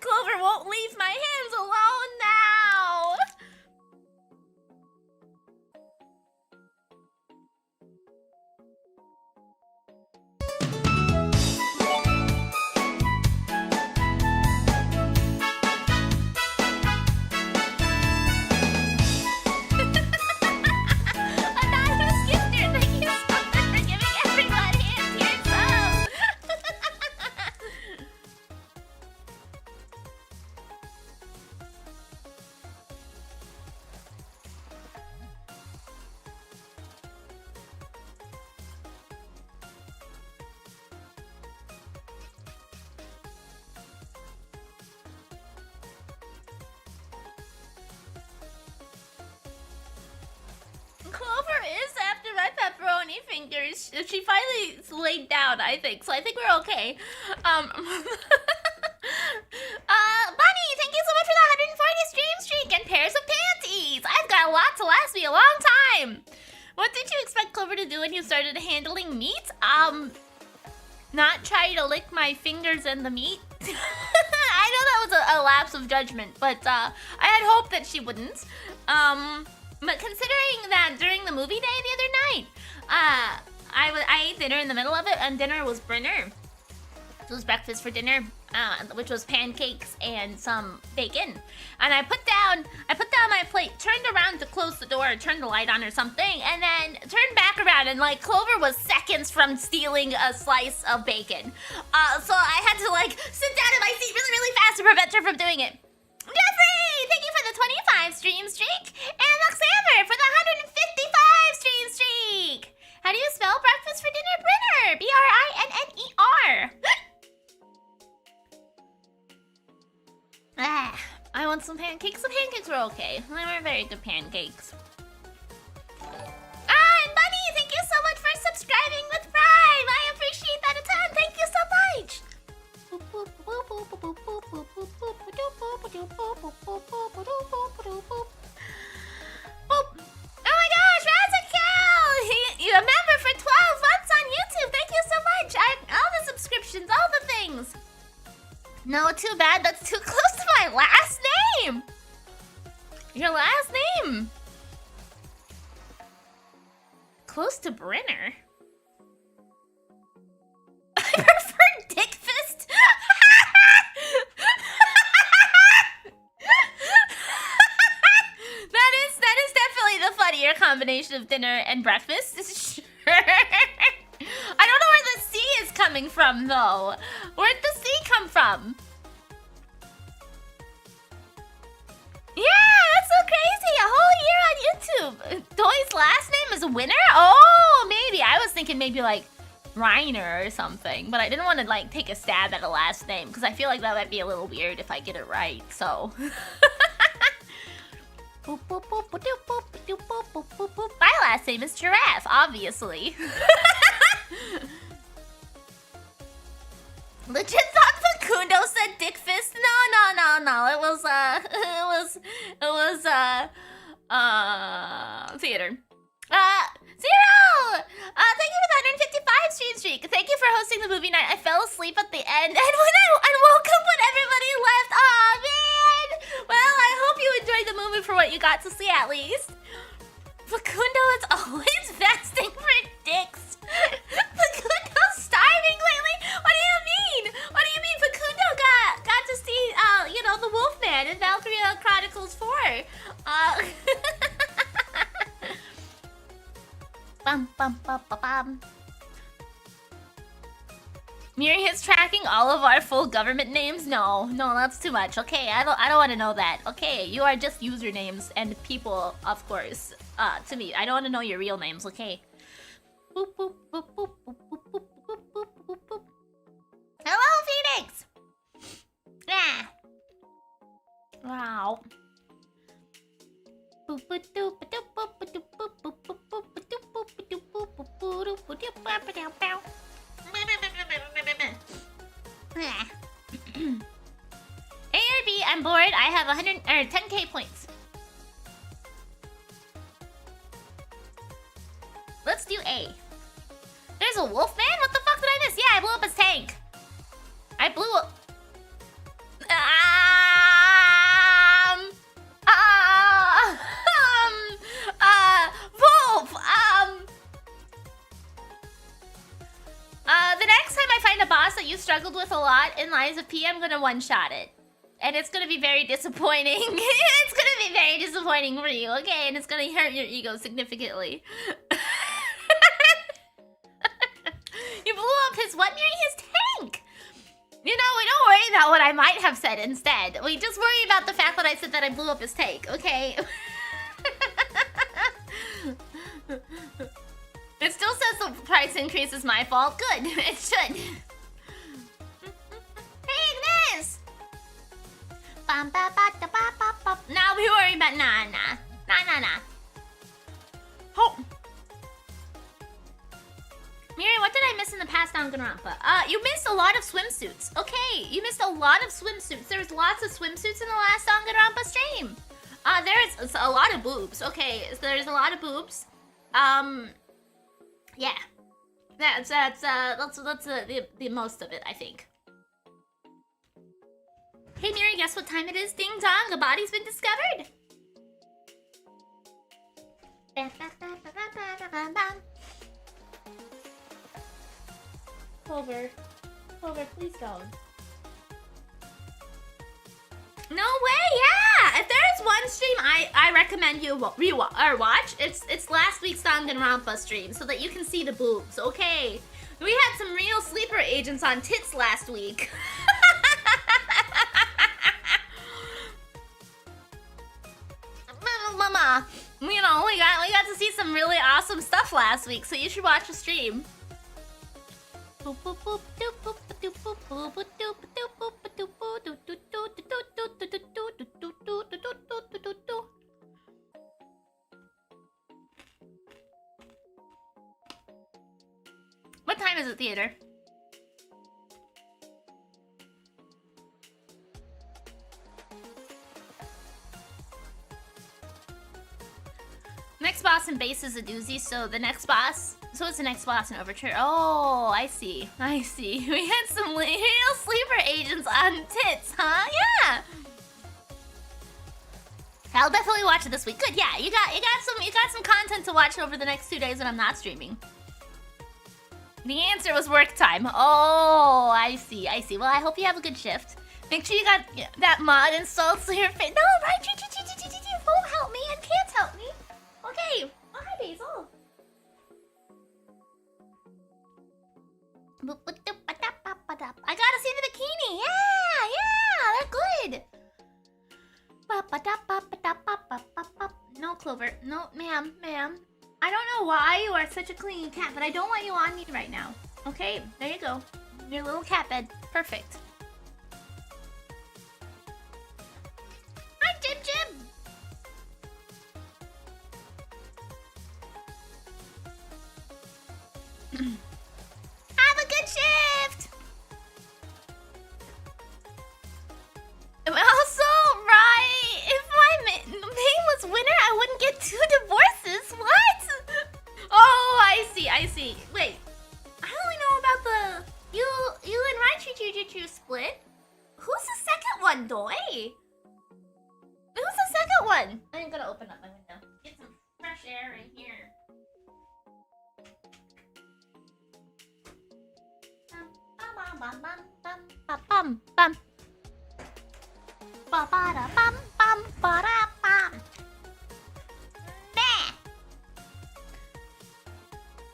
Clover won't leave my hands alone now. Anonymous gifter, thank you so much for giving everybody a tiered sub. Clover is after my pepperoni fingers. She finally laid down, I think. So I think we're okay. Bunny, thank you so much for the 140 stream streak and pairs of panties. I've got a lot to last me a long time. What did you expect Clover to do when you started handling meat? Not try to lick my fingers in the meat. I know that was a lapse of judgment, but I had hoped that she wouldn't. But considering that during the movie day the other night, I ate dinner in the middle of it, and dinner was Brinner. It was breakfast for dinner, which was pancakes and some bacon. And I put down my plate, turned around to close the door, turned the light on or something, and then turned back around, and like Clover was seconds from stealing a slice of bacon. So I had to like sit down in my seat really, really fast to prevent her from doing it. Jeffrey, thank you for the 25 stream streak, and Luxammer for the 155 stream streak. How do you spell breakfast for dinner, Brinner? B-R-I-N-N-E-R. I want some pancakes. The pancakes were okay. They were very good pancakes. And Bunny, thank you so much for subscribing with Prime. I appreciate that a ton. Thank you so much. Oh my gosh, Razakel! You're a member for 12 months on YouTube. Thank you so much. All the subscriptions, all the things. No, too bad. That's too close to my last name. Your last name. Close to Brinner. I prefer Dick Fist. That is definitely the funnier combination of dinner and breakfast. Sure. I don't know where the C is coming from though. Where'd the C come from? Yeah, that's so crazy. A whole year on YouTube. Toy's last name is Winner? Oh, maybe. I was thinking maybe like Reiner or something, but I didn't want to like take a stab at a last name because I feel like that might be a little weird if I get it right, so. My last name is Giraffe, obviously. Legit thought Facundo said Dick Fist? No. It was theater. Zero! Thank you for the 155 stream streak. Thank you for hosting the movie night. I fell asleep at the end, and when I woke up when everybody left. Aw, man! Well, I hope you enjoyed the movie for what you got to see, at least. Facundo is always fasting for dicks. Facundo's starving lately? What do you mean? What do you mean Facundo got to see, the Wolfman in Valkyria Chronicles 4? Bum, bum, bum, bum, bum. Miri is tracking all of our full government names? No, that's too much. Okay, I don't want to know that. Okay, you are just usernames and people, of course, to me. I don't want to know your real names, okay? Boop, boop, boop, boop, boop, boop, boop, boop, boop, boop, boop. Hello, Phoenix! Yeah. Wow. A or B, I'm bored. I have 10k points. Let's do A. There's a wolf man? What the fuck did I miss? Yeah, I blew up his tank. I blew up... in Liza P, I'm gonna one-shot it. And it's gonna be very disappointing. It's gonna be very disappointing for you, okay? And it's gonna hurt your ego significantly. You blew up his what, Miri? His tank! You know, we don't worry about what I might have said instead. We just worry about the fact that I said that I blew up his tank, okay? It still says the price increase is my fault. Good, it should. Hey, Ignis! Now we worry about nah. Oh. Miri, what did I miss in the past Danganronpa? You missed a lot of swimsuits. Okay, you missed a lot of swimsuits. There was lots of swimsuits in the last Danganronpa stream. There's a lot of boobs. Okay, so there's a lot of boobs. Yeah. That's the most of it, I think. Hey Miri, guess what time it is? Ding dong, a body's been discovered. Clover, please don't. No way, yeah! If there's one stream I recommend you watch, it's last week's Danganronpa stream, so that you can see the boobs, okay? We had some real sleeper agents on tits last week. Mama, you know, we got to see some really awesome stuff last week, so you should watch the stream. What time is it, theater? Next boss in base is a doozy, so the next boss... So it's the next boss in Overture. Oh, I see. We had some real sleeper agents on tits, huh? Yeah! I'll definitely watch it this week. Good, yeah. You got some content to watch over the next 2 days when I'm not streaming. The answer was work time. Oh, I see. Well, I hope you have a good shift. Make sure you got that mod installed so your face... No, right? Won't help me and can't help me. Okay. Oh, hi, Basil. I gotta see the bikini. Yeah, they're good. No, Clover. No, ma'am. I don't know why you are such a clingy cat, but I don't want you on me right now. Okay, there you go. Your little cat bed. Perfect. Hi, Jib. Have a good shift! Also, right, if my name was Winner, I wouldn't get 2 divorces. What? Oh, I see. Wait, I only know about the... You and Raichu split? Who's the second one, Doi? Who's the second one? I'm gonna open up my window. Get some fresh air in here.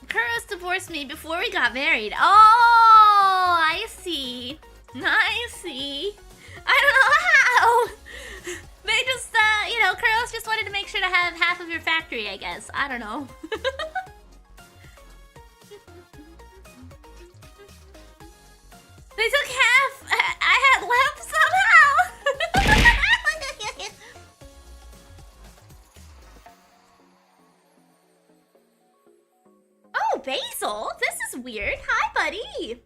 Kuros divorced me before we got married. Oh, I see. I don't know how. They just, Kuros just wanted to make sure to have half of your factory, I guess. I don't know. They took half. I had left somehow. Oh, Basil, this is weird. Hi, buddy.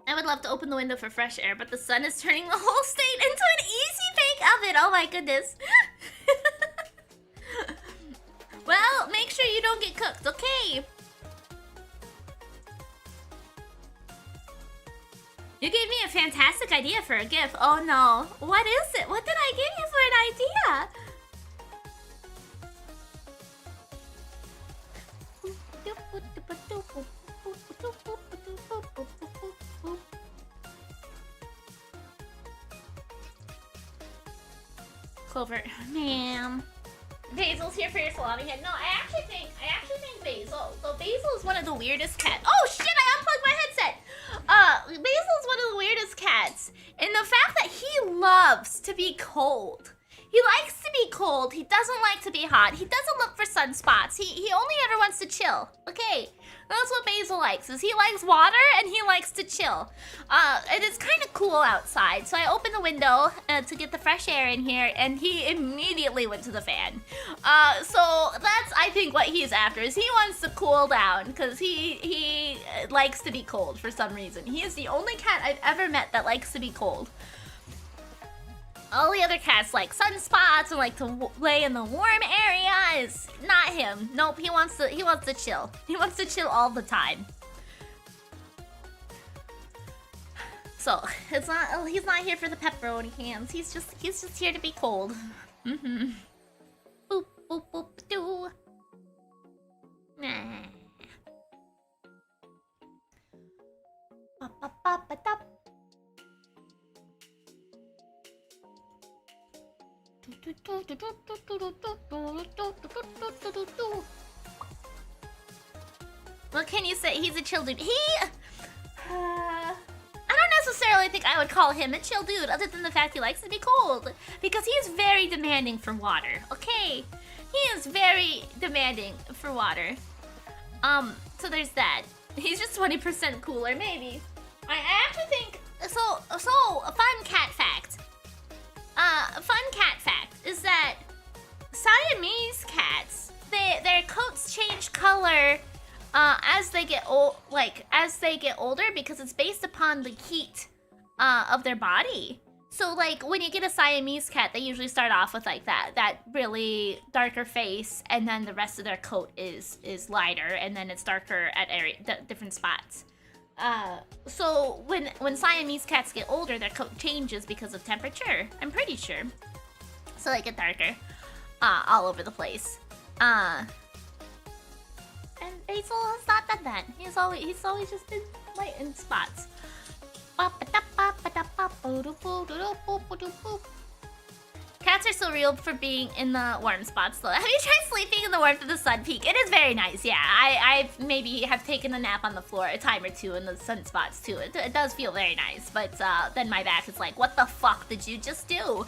I would love to open the window for fresh air, but the sun is turning the whole state into an easy bake oven. Oh my goodness. Well, make sure you don't get cooked, okay? You gave me a fantastic idea for a gift. Oh no. What is it? What did I give you for an idea? Clover, man. Basil's here for your salami head. No, I actually think Basil. So Basil is one of the weirdest cats. Oh shit! I unplugged my headset. Basil is one of the weirdest cats, and the fact that he loves to be cold. He likes to be cold. He doesn't like to be hot. He doesn't look for sunspots. He only ever wants to chill. Okay, that's what Basil likes. Is he likes water and he likes to chill. And it's kind of cool outside. So I opened the window to get the fresh air in here, and he immediately went to the fan. So that's I think what he's after is he wants to cool down because he likes to be cold for some reason. He is the only cat I've ever met that likes to be cold. All the other cats like sunspots and like to lay in the warm area. Is not him. Nope, he wants to chill. He wants to chill all the time. So it's not. Oh, he's not here for the pepperoni hands. He's just here to be cold. Mm-hmm. Boop boop boop doo. Nah. Ba ba ba ba da. What can you say? He's a chill dude. I don't necessarily think I would call him a chill dude, other than the fact he likes to be cold. Because he is very demanding for water, okay? He is very demanding for water. So there's that. He's just 20% cooler, maybe. I actually think... So, a fun cat fact. A fun cat fact is that Siamese cats, their coats change color as they get older because it's based upon the heat of their body. So like when you get a Siamese cat, they usually start off with like that really darker face, and then the rest of their coat is lighter, and then it's darker at different spots. So when Siamese cats get older, their coat changes because of temperature. I'm pretty sure. So they get darker, all over the place. And Basil has not done that. He's always just been light in spots. Cats are so real for being in the warm spots though. Have you tried sleeping in the warmth of the sun peak? It is very nice, yeah. I've maybe have taken a nap on the floor a time or two in the sunspots too. It does feel very nice, but then my back is like, what the fuck did you just do?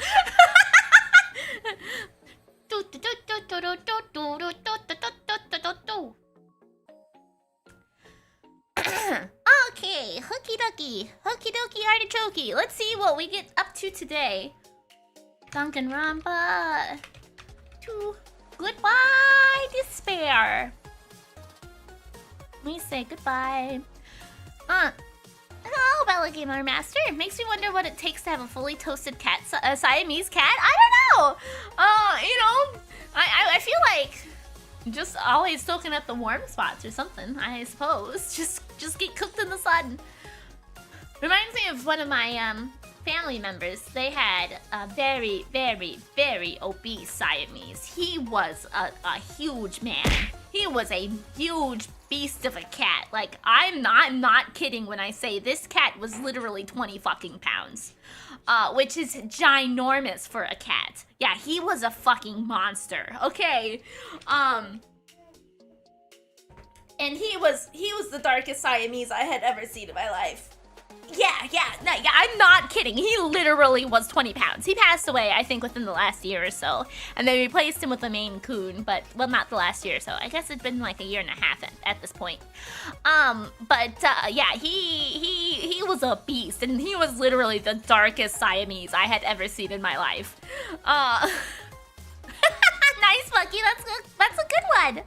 Okay, hooky dokey artichoke. Let's see what we get up to today. Danganronpa to goodbye despair. We say goodbye. Hello, Bella Gamer Master. It makes me wonder what it takes to have a fully toasted cat, a Siamese cat. I don't know. You know, I feel like just always soaking up the warm spots or something. I suppose just get cooked in the sun. Reminds me of one of my family members. They had a very, very, very obese Siamese. He was a huge man. He was a huge beast of a cat. Like, I'm not kidding when I say this cat was literally 20 fucking pounds. Which is ginormous for a cat. Yeah, he was a fucking monster. Okay. And he was the darkest Siamese I had ever seen in my life. Yeah, I'm not kidding. He literally was 20 pounds. He passed away, I think, within the last year or so. And they replaced him with a Maine Coon, but, well, not the last year or so. I guess it's been like a year and a half at this point. Yeah, he was a beast, and he was literally the darkest Siamese I had ever seen in my life. Nice, Monkey. That's a good one.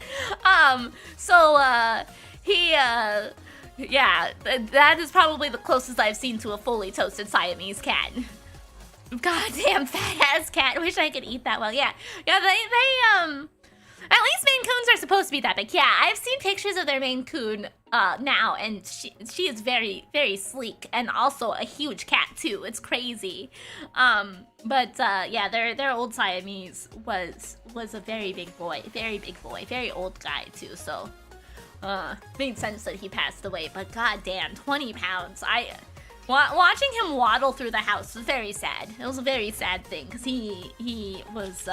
Yeah, that is probably the closest I've seen to a fully toasted Siamese cat. Goddamn fat-ass cat. Wish I could eat that well. Yeah, they at least Maine Coons are supposed to be that big. Yeah, I've seen pictures of their Maine Coon now, and she is very, very sleek, and also a huge cat too. It's crazy. Yeah, their old Siamese was a very big boy, very old guy too. So. Made sense that he passed away, but goddamn, 20 pounds. Watching him waddle through the house was very sad. It was a very sad thing because he was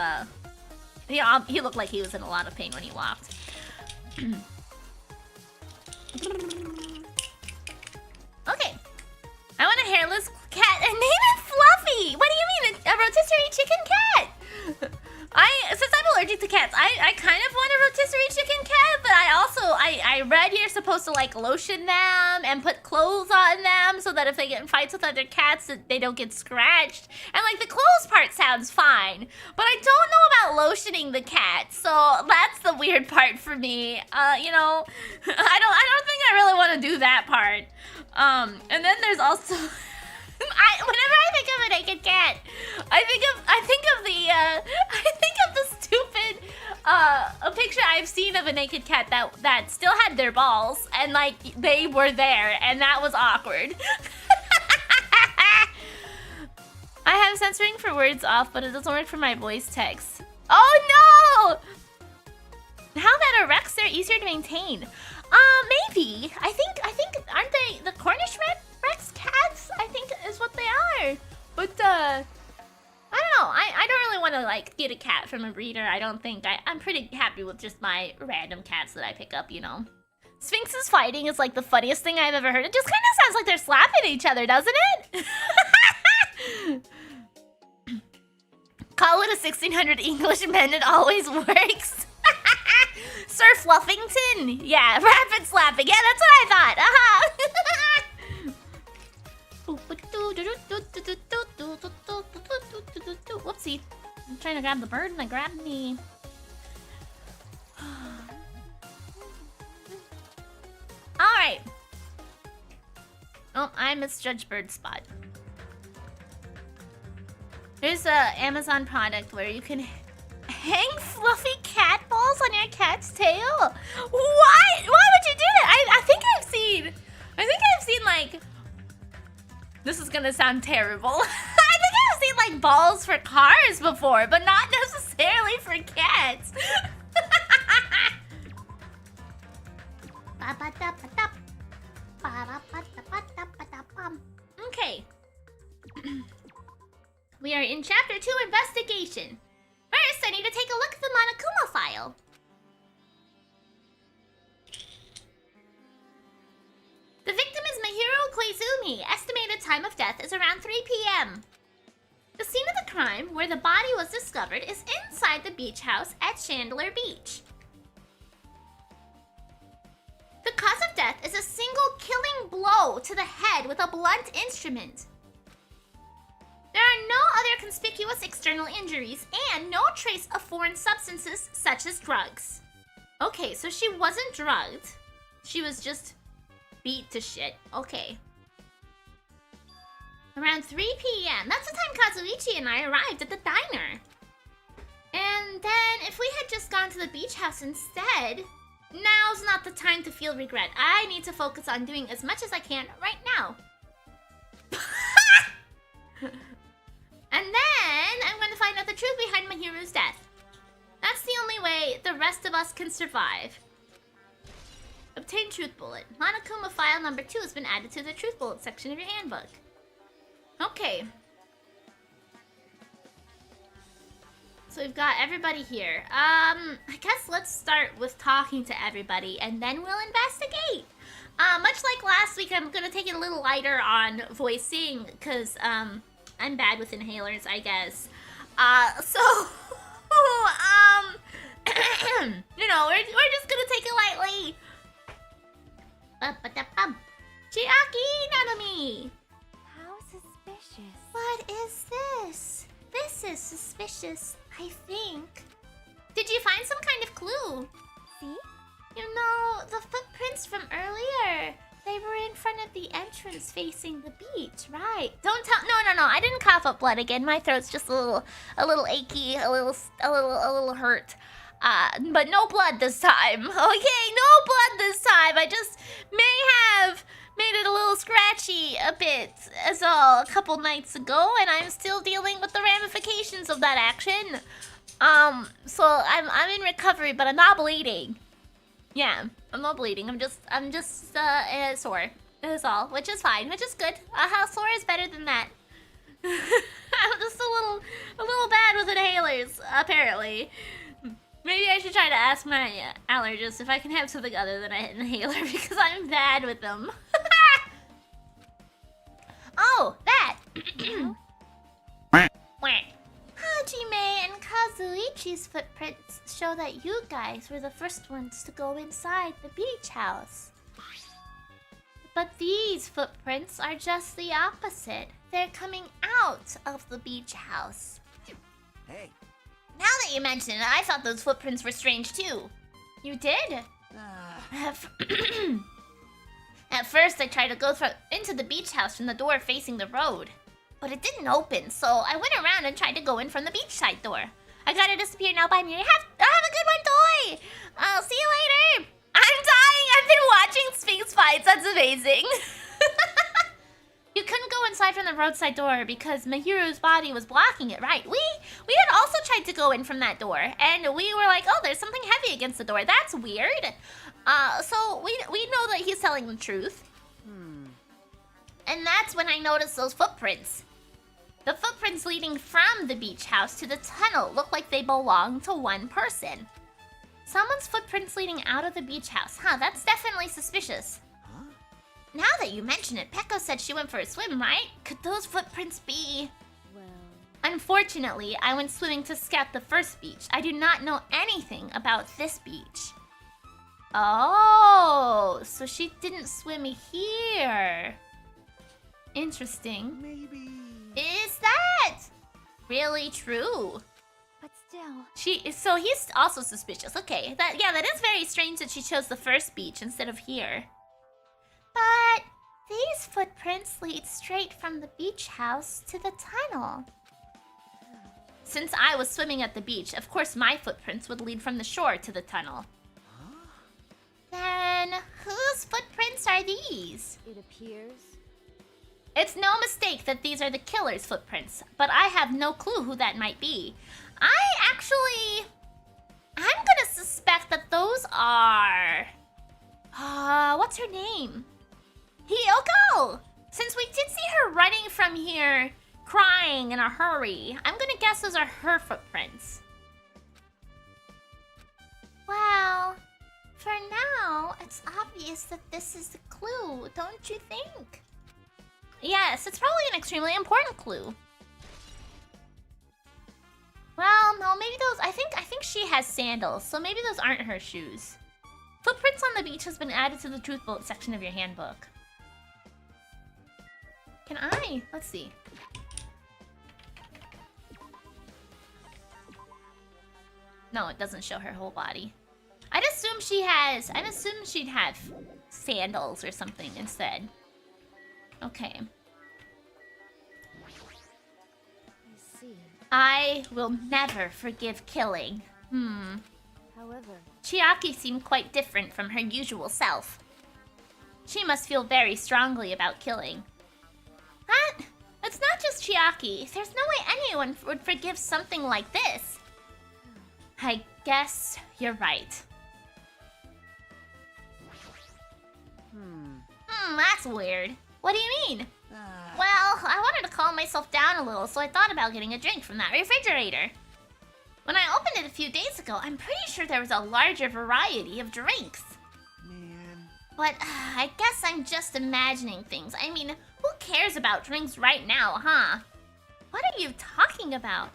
he looked like he was in a lot of pain when he walked. Okay, I want a hairless cat and name it Fluffy. What do you mean, a rotisserie chicken cat? Since I'm allergic to cats, I kind of want a rotisserie chicken cat, but I read you're supposed to like lotion them and put clothes on them so that if they get in fights with other cats, that they don't get scratched. And like the clothes part sounds fine, but I don't know about lotioning the cat, so that's the weird part for me. You know, I don't think I really want to do that part. And then there's also. Whenever I think of a naked cat, I think of the stupid a picture I've seen of a naked cat that still had their balls and like they were there and that was awkward. I have censoring for words off, but it doesn't work for my voice text. Oh no! How about a Rex? They're easier to maintain. Maybe. I think aren't they the Cornish Rex cats? I think is what they are. But I don't know. I don't really want to like get a cat from a breeder. I don't think. I'm pretty happy with just my random cats that I pick up, you know. Sphinxes fighting is like the funniest thing I've ever heard. It just kind of sounds like they're slapping each other, doesn't it? Call it a 1600 Englishman. It always works. Sir Fluffington? Yeah, rapid slapping. Yeah, that's what I thought. Whoopsie. I'm trying to grab the bird and I grabbed me. Alright. Oh, I misjudged bird spot. There's a Amazon product where you can hang fluffy cat balls on your cat's tail? What? Why would you do that? I think I've seen like, this is gonna sound terrible. I think I've seen like balls for cars before, but not necessarily for cats. Okay. We are in chapter 2, investigation. First, I need to take a look at the Monokuma file. The victim is Mahiro Koizumi. Estimated time of death is around 3 p.m. The scene of the crime, where the body was discovered, is inside the beach house at Chandler Beach. The cause of death is a single killing blow to the head with a blunt instrument. There are no other conspicuous external injuries and no trace of foreign substances such as drugs. Okay, so she wasn't drugged. She was just beat to shit. Okay. Around 3 p.m. That's the time Kazuichi and I arrived at the diner. And then if we had just gone to the beach house instead, now's not the time to feel regret. I need to focus on doing as much as I can right now. And then I'm going to find out the truth behind Mahiru's death. That's the only way the rest of us can survive. Obtain truth bullet. Monokuma file number 2 has been added to the truth bullet section of your handbook. Okay. So we've got everybody here. I guess let's start with talking to everybody and then we'll investigate. Much like last week, I'm going to take it a little lighter on voicing because, I'm bad with inhalers, I guess. You know, we're just gonna take it lightly. Chiaki Nanami! How suspicious. What is this? This is suspicious, I think. Did you find some kind of clue? See? You know, the footprints from earlier. They were in front of the entrance facing the beach, right? Don't tell. No. I didn't cough up blood again. My throat's just a little achy, a little hurt. But no blood this time. Okay, no blood this time. I just may have made it a little scratchy a bit as all a couple nights ago, and I'm still dealing with the ramifications of that action. So I'm in recovery, but I'm not bleeding. Yeah, I'm not bleeding. I'm just sore. is all, which is fine, which is good. Sora is better than that. I'm just a little bad with inhalers, apparently. Maybe I should try to ask my allergist if I can have something other than an inhaler because I'm bad with them. Oh, that! Hajime and Kazuichi's footprints show that you guys were the first ones to go inside the beach house. But these footprints are just the opposite. They're coming out of the beach house. Hey. Now that you mention it, I thought those footprints were strange too. You did? At first, I tried to go into the beach house from the door facing the road. But it didn't open, so I went around and tried to go in from the beachside door. I gotta disappear now by Miridae. Have a good one, Toy! I'll see you later! I'm dying! I've been watching Sphinx fights, that's amazing! You couldn't go inside from the roadside door because Mahiru's body was blocking it, right? We had also tried to go in from that door, and we were like, oh, there's something heavy against the door. That's weird. So we know that he's telling the truth. And that's when I noticed those footprints. The footprints leading from the beach house to the tunnel look like they belong to one person. Someone's footprints leading out of the beach house. Huh, that's definitely suspicious. Now that you mention it, Peko said she went for a swim, right? Could those footprints be... Well... Unfortunately, I went swimming to scout the first beach. I do not know anything about this beach. Oh, so she didn't swim here. Interesting. Maybe... Is that really true? But still... So he's also suspicious. Okay, that is very strange that she chose the first beach instead of here. But these footprints lead straight from the beach house to the tunnel. Since I was swimming at the beach, of course my footprints would lead from the shore to the tunnel. Then whose footprints are these? It appears... It's no mistake that these are the killer's footprints, but I have no clue who that might be. I'm gonna suspect that those are... what's her name? Hiyoko! Since we did see her running from here, crying in a hurry, I'm gonna guess those are her footprints. Well, for now, it's obvious that this is the clue, don't you think? Yes, it's probably an extremely important clue. Well, no, maybe those... I think she has sandals, so maybe those aren't her shoes. Footprints on the beach has been added to the truth bullet section of your handbook. Can I? Let's see. No, it doesn't show her whole body. I'd assume she'd have sandals or something instead. Okay. I see. I will never forgive killing. However... Chiaki seemed quite different from her usual self. She must feel very strongly about killing. What? It's not just Chiaki. There's no way anyone would forgive something like this. I guess you're right. That's weird. What do you mean? Well, I wanted to calm myself down a little, so I thought about getting a drink from that refrigerator. When I opened it a few days ago, I'm pretty sure there was a larger variety of drinks. Man. But I guess I'm just imagining things. I mean, who cares about drinks right now, huh? What are you talking about?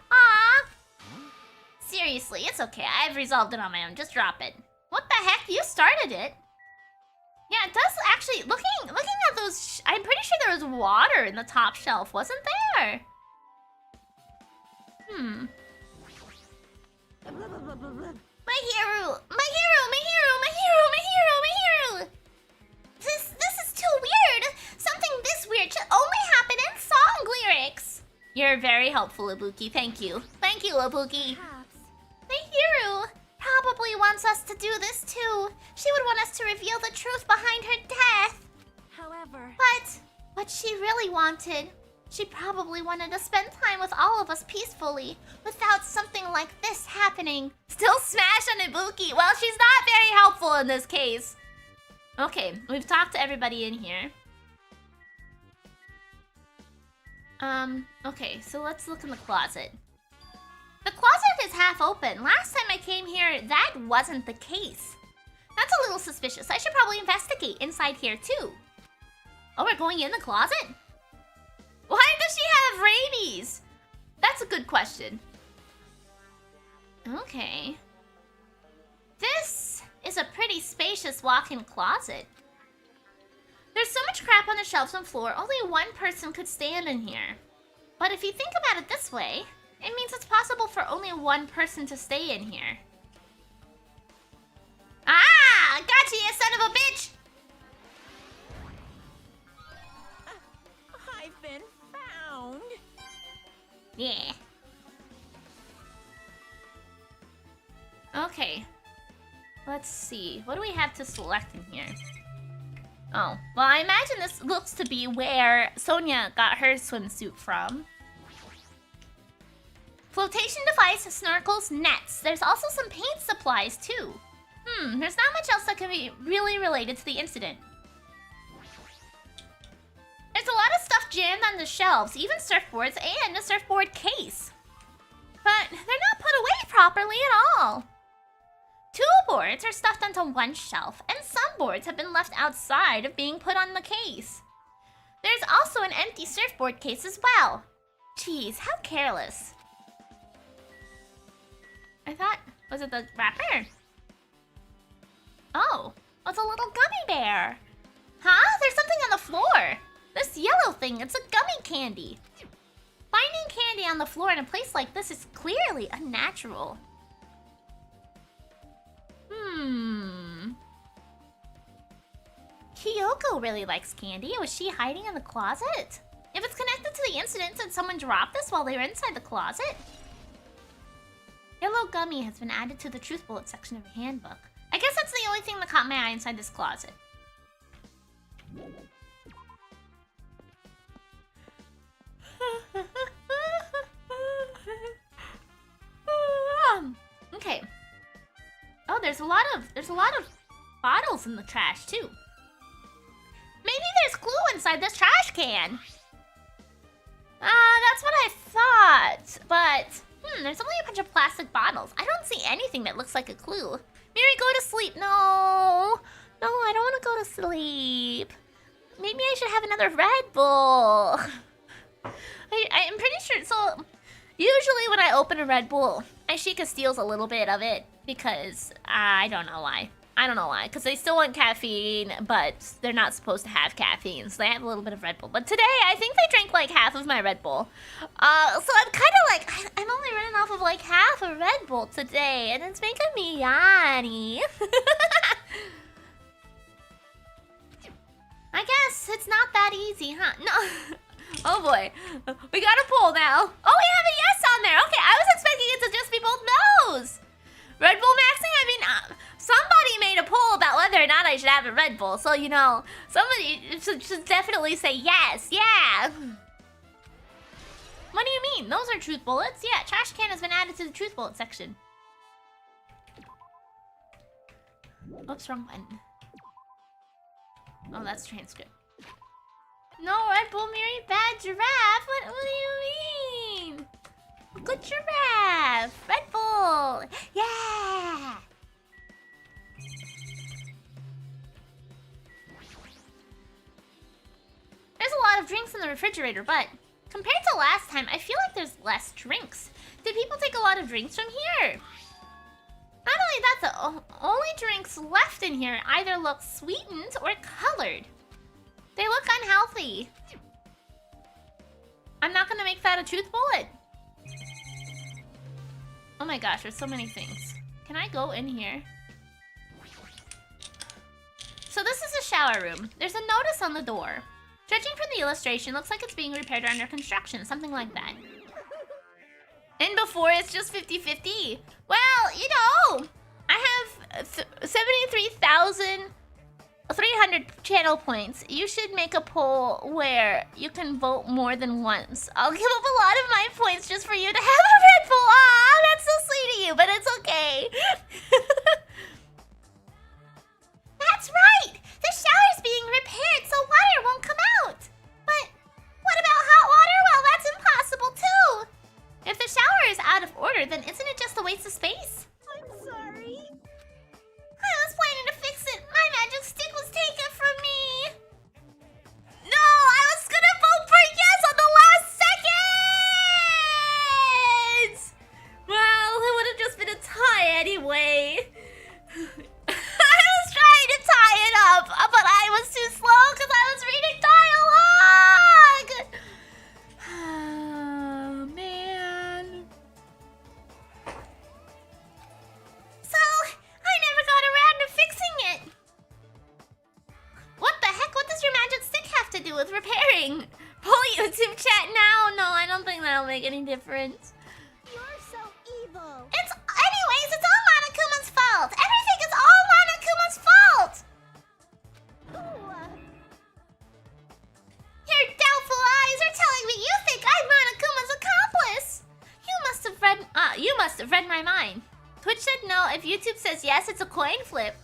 Seriously, it's okay. I've resolved it on my own. Just drop it. What the heck? You started it. Yeah, it does actually... Looking at those... I'm pretty sure there was water in the top shelf, wasn't there? Mahiru! This is too weird! Something this weird should only happen in song lyrics! You're very helpful, Ibuki. Thank you. Thank you, Ibuki. Perhaps... Mahiru probably wants us to do this too. She would want us to reveal the truth behind her death. However... But what she really wanted... She probably wanted to spend time with all of us peacefully, without something like this happening. Still smash on Ibuki. Well, she's not very helpful in this case. Okay, we've talked to everybody in here. Okay, so let's look in the closet. The closet is half open. Last time I came here, that wasn't the case. That's a little suspicious. I should probably investigate inside here too. Oh, we're going in the closet? Why does she have rabies? That's a good question. Okay. This is a pretty spacious walk-in closet. There's so much crap on the shelves and floor, only one person could stand in here. But if you think about it this way, it means it's possible for only one person to stay in here. Ah! Gotcha, you son of a bitch! I've been found. Yeah. Okay. Let's see. What do we have to select in here? Oh, well, I imagine this looks to be where Sonia got her swimsuit from. Flotation device, snorkels, nets. There's also some paint supplies, too. There's not much else that can be really related to the incident. There's a lot of stuff jammed on the shelves, even surfboards and a surfboard case. But they're not put away properly at all. 2 boards are stuffed onto one shelf, and some boards have been left outside of being put on the case. There's also an empty surfboard case as well. Jeez, how careless. I thought, was it the wrapper? Oh, it's a little gummy bear. Huh? There's something on the floor. This yellow thing, it's a gummy candy. Finding candy on the floor in a place like this is clearly unnatural. Kyoko really likes candy. Was she hiding in the closet? If it's connected to the incident, did someone drop this while they were inside the closet? Yellow gummy has been added to the truth bullet section of the handbook. I guess that's the only thing that caught my eye inside this closet. Okay. Oh, there's a lot of bottles in the trash too. Maybe there's clue inside this trash can. That's what I thought. But there's only a bunch of plastic bottles. I don't see anything that looks like a clue. Miri, go to sleep. No, I don't want to go to sleep. Maybe I should have another Red Bull. I'm pretty sure. So usually when I open a Red Bull, Aishika steals a little bit of it because I don't know why. Because they still want caffeine, but they're not supposed to have caffeine, so they have a little bit of Red Bull. But today, I think they drank like half of my Red Bull. So I'm kind of like, I'm only running off of like half a Red Bull today, and it's making me yawny. I guess it's not that easy, huh? No. Oh boy. We got a poll now. Oh, we have a yes on there. Okay, I was expecting it to just be both no's. Red Bull maxing? I mean, somebody made a poll about whether or not I should have a Red Bull. So, you know, somebody should definitely say yes. Yeah. What do you mean? Those are truth bullets. Yeah, trash can has been added to the truth bullet section. Oops, wrong button. Oh, that's transcript. No, Red Bull, Miri, bad giraffe. What do you mean? Good giraffe. Red Bull. Yeah. There's a lot of drinks in the refrigerator, but compared to last time, I feel like there's less drinks. Did people take a lot of drinks from here? Not only that, the only drinks left in here either look sweetened or colored. They look unhealthy. I'm not gonna make that a truth bullet. Oh my gosh, there's so many things. Can I go in here? So this is a shower room. There's a notice on the door. Judging from the illustration, looks like it's being repaired or under construction, something like that. And before it's just 50-50. Well, you know, I have 73,300 channel points. You should make a poll where you can vote more than once. I'll give up a lot of my points just for you to have a Red Bull. Aw, that's so sweet of you, but it's okay. That's right! The shower's being repaired, so water won't come out. But what about hot water? Well, order, then isn't it just a waste of space? I'm sorry. I was planning to fix it. My magic stick was taken from me. No, I was gonna vote for yes on the last second! Well, it would have just been a tie anyway. I was trying to tie it up, but I was too slow because I was reading dialogue! Oh, man. So, I never got around to fixing it. What the heck? What does your magic stick have to do with repairing? Pull YouTube chat now? No, I don't think that'll make any difference. You're so evil. Anyways, it's all Monokuma's fault. Everything is all Monokuma's fault. Ooh, Your doubtful eyes are telling me you think I'm Monokuma's accomplice. You must have read my mind. Twitch said no. If YouTube says yes, it's a coin flip.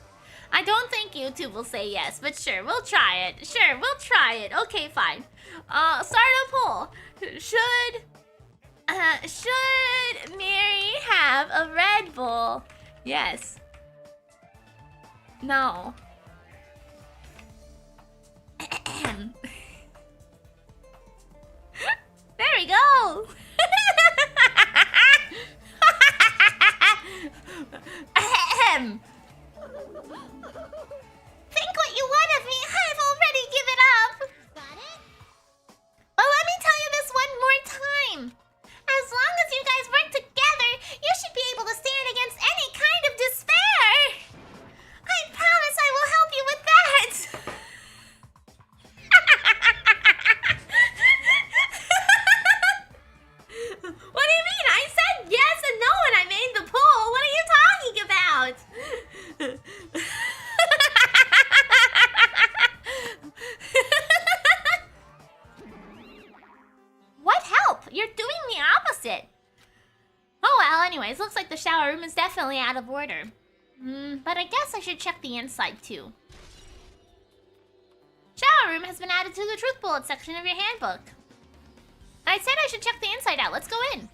I don't think YouTube will say yes, but sure, we'll try it. Sure, we'll try it. Okay, fine. Start a poll. Should Miri have a Red Bull? Yes. No. There we go. Think what you want of me. I've already given up. got it? Well, let me tell you this one more time. As long as you guys work together, you should be able to stand against any kind of despair. I promise I will help you with that. What do you mean? I said yes and no when I made the poll. What are you talking about? What help? You're doing the opposite. Oh well, anyways, looks like the shower room is definitely out of order. But I guess I should check the inside too. Shower room has been added to the truth bullet section of your handbook. I said I should check the inside out. Let's go in.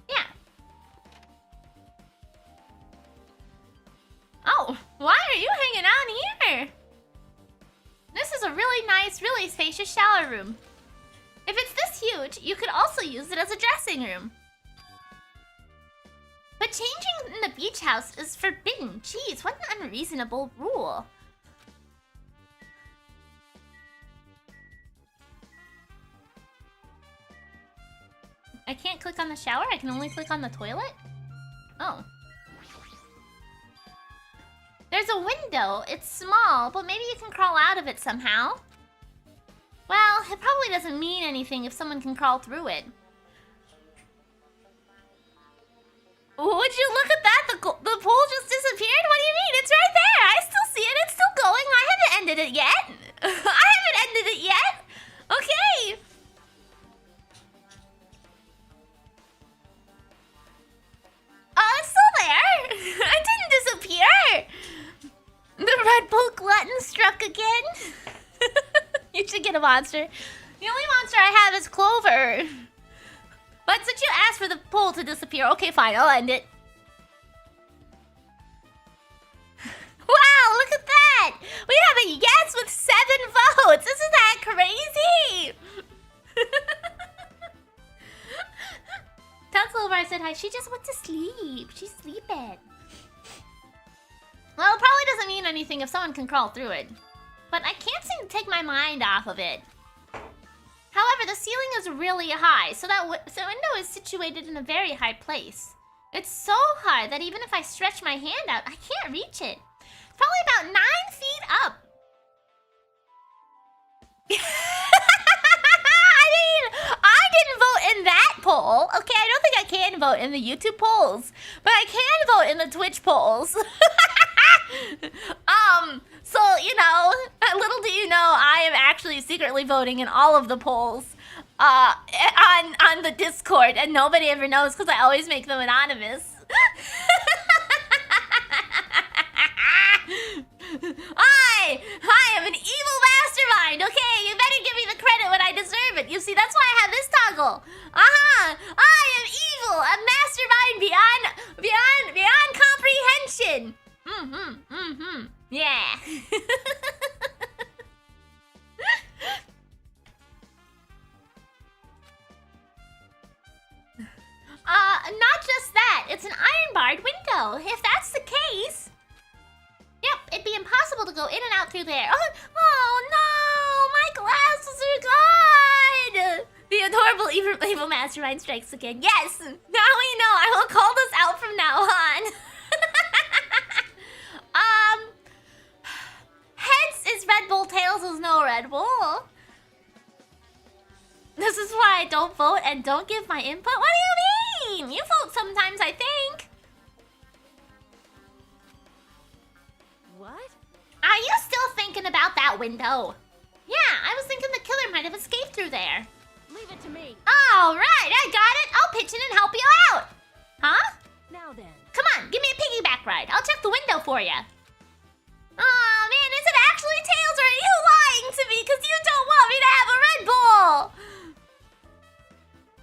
Yeah. Oh, why are you hanging out here? This is a really nice, really spacious shower room. If it's this huge, you could also use it as a dressing room. But changing in the beach house is forbidden. Jeez, what an unreasonable rule. I can't click on the shower? I can only click on the toilet? Oh. There's a window. It's small, but maybe you can crawl out of it somehow. Well, it probably doesn't mean anything if someone can crawl through it. Would you look at that? The pool just disappeared? What do you mean? It's right there. I still see it. It's still going. I haven't ended it yet. I haven't ended it yet. Okay. Oh, it's still there. It didn't disappear. The Red Bull glutton struck again. You should get a monster. The only monster I have is Clover. But since you asked for the poll to disappear, okay, fine, I'll end it. Wow, look at that! We have a yes with 7 votes! Isn't that crazy? Tell Clover I said hi. She just went to sleep. She's sleeping. Well, it probably doesn't mean anything if someone can crawl through it. But I can't seem to take my mind off of it. However, the ceiling is really high, so that the window is situated in a very high place. It's so high that even if I stretch my hand out, I can't reach it. It's probably about 9 feet up. I mean, I didn't vote in that poll. Okay, I don't think I can vote in the YouTube polls, but I can vote in the Twitch polls. So, you know, little do you know, I am actually secretly voting in all of the polls on the Discord, and nobody ever knows because I always make them anonymous. I am an evil mastermind, okay? You better give me the credit when I deserve it. You see, that's why I have this toggle. I am evil. A mastermind beyond comprehension. Yeah. Not just that. It's an iron-barred window. If that's the case... Yep, it'd be impossible to go in and out through there. Oh no! My glasses are gone! The adorable evil mastermind strikes again. Yes! Now we know. I will call this out from now on. Heads is Red Bull, tails is no Red Bull. This is why I don't vote and don't give my input? What do you mean? You vote sometimes, I think. What? Are you still thinking about that window? Yeah, I was thinking the killer might have escaped through there. Leave it to me. All right, I got it. I'll pitch in and help you out. Huh? Now then. Come on, give me a piggyback ride. I'll check the window for you. Oh man, is it actually Tails or are you lying to me because you don't want me to have a Red Bull?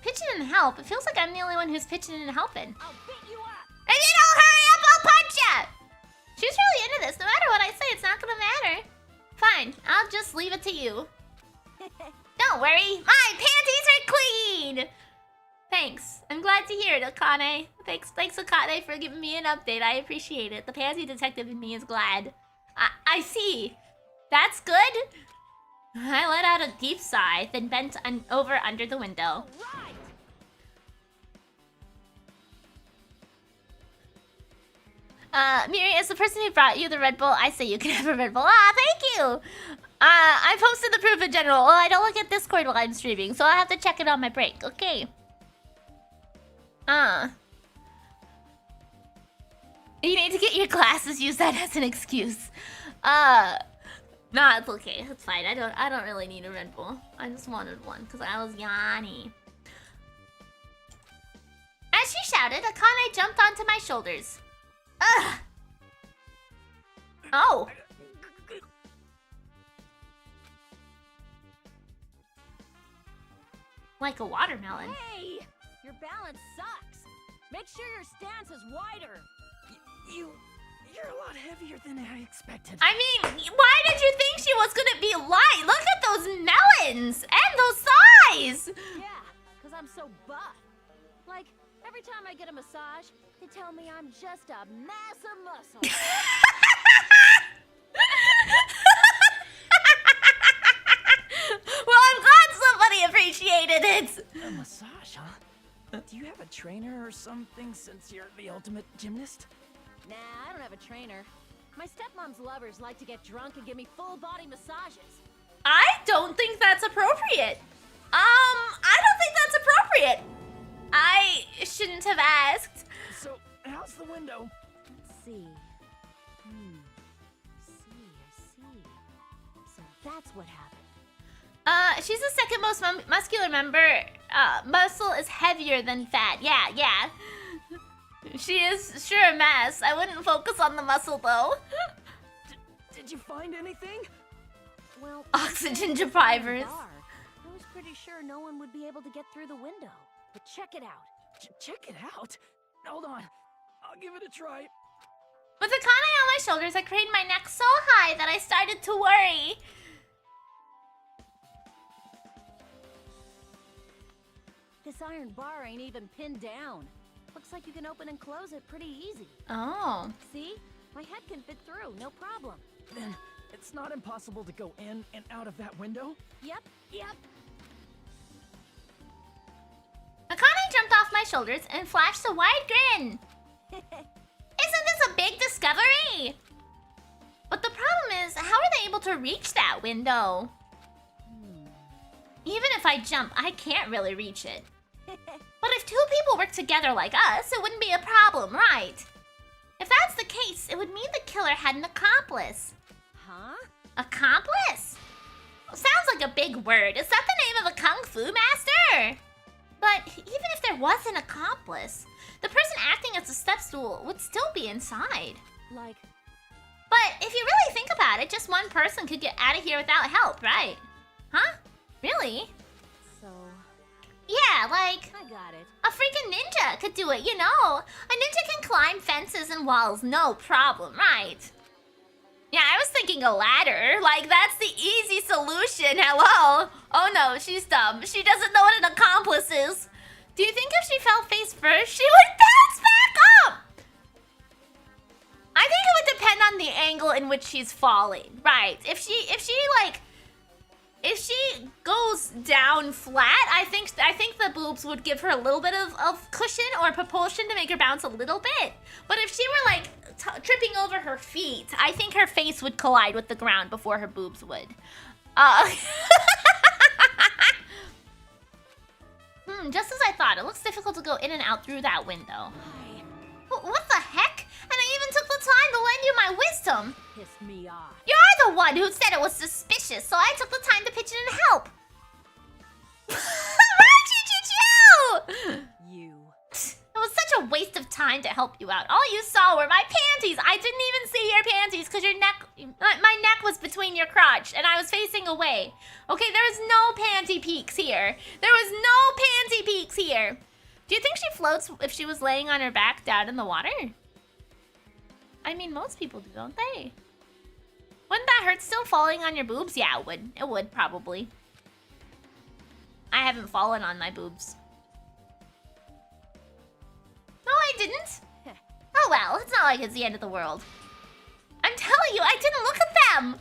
Pitching in and help? It feels like I'm the only one who's pitching in and helping. I'll beat you up. If you don't hurry up, I'll punch you! She's really into this. No matter what I say, it's not gonna matter. Fine, I'll just leave it to you. Don't worry, my panties are clean! Thanks. I'm glad to hear it, Akane. Thanks, Akane, for giving me an update. I appreciate it. The pansy detective in me is glad. I see. That's good. I let out a deep sigh, then bent over under the window. Right. Miri, as the person who brought you the Red Bull, I say you can have a Red Bull. Ah, thank you! I posted the proof in general. Well, I don't look at Discord while I'm streaming, so I'll have to check it on my break. Okay. You need to get your glasses, use that as an excuse. Nah, it's okay. It's fine. I don't really need a Red Bull. I just wanted one, because I was yawny. As she shouted, Akane jumped onto my shoulders. Ugh! Oh! Like a watermelon. Hey! Your balance sucks. Make sure your stance is wider. You're a lot heavier than I expected. I mean, why did you think she was gonna be light? Look at those melons! And those thighs! Yeah, because I'm so buff. Like, every time I get a massage, they tell me I'm just a mass of muscle. Well, I'm glad somebody appreciated it! A massage, huh? Do you have a trainer or something since you're the ultimate gymnast? Nah, I don't have a trainer. My stepmom's lovers like to get drunk and give me full-body massages. I don't think that's appropriate. I don't think that's appropriate. I shouldn't have asked. So, how's the window? Let's see. I see. So that's what happened. She's the second most muscular member. Muscle is heavier than fat. Yeah. She is sure a mess. I wouldn't focus on the muscle, though. Did you find anything? Well, Oxygen deprivers. I was pretty sure no one would be able to get through the window. But check it out. Check it out? Hold on. I'll give it a try. With Akane on my shoulders, I craned my neck so high that I started to worry. This iron bar ain't even pinned down. Looks like you can open and close it pretty easy. Oh. See? My head can fit through, no problem. Then, it's not impossible to go in and out of that window? Yep. Akane jumped off my shoulders and flashed a wide grin. Isn't this a big discovery? But the problem is, how are they able to reach that window? Even if I jump, I can't really reach it. But if two people work together like us, it wouldn't be a problem, right? If that's the case, it would mean the killer had an accomplice. Huh? Accomplice? Sounds like a big word. Is that the name of a kung fu master? But even if there was an accomplice, the person acting as a step stool would still be inside. Like... But if you really think about it, just one person could get out of here without help, right? Huh? Really? So... Yeah, Yeah, like I got it. a freaking ninja could do it, you know? A ninja can climb fences and walls, no problem, right? Yeah, I was thinking a ladder. Like, that's the easy solution. Hello? Oh no, she's dumb. She doesn't know what an accomplice is. Do you think if she fell face first, she would bounce back up? I think it would depend on the angle in which she's falling. Right. If she goes down flat, I think the boobs would give her a little bit of cushion or propulsion to make her bounce a little bit. But if she were like tripping over her feet, I think her face would collide with the ground before her boobs would. Just as I thought. It looks difficult to go in and out through that window. What the heck? And I even took the time to lend you my wisdom. Pissed me off. You're the one who said it was suspicious, so I took the time to pitch in and help. Right, Choo-Choo-Choo! You. It was such a waste of time to help you out. All you saw were my panties. I didn't even see your panties because my neck was between your crotch and I was facing away. Okay, there was no panty peeks here. There was no panty peeks here. Do you think she floats if she was laying on her back down in the water? I mean, most people do, don't they? Wouldn't that hurt still falling on your boobs? Yeah, it would. It would, probably. I haven't fallen on my boobs. No, I didn't. Oh well, it's not like it's the end of the world. I'm telling you, I didn't look at them!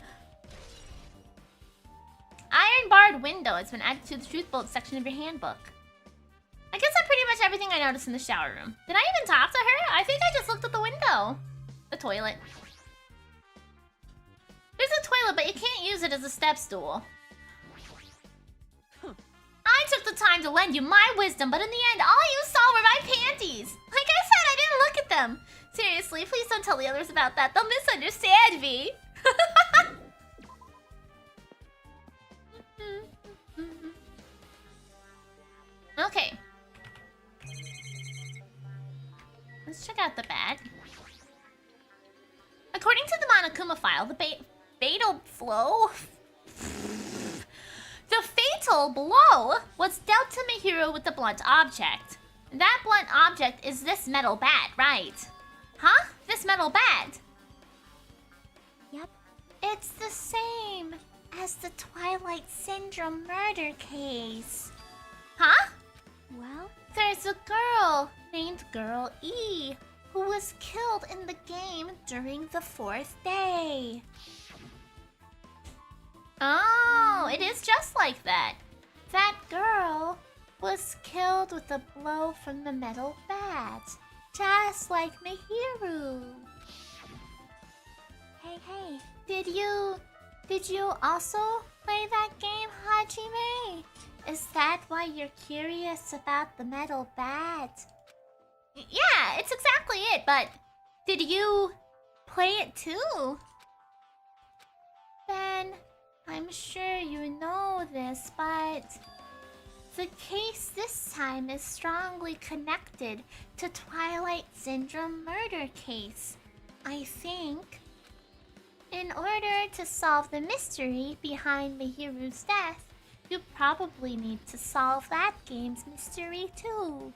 Iron barred window. It's been added to the truth bolt section of your handbook. I guess that's pretty much everything I noticed in the shower room. Did I even talk to her? I think I just looked at the window. The toilet. There's a toilet, but you can't use it as a step stool. I took the time to lend you my wisdom, but in the end, all you saw were my panties. Like I said, I didn't look at them. Seriously, please don't tell the others about that. They'll misunderstand me. Okay. Let's check out the bag. According to the Monokuma file, the fatal blow... The fatal blow was dealt to Mihiru with the blunt object. That blunt object is this metal bat, right? Huh? This metal bat? Yep. It's the same as the Twilight Syndrome murder case. Huh? Well, There's a girl named Girl E who was killed in the game during the 4th day. Oh, it is just like that. That girl was killed with a blow from the metal bat, just like Mihiru. hey. Did you also play that game, Hajime? Is that why you're curious about the metal bat? Yeah, it's exactly it, but did you play it too? Ben, I'm sure you know this, but the case this time is strongly connected to Twilight Syndrome murder case. I think in order to solve the mystery behind Mihiru's death, you probably need to solve that game's mystery too.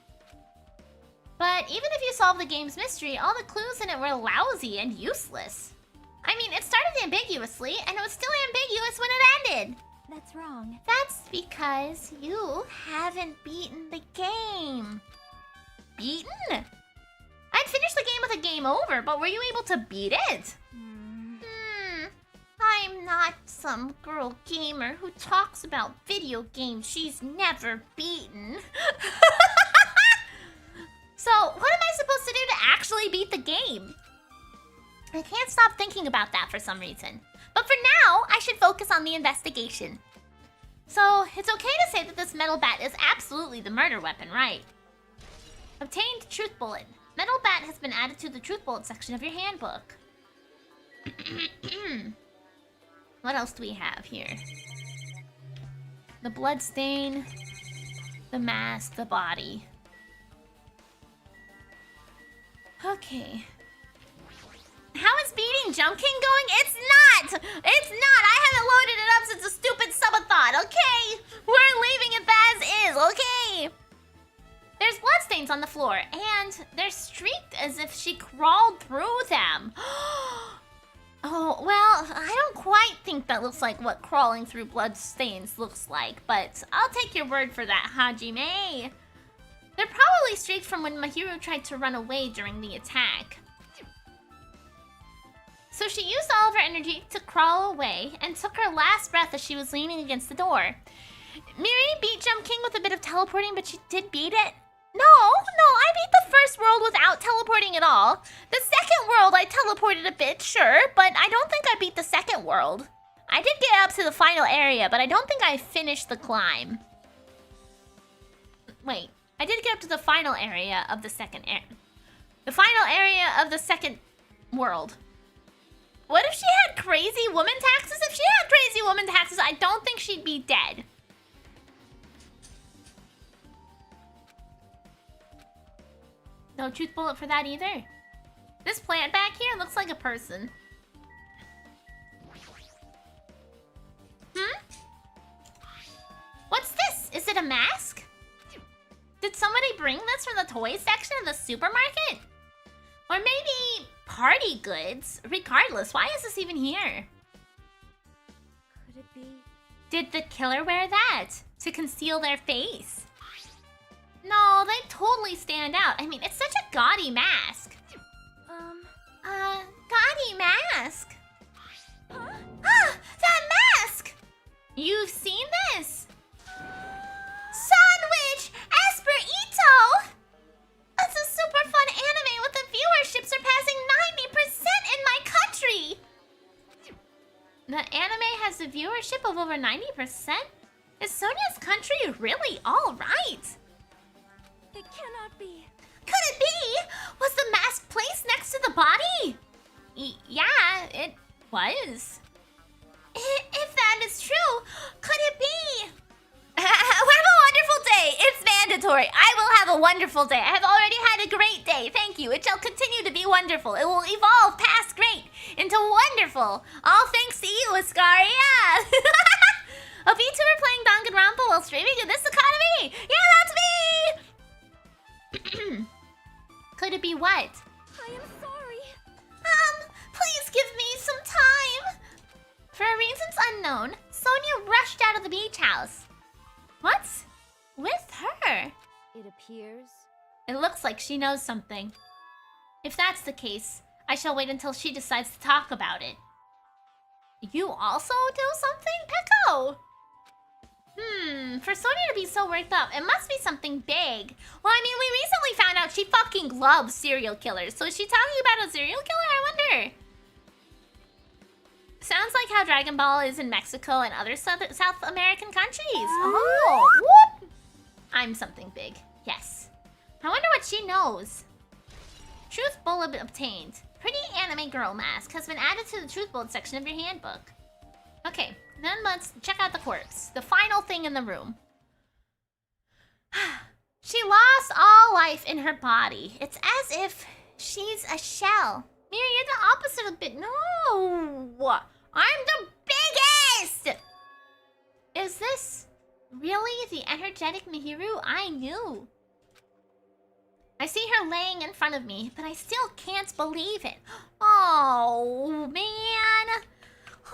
But even if you solve the game's mystery, all the clues in it were lousy and useless. I mean, it started ambiguously, and it was still ambiguous when it ended. That's wrong. That's because you haven't beaten the game. Beaten? I'd finished the game with a game over, but were you able to beat it? I'm not some girl gamer who talks about video games she's never beaten. So, what am I supposed to do to actually beat the game? I can't stop thinking about that for some reason. But for now, I should focus on the investigation. So, it's okay to say that this metal bat is absolutely the murder weapon, right? Obtained truth bullet. Metal bat has been added to the truth bullet section of your handbook. What else do we have here? The blood stain, the mask, the body. Okay. How is beating Jump King going? It's not! It's not! I haven't loaded it up since a stupid subathon, okay? We're leaving it as is, okay? bloodstains on the floor, and they're streaked as if she crawled through them. Oh, well, I don't quite think that looks like what crawling through bloodstains looks like, but I'll take your word for that, Hajime. They're probably streaked from when Mahiru tried to run away during the attack. So she used all of her energy to crawl away and took her last breath as she was leaning against the door. Miri beat Jump King with a bit of teleporting, but she did beat it. No, I beat the first world without teleporting at all. The second world I teleported a bit, sure, but I don't think I beat the second world. I did get up to the final area, but I don't think I finished the climb. Wait, I did get up to the final area of the second world. What if she had crazy woman taxes? If she had crazy woman taxes, I don't think she'd be dead. No truth bullet for that either. This plant back here looks like a person. What's this? Is it a mask? Did somebody bring this from the toy section of the supermarket? Or maybe party goods? Regardless, why is this even here? Could it be? Did the killer wear that to conceal their face? No, they totally stand out. I mean, it's such a gaudy mask. Gaudy mask. Huh? Ah, that mask! You've seen this? Sandwich Esperito! It's a super fun anime with a viewership surpassing 90% in my country! The anime has a viewership of over 90%? Is Sonia's country really alright? It cannot be. Could it be? Was the mask placed next to the body? Yeah, it was. If that is true, could it be? Have a wonderful day. It's mandatory. I will have a wonderful day. I have already had a great day. Thank you. It shall continue to be wonderful. It will evolve past great into wonderful. All thanks to you, Ascaria. A VTuber playing Danganronpa while streaming in this economy. Yeah, that's me. Could it be what? I am sorry. Please give me some time. For reasons unknown, Sonia rushed out of the beach house. What's with her? It appears. It looks like she knows something. If that's the case, I shall wait until she decides to talk about it. You also do something, Peko? For Sonia to be so worked up, it must be something big. Well, I mean, we recently found out she fucking loves serial killers. So is she talking about a serial killer? I wonder. Sounds like how Dragon Ball is in Mexico and other South American countries. Oh, whoop! I'm something big. Yes. I wonder what she knows. Truth bullet obtained. Pretty anime girl mask has been added to the truth bullet section of your handbook. Okay, then let's check out the corpse. The final thing in the room. She lost all life in her body. It's as if she's a shell. Miri, you're the opposite of big. No! I'm the biggest! Is this really the energetic Mahiru I knew? I see her laying in front of me, but I still can't believe it. Oh, man.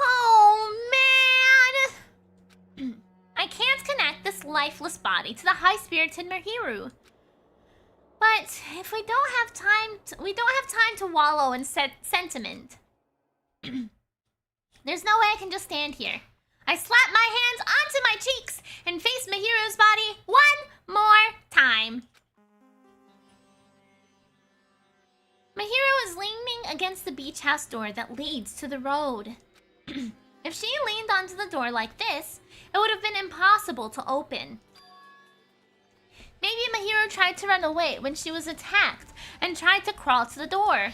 Oh, man. I can't connect this lifeless body to the high-spirited Mahiru. But if we don't have time to wallow in sentiment. There's no way I can just stand here. I slap my hands onto my cheeks and face Mahiru's body one more time. Mahiru is leaning against the beach house door that leads to the road. If she leaned onto the door like this, it would have been impossible to open. Maybe Mahiru tried to run away when she was attacked and tried to crawl to the door.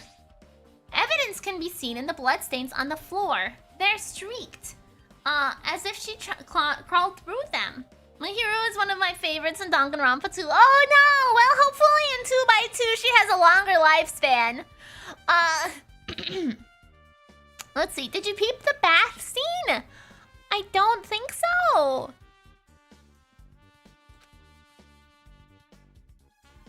Evidence can be seen in the bloodstains on the floor. They're streaked, as if she crawled through them. Mahiru is one of my favorites in Danganronpa 2. Oh no! Well, hopefully in 2x2 she has a longer lifespan. Let's see, did you peep the bath scene? I don't think so.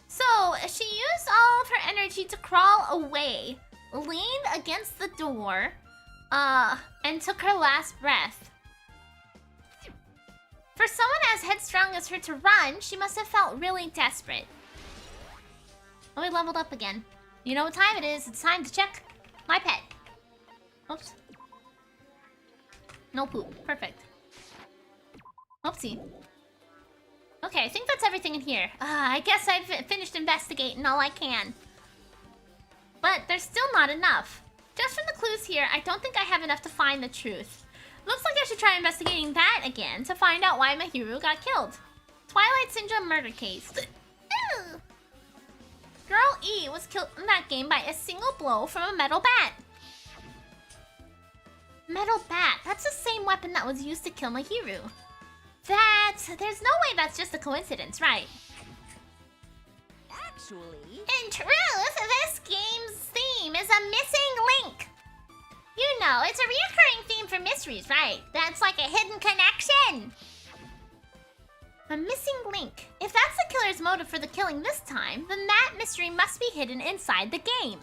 So, she used all of her energy to crawl away, leaned against the door, and took her last breath. For someone as headstrong as her to run, she must have felt really desperate. Oh, we leveled up again. You know what time it is? It's time to check my pet. Oops. No poop. Perfect. Oopsie. Okay, I think that's everything in here. I guess I've finished investigating all I can. But there's still not enough. Just from the clues here, I don't think I have enough to find the truth. Looks like I should try investigating that again to find out why Mahiru got killed. Twilight Syndrome murder case. Girl E was killed in that game by a single blow from a metal bat. Metal bat. That's the same weapon that was used to kill Mahiru. There's no way that's just a coincidence, right? Actually... In truth, this game's theme is a missing link. You know, it's a reoccurring theme for mysteries, right? That's like a hidden connection. A missing link. If that's the killer's motive for the killing this time, then that mystery must be hidden inside the game.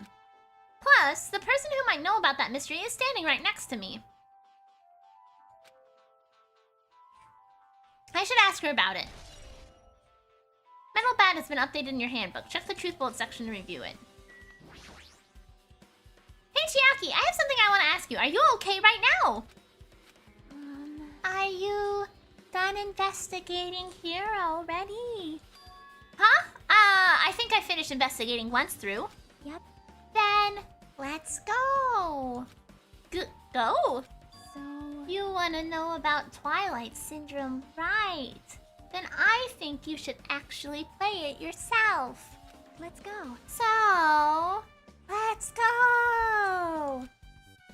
Plus, the person who might know about that mystery is standing right next to me. I should ask her about it. Metal bat has been updated in your handbook. Check the truth bullet section to review it. Hey Chiaki, I have something I want to ask you. Are you okay right now? Are you done investigating here already? Huh? I think I finished investigating once through. Yep. Then, let's go. Go? So... You want to know about Twilight Syndrome, right? Then I think you should actually play it yourself. let's go. So, let's go.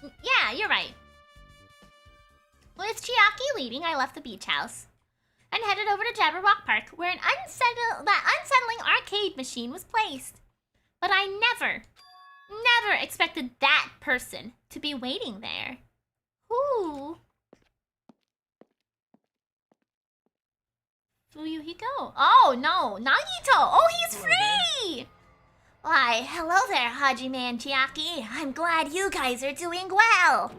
Yeah, you're right. With Chiaki leading, I left the beach house and headed over to Jabberwock Park, where that unsettling arcade machine was placed. But I never expected that person to be waiting there. Who? Fuyuhiko? Oh, no. Nagito! Oh, he's free! Why, hello there, Hajime and Chiaki. I'm glad you guys are doing well.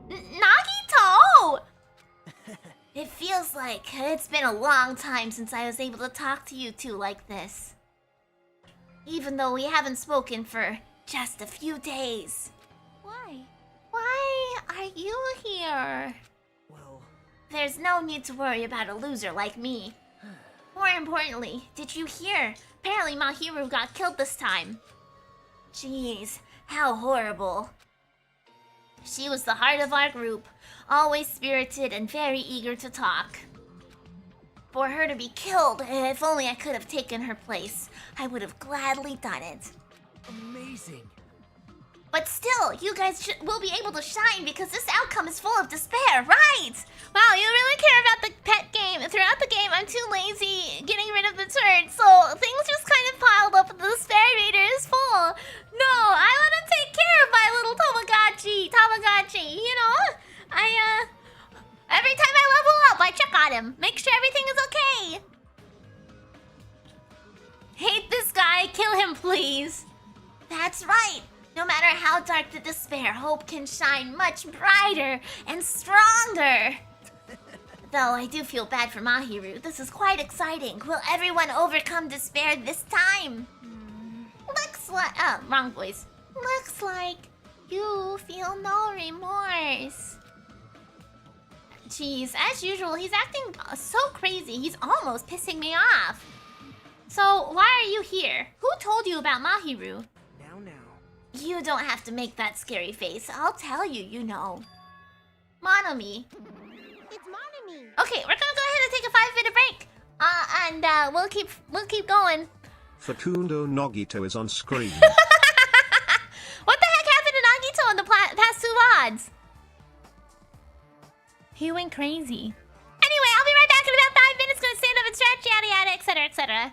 Nagito! It feels like it's been a long time since I was able to talk to you two like this. Even though we haven't spoken for just a few days. Why? Why are you here? Well, There's no need to worry about a loser like me. More importantly, did you hear? Apparently Mahiru got killed this time. Jeez, how horrible. She was the heart of our group, always spirited and very eager to talk. For her to be killed, if only I could have taken her place, I would have gladly done it. amazing. But still, you guys will be able to shine because this outcome is full of despair, right? Wow, you really care about the pet game. Throughout the game, I'm too lazy getting rid of the turd, so things just kind of piled up and the despair meter is full. No, I want to take care of my little Tamagotchi, you know? Every time I level up, I check on him. Make sure everything is okay. Hate this guy, kill him, please. That's right. No matter how dark the despair, hope can shine much brighter and stronger. Though I do feel bad for Mahiru. This is quite exciting. Will everyone overcome despair this time? Looks like... Oh, wrong voice. Looks like you feel no remorse. Jeez, as usual, he's acting so crazy. He's almost pissing me off. So, why are you here? Who told you about Mahiru? Now. You don't have to make that scary face. I'll tell you, you know. Monomi. It's Monami. Okay, we're gonna go ahead and take a 5-minute break. And we'll keep going. Facundo Nogito is on screen. What the heck happened to Nagito in the past 2 VODs? He went crazy. Anyway, I'll be right back in about 5 minutes. Gonna stand up and stretch, yada yada, etc, etc.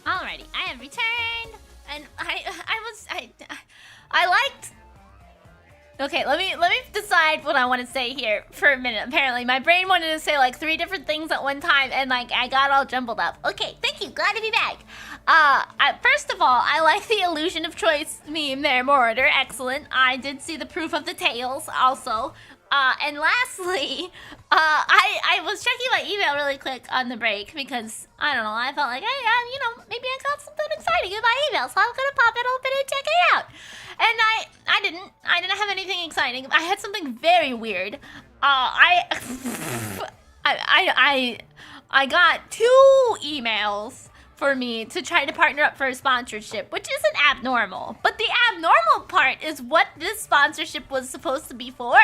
Alrighty, I have returned, and I liked. Okay, let me decide what I want to say here for a minute. Apparently, my brain wanted to say like 3 different things at one time, and like I got all jumbled up. Okay, thank you. Glad to be back. First of all, I like the illusion of choice meme there, Moritor. Excellent. I did see the proof of the tails also. And lastly, I was checking my email really quick on the break because, I don't know, I felt like, hey, you know, maybe I got something exciting in my email, so I'm gonna pop it open and check it out. And I didn't have anything exciting. I had something very weird. I got 2 emails for me to try to partner up for a sponsorship, which isn't abnormal. But the abnormal part is what this sponsorship was supposed to be for.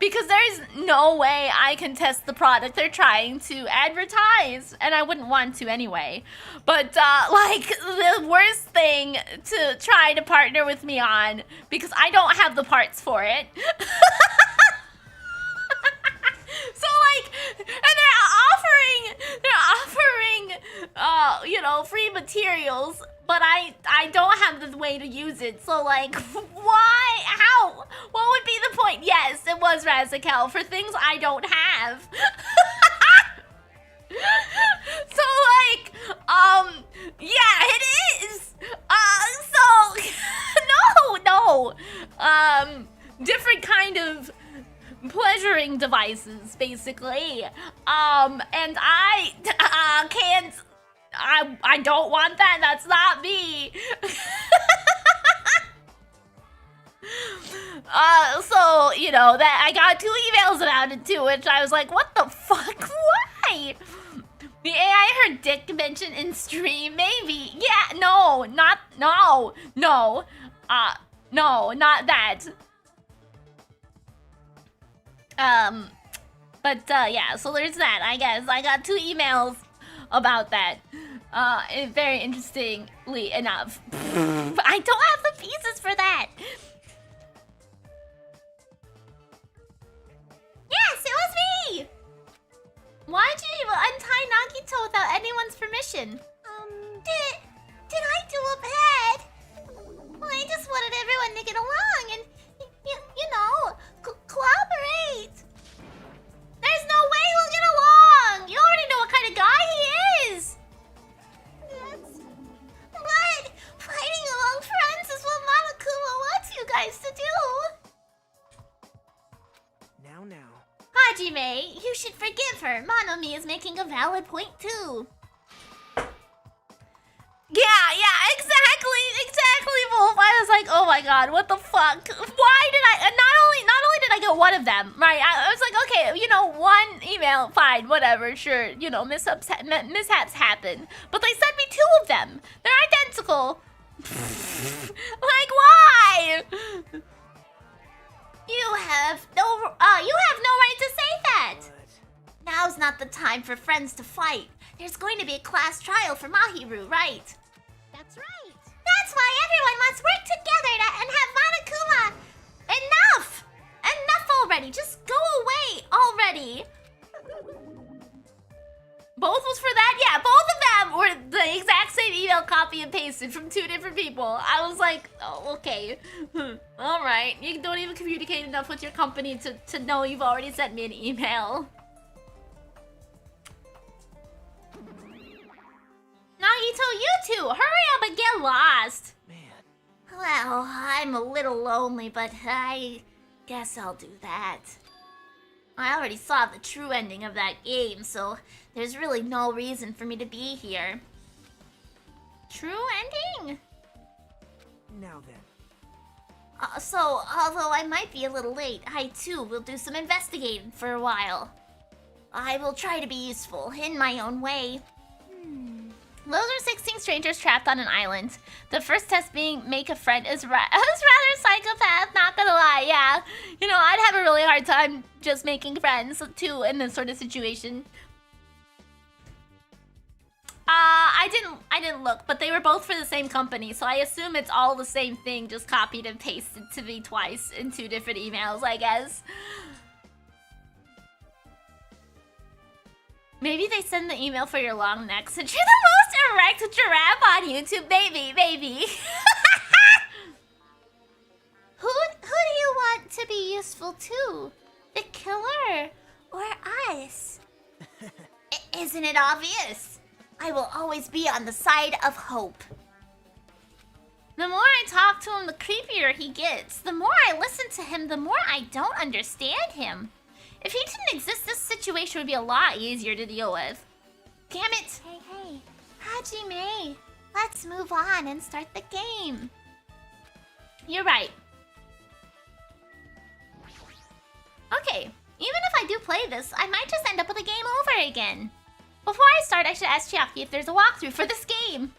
Because there's no way I can test the product they're trying to advertise. And I wouldn't want to anyway. But, like, the worst thing to try to partner with me on, because I don't have the parts for it. So like, and they're offering, you know, free materials, but I don't have the way to use it. So like, why? How? What would be the point? Yes, it was Razakel for things I don't have. So like, yeah, it is. So no. Different kind of pleasuring devices, basically. And I can't. I don't want that. That's not me. So, you know, that I got 2 emails about it too, which I was like, what the fuck? Why? The AI heard dick mentioned in stream, maybe. Yeah, no, not that. But yeah, so there's that, I guess. I got 2 emails about that. Very interestingly enough. I don't have the pieces for that. Yes, it was me! Why'd you untie Nagito without anyone's permission? Did I do a bad? Well, I just wanted everyone to get along and, you know, cooperate. There's no way we'll get along! You already know what kind of guy he is! But fighting among friends is what Monokuma wants you guys to do! Now. Hajime, you should forgive her. Monomi is making a valid point too. Yeah, exactly, Wolf. I was like, oh my god, what the fuck? Why did I? Not only did I get one of them, right? I was like, okay, you know, 1 email, fine, whatever, sure, you know, mishaps happen. But they sent me 2 of them. They're identical. Like, why? You have no right to say that. Now's not the time for friends to fight. There's going to be a class trial for Mahiru, right? That's right. That's why everyone must work together and have Monokuma. Enough! Enough already. Just go away already. Both was for that? Yeah, both of them were the exact same email copy and pasted from 2 different people. I was like, oh, okay. All right. You don't even communicate enough with your company to know you've already sent me an email. Nagito, you too! Hurry up and get lost! Man. Well, I'm a little lonely, but I guess I'll do that. I already saw the true ending of that game, so there's really no reason for me to be here. True ending? Now then. So, although I might be a little late, I too will do some investigating for a while. I will try to be useful in my own way. Those are 16 strangers trapped on an island. The first test being make a friend is rather psychopath, not gonna lie, yeah. You know, I'd have a really hard time just making friends, too, in this sort of situation. I didn't look, but they were both for the same company, so I assume it's all the same thing, just copied and pasted to me twice in 2 different emails, I guess. Maybe they send the email for your long neck since you're the most erect giraffe on YouTube, baby. Who do you want to be useful to? The killer or us? Isn't it obvious? I will always be on the side of hope. The more I talk to him, the creepier he gets. The more I listen to him, the more I don't understand him. If he didn't exist, this situation would be a lot easier to deal with. Damn it! Hey. Hajime, let's move on and start the game. You're right. Okay, even if I do play this, I might just end up with a game over again. Before I start, I should ask Chiaki if there's a walkthrough for this game.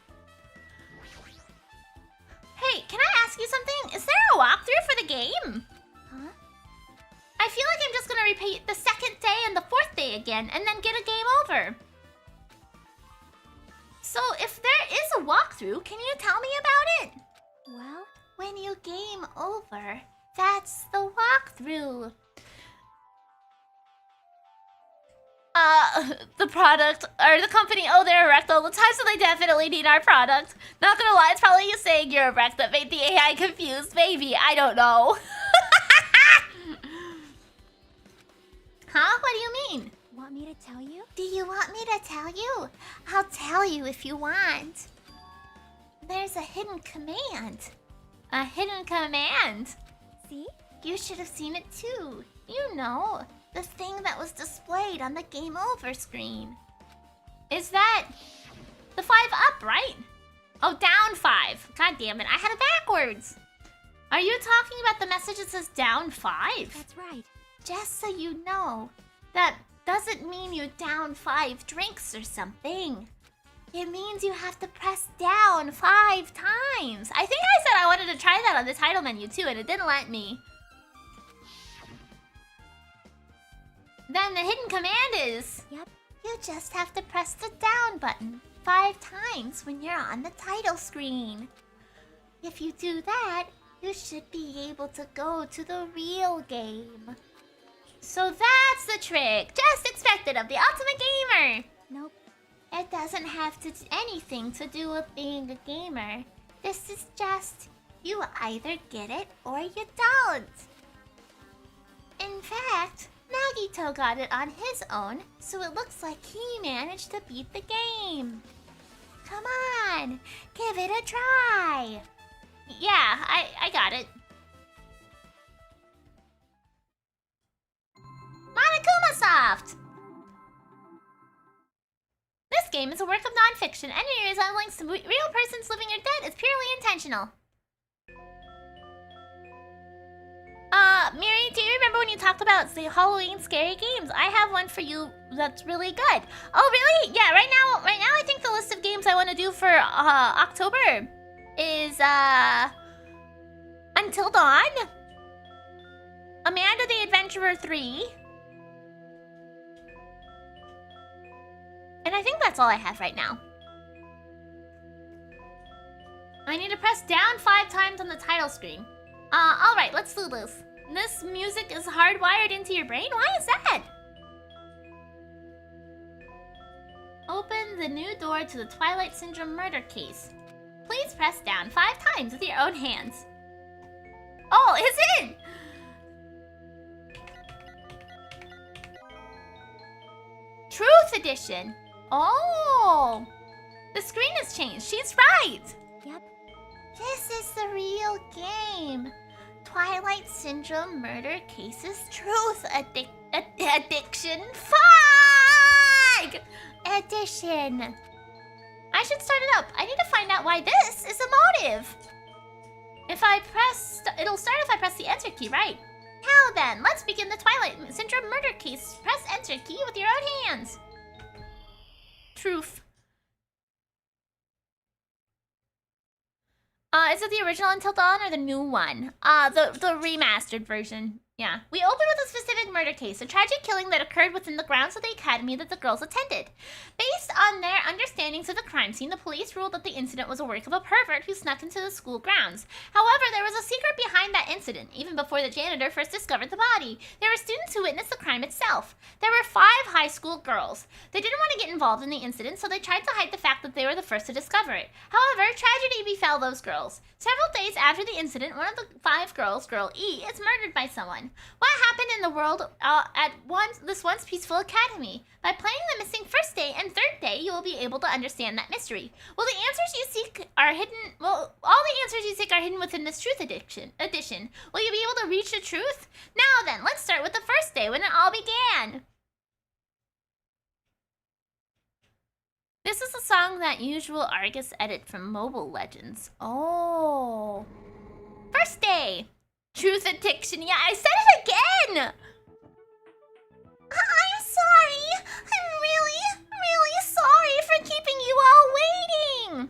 Hey, can I ask you something? Is there a walkthrough for the game? Huh? I feel like I'm just gonna repeat the 2nd day and the 4th day again and then get a game over. So if there is a walkthrough, can you tell me about it? Well, When you game over, that's the walkthrough. The product, or the company, oh, they're erect all the time, so they definitely need our product. Not gonna lie, it's probably you saying you're erect that made the AI confused. Maybe, I don't know. Huh? What do you mean? want me to tell you? Do you want me to tell you? I'll tell you if you want. There's a hidden command. A hidden command? See? You should have seen it too. You know, the thing that was displayed on the game over screen. Is that the 5 up, right? Oh, down 5. God damn it, I had it backwards. Are you talking about the message that says down 5? That's right. Just so you know, that doesn't mean you're down 5 drinks or something. It means you have to press down 5 times. I think I said I wanted to try that on the title menu too, and it didn't let me. Then the hidden command is... Yep. You just have to press the down button 5 times when you're on the title screen. If you do that, you should be able to go to the real game. So that's the trick. Just expected of the ultimate gamer. Nope. It doesn't have anything to do with being a gamer. This is just, you either get it or you don't. In fact, Nagito got it on his own, so it looks like he managed to beat the game. Come on, give it a try. Yeah, I got it. Monokuma Soft! This game is a work of non-fiction. Any resemblance to real persons living or dead is purely intentional. Miri, do you remember when you talked about the Halloween scary games? I have one for you that's really good. Oh, really? Yeah, right now I think the list of games I want to do for October is Until Dawn, Amanda the Adventurer 3, and I think that's all I have right now. I need to press down 5 times on the title screen. Alright, let's do this. This music is hardwired into your brain? Why is that? Open the new door to the Twilight Syndrome murder case. Please press down 5 times with your own hands. Oh, is it? Truth Edition. Oh, the screen has changed. She's right. Yep. This is the real game. Twilight Syndrome Murder Cases Truth Addiction 5 Edition. I should start it up. I need to find out why this is a motive. If I press... It'll start if I press the enter key, right? Now then, let's begin the Twilight Syndrome Murder Case. Press enter key with your own hands. Truth. Is it the original Until Dawn or the new one? The remastered version. Yeah. We open with a specific murder case, a tragic killing that occurred within the grounds of the academy that the girls attended. Based on their understandings of the crime scene, the police ruled that the incident was a work of a pervert who snuck into the school grounds. However, there was a secret behind that incident, even before the janitor first discovered the body. There were students who witnessed the crime itself. There were 5 high school girls. They didn't want to get involved in the incident, so they tried to hide the fact that they were the first to discover it. However, tragedy befell those girls. Several days after the incident, one of the 5 girls, Girl E, is murdered by someone. What happened in the world at this once peaceful academy? By playing the missing first day and third day, you will be able to understand that mystery. Well, the answers you seek are hidden. Well, all the answers you seek are hidden within this Truth Edition. Will you be able to reach the truth? Now then, let's start with the first day when it all began. This is a song that usual Argus edit from Mobile Legends. Oh. First day. Truth Addiction. Yeah, I said it again. I'm sorry. I'm really sorry for keeping you all waiting.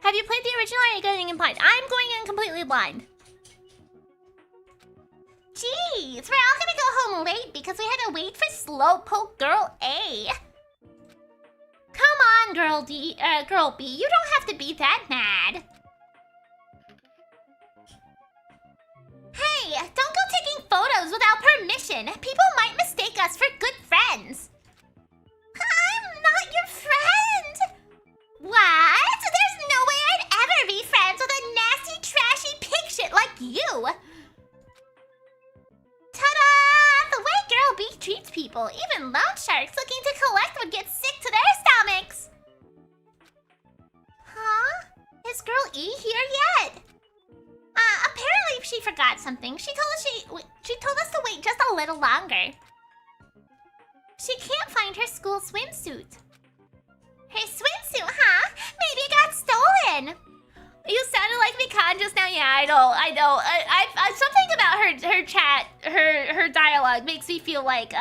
Have you played the original or are you going in blind? I'm going in completely blind. Jeez, we're all gonna go home late because we had to wait for Slowpoke Girl A. Come on, Girl B, you don't have to be that mad. Hey, don't go taking photos without permission. People might mistake us for good friends. I'm not your friend. What? There's no way I'd ever be friends with a nasty, trashy pig shit like you. Ta-da! The way Girl B treats people, even loan sharks looking to collect would get sick to their stomachs. Huh? Is Girl E here yet? Apparently she forgot something. She told us to wait just a little longer. She can't find her school swimsuit. Her swimsuit, huh? Maybe it got stolen. You sounded like Mikan just now. Yeah, I know. I something about her chat, her dialogue makes me feel like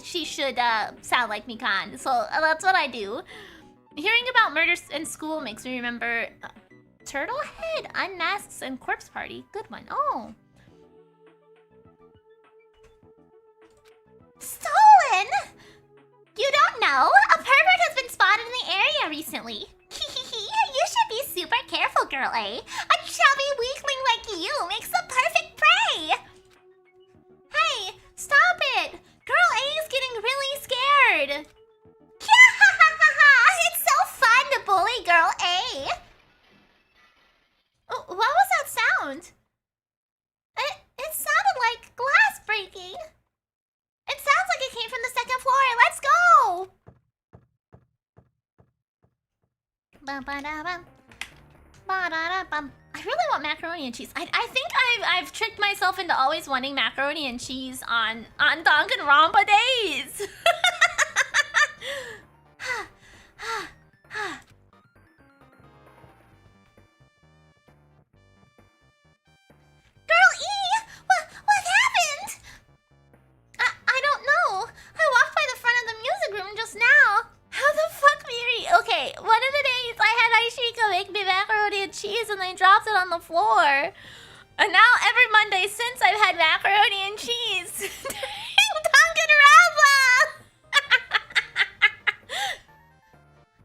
she should sound like Mikan. So that's what I do. Hearing about murders in school makes me remember Turtlehead, Unmasks, and Corpse Party. Good one. Oh. know, a pervert has been spotted in the area recently. You should be super careful, Girl A. A chubby weakling like you makes the perfect prey. Hey, stop it. Girl A is getting really scared. It's so fun to bully Girl A. Oh, what was that sound? It sounded like glass breaking. It sounds like it came from the second floor. Let's go! Ba-ba-da-bum. Ba-da-da-bum. I really want macaroni and cheese. I think I've tricked myself into always wanting macaroni and cheese on Danganronpa days. Girl E, what happened? I don't know. I walked by the front of the music room just now. How the fuck, Miri? Okay, one of the days I had Aishika make me macaroni and cheese and they dropped it on the floor. And now every Monday since I've had macaroni and cheese. Danganronpa!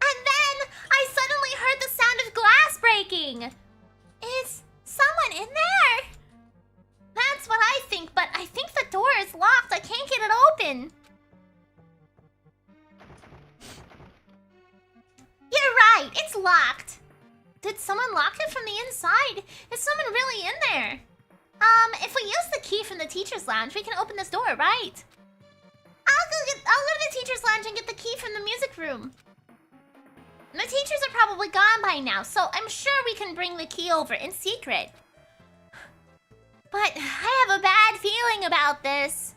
And then I suddenly heard the sound of glass breaking. Is someone in there? That's what I think, but I think the door is locked. I can't get it open. You're right, it's locked. Did someone lock it from the inside? Is someone really in there? If we use the key from the teacher's lounge, we can open this door, right? I'll go to the teacher's lounge and get the key from the music room. The teachers are probably gone by now, so I'm sure we can bring the key over in secret. But I have a bad feeling about this.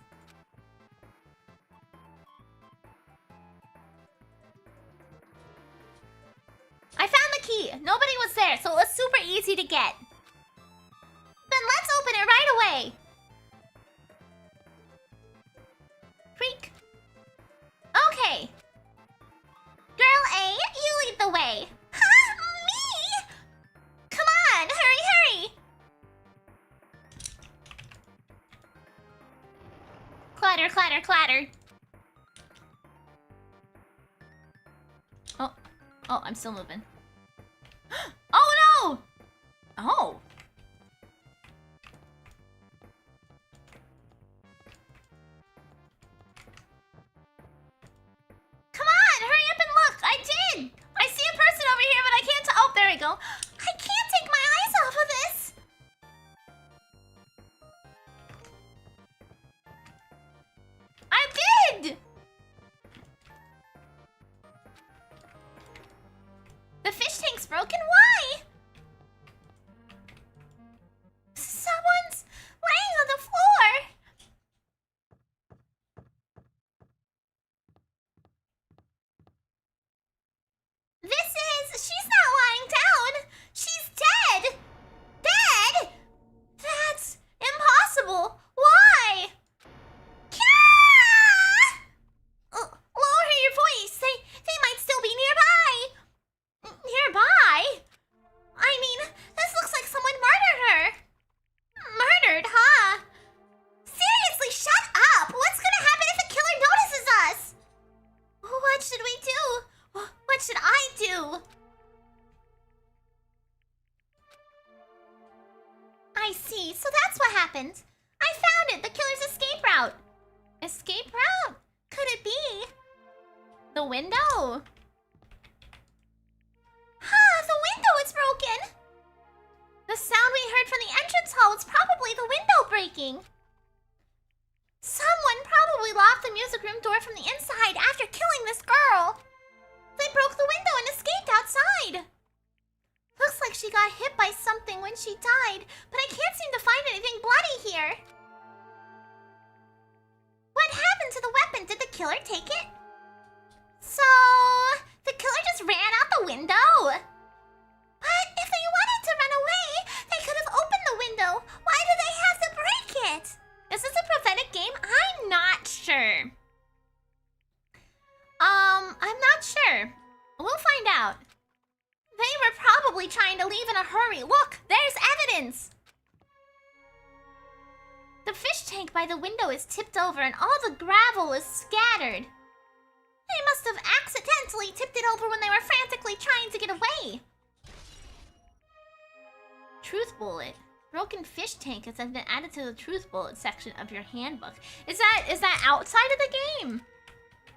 I found the key. Nobody was there, so it was super easy to get. Then let's open it right away. Creak. Okay. Girl A, you lead the way. Huh? Me? Come on, hurry. Clatter, clatter, clatter. Oh, I'm still moving. Oh no! Oh. Come on, hurry up and look. I did. I see a person over here, but I can't. Oh, there we go. I can't take my eyes off of this. I did. The fish tank's broken? Why? Someone's laying on the floor. She's not lying down. She's dead. Dead? That's impossible. Why? Lower your voice. They might still be nearby. Nearby? I mean, this looks like someone murdered her. Murdered, huh? Seriously, shut up! What's gonna happen if the killer notices us? What should we do? What should I do? I see, so that's what happened. I found it, the killer's escape route. Escape route? Could it be? The window? The window is broken! The sound we heard from the entrance hall was probably the window breaking. Someone probably locked the music room door from the inside after killing this girl. They broke the window and escaped outside. Looks like she got hit by something when she died, but I can't seem to find anything bloody here. What happened to the weapon? Did the killer take it? So, the killer just ran out the window? But if they wanted to run away, they could have opened the window. Why do they have to break it? Is this a prophetic game? I'm not sure. I'm not sure. We'll find out. They were probably trying to leave in a hurry. Look, there's evidence. The fish tank by the window is tipped over and all the gravel is scattered. They must have accidentally tipped it over when they were frantically trying to get away. Truth bullet. Broken fish tank has been added to the truth bullet section of your handbook. Is that outside of the game?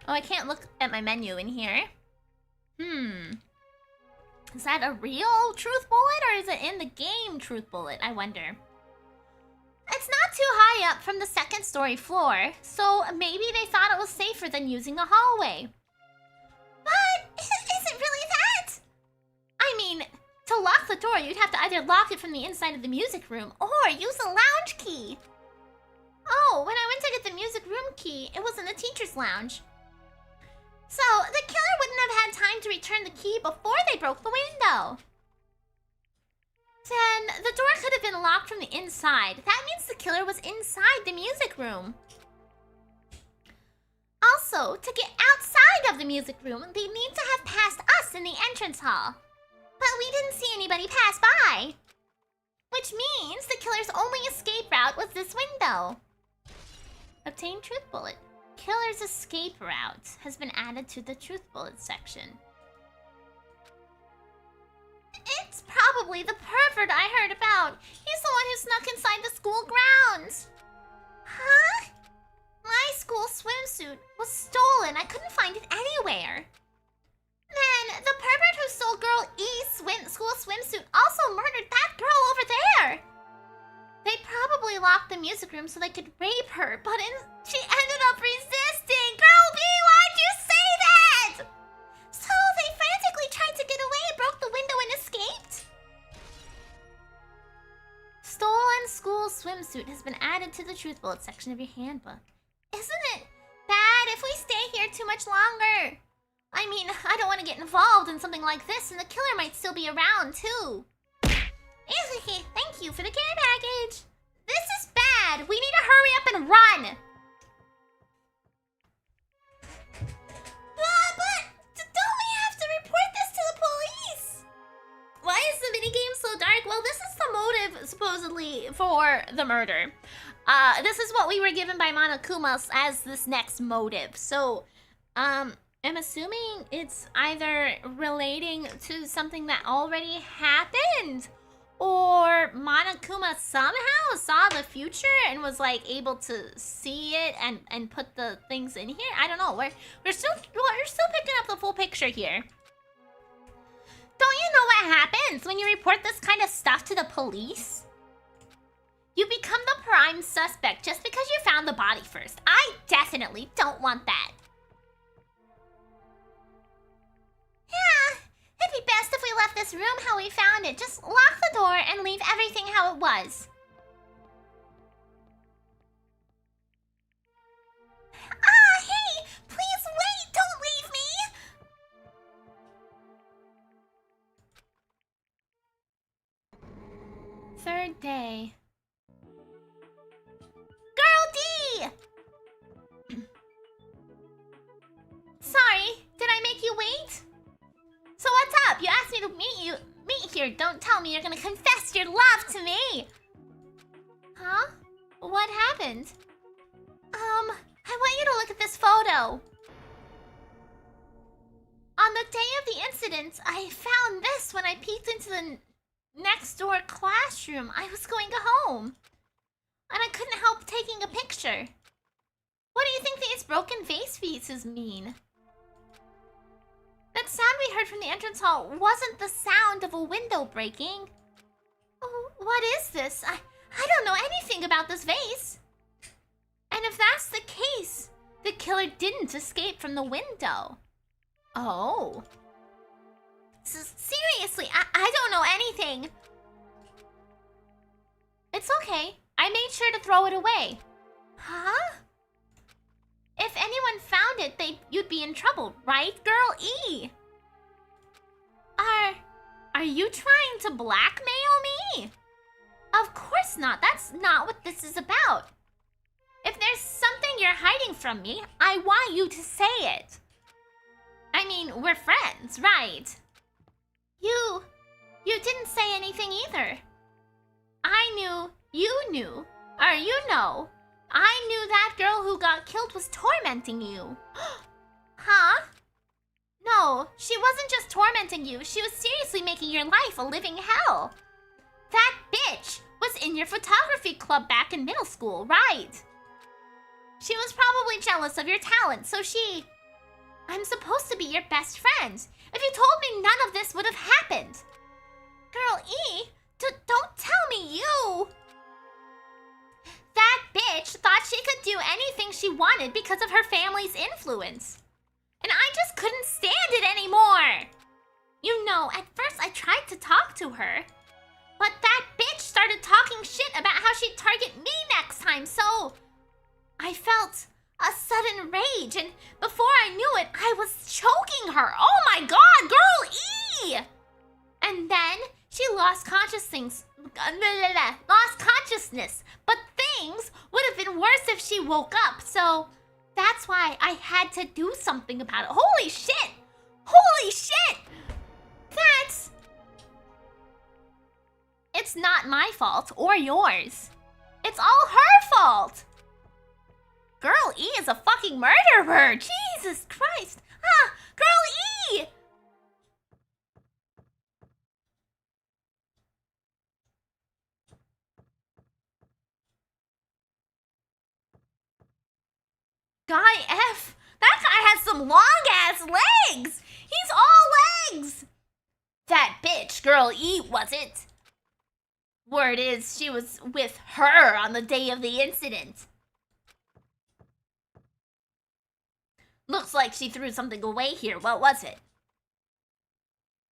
Oh, I can't look at my menu in here. Is that a real truth bullet or is it in the game truth bullet? I wonder. It's not too high up from the second story floor, so maybe they thought it was safer than using a hallway. But is it really that? I mean, to lock the door, you'd have to either lock it from the inside of the music room or use a lounge key. Oh, when I went to get the music room key, it was in the teacher's lounge. So, the killer wouldn't have had time to return the key before they broke the window. Then, the door could have been locked from the inside. That means the killer was inside the music room. Also, to get outside of the music room, they need to have passed us in the entrance hall. But we didn't see anybody pass by. Which means the killer's only escape route was this window. Obtain truth bullet. Killer's escape route has been added to the truth bullet section. It's probably the pervert I heard about. He's the one who snuck inside the school grounds. Huh? My school swimsuit was stolen. I couldn't find it anywhere. Then, the pervert who stole girl E's school swimsuit also murdered that girl over there. They probably locked the music room so they could rape her, but she ended up resisting. Girl B, why'd you say that? So they frantically tried to get away, broke the window, and escaped? Stolen school swimsuit has been added to the truth bullet section of your handbook. Isn't it bad if we stay here too much longer? I mean, I don't want to get involved in something like this, and the killer might still be around, too. Thank you for the care package. This is bad. We need to hurry up and run. But don't we have to report this to the police? Why is the minigame so dark? Well, this is the motive, supposedly, for the murder. This is what we were given by Monokuma as this next motive. So, I'm assuming it's either relating to something that already happened, or Monokuma somehow saw the future and was like able to see it and put the things in here. I don't know. We're still picking up the full picture here. Don't you know what happens when you report this kind of stuff to the police? You become the prime suspect just because you found the body first. I definitely don't want that. Yeah, it'd be best if we left this room how we found it. Just lock the door and leave everything how it was. Hey! Please wait! Don't leave me! Third day. Girl D! Sorry, did I make you wait? So what's up? You asked me to meet here. Don't tell me you're gonna confess your love to me. Huh? What happened? I want you to look at this photo. On the day of the incident, I found this when I peeked into the next door classroom. I was going home, and I couldn't help taking a picture. What do you think these broken vase pieces mean? That sound we heard from the entrance hall wasn't the sound of a window breaking. Oh, what is this? I don't know anything about this vase. And if that's the case, the killer didn't escape from the window. Oh. Seriously, I don't know anything. It's okay. I made sure to throw it away. Huh? If anyone found it, you'd be in trouble, right, girl E? Are you trying to blackmail me? Of course not. That's not what this is about. If there's something you're hiding from me, I want you to say it. I mean, we're friends, right? You didn't say anything either. I knew, you knew, or you know. I knew that girl who got killed was tormenting you. Huh? No, she wasn't just tormenting you. She was seriously making your life a living hell. That bitch was in your photography club back in middle school, right? She was probably jealous of your talent, so she... I'm supposed to be your best friend. If you told me none of this would have happened. Girl E, don't tell me you. That bitch thought she could do anything she wanted because of her family's influence. And I just couldn't stand it anymore. You know, at first I tried to talk to her. But that bitch started talking shit about how she'd target me next time, so... I felt a sudden rage, and before I knew it, I was choking her. Oh my god, girl E! And then she lost consciousness. But things would have been worse if she woke up, so that's why I had to do something about it. Holy shit! Holy shit! That's... It's not my fault or yours. It's all her fault. Girl E is a fucking murderer. Jesus Christ. Ah, Girl E! Guy F. That guy has some long-ass legs. He's all legs. That bitch, Girl E, was it? Word is, she was with her on the day of the incident. Looks like she threw something away here. What was it?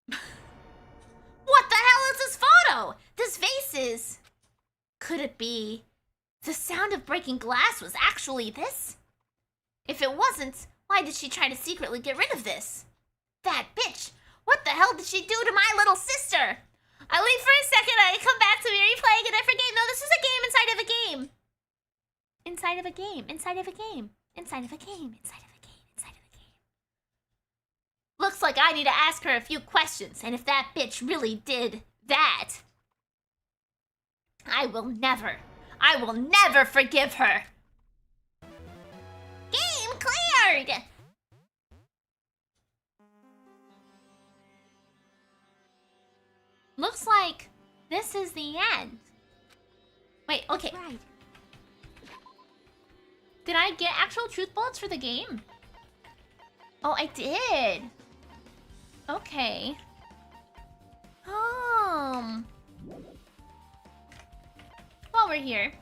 What the hell is this photo? This vase is... Could it be... The sound of breaking glass was actually this? If it wasn't, why did she try to secretly get rid of this? That bitch! What the hell did she do to my little sister? I leave for a second, I come back to me replaying and I forget. No, this is a game inside of a game. Inside of a game, inside of a game, inside of a game, inside of a game, inside of a game. Looks like I need to ask her a few questions, and if that bitch really did that, I will never forgive her. Game cleared! Looks like this is the end. Wait, okay. Right. Did I get actual truth bullets for the game? Oh, I did. Okay. While we're here.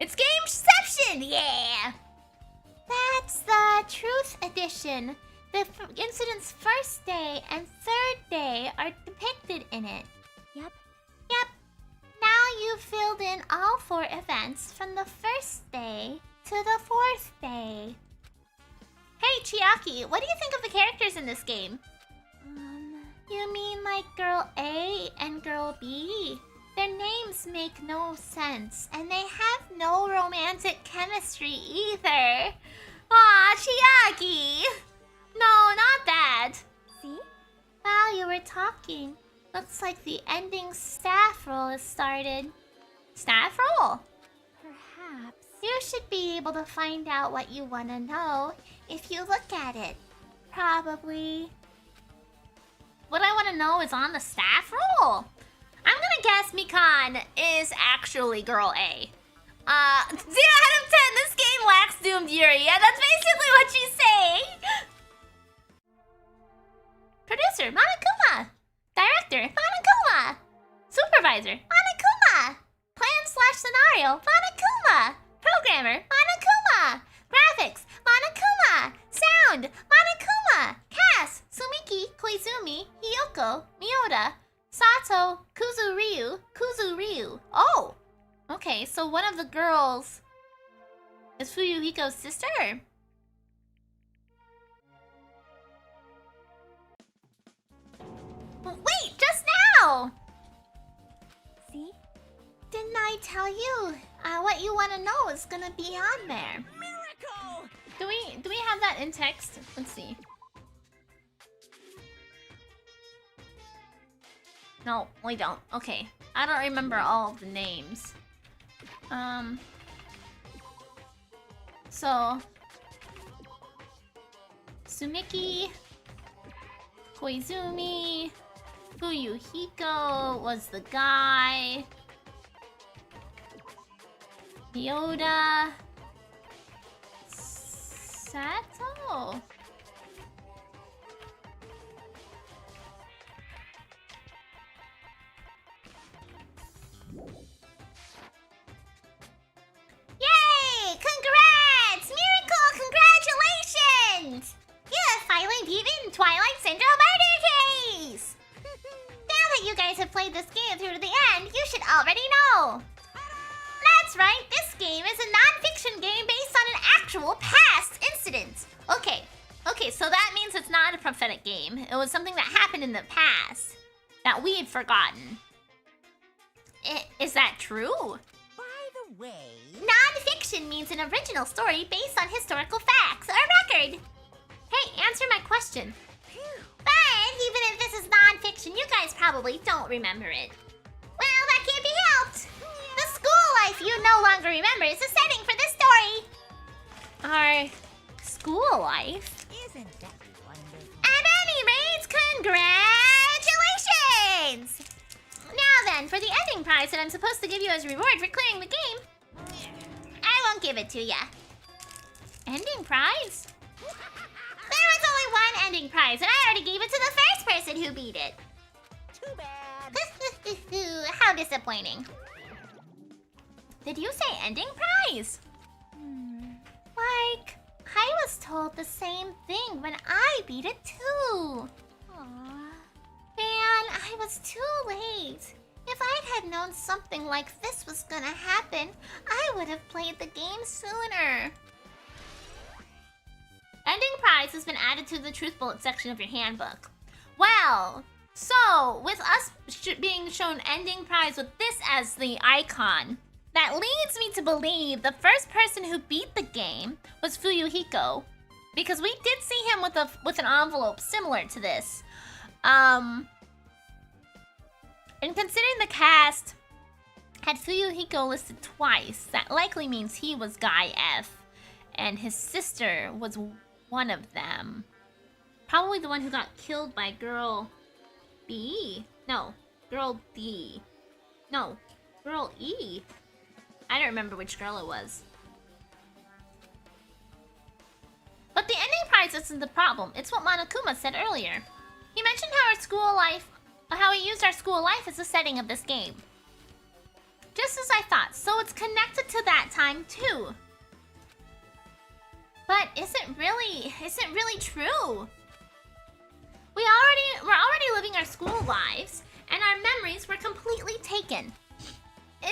It's Gameception! Yeah! That's the Truth Edition. The incident's first day and third day are depicted in it. Yep. Yep. Now you've filled in all 4 events from the first day to the 4th day. Hey, Chiaki, what do you think of the characters in this game? You mean like Girl A and Girl B? Their names make no sense, and they have no romantic chemistry either. Aw, Chiaki! No, not that. See? While you were talking, looks like the ending staff roll has started. Staff roll? Perhaps. You should be able to find out what you want to know if you look at it. Probably. What I want to know is on the staff roll. I'm gonna guess Mikan is actually Girl A. 0 out of 10, this game lacks doomed Yuri. Yeah, that's basically what she's saying. Producer, Monokuma. Director, Monokuma. Supervisor, Monokuma. Plan/scenario, Monokuma. Programmer, Monokuma. Graphics, Monokuma. Sound, Monokuma. Cast, Sumiki, Koizumi, Hiyoko, Miyoda, Sato, Kuzuryu. Oh! Okay, so one of the girls is Fuyuhiko's sister? Wait, just now! See? Didn't I tell you? What you want to know is gonna be on there. Miracle! Do we have that in text? Let's see. No, we don't. Okay. I don't remember all of the names. So Sumiki, Koizumi, Fuyuhiko was the guy. Yoda, Sato. Yay! Congrats! Miracle! Congratulations! You have finally beaten Twilight Syndrome Murder Case! Now that you guys have played this game through to the end, you should already know. That's right, this game is a non-fiction game based on an actual past incident. Okay, so that means it's not a prophetic game. It was something that happened in the past that we had forgotten. Is that true? By the way... Non-fiction means an original story based on historical facts or record. Hey, answer my question. But even if this is non-fiction, you guys probably don't remember it. Well, that can't be helped. The school life you no longer remember is the setting for this story. Our school life? Isn't that wonderful? At any rate, congratulations! Now then, for the ending prize that I'm supposed to give you as a reward for clearing the game, I won't give it to ya. Ending prize? There was only one ending prize, and I already gave it to the first person who beat it. Too bad. How disappointing. Did you say ending prize? Like, I was told the same thing when I beat it too. Aww. Man, I was too late. If I had known something like this was gonna happen, I would have played the game sooner. Ending prize has been added to the truth bullet section of your handbook. Well, so with us being shown ending prize with this as the icon, that leads me to believe the first person who beat the game was Fuyuhiko, because we did see him with an envelope similar to this. And considering the cast had Fuyuhiko listed twice, that likely means he was Guy F, and his sister was one of them. Probably the one who got killed by Girl B? No, Girl D. No, Girl E. I don't remember which girl it was. But the ending prize isn't the problem. It's what Monokuma said earlier. He mentioned how he used our school life as the setting of this game. Just as I thought, so it's connected to that time too. But is it really true? We're already living our school lives, and our memories were completely taken.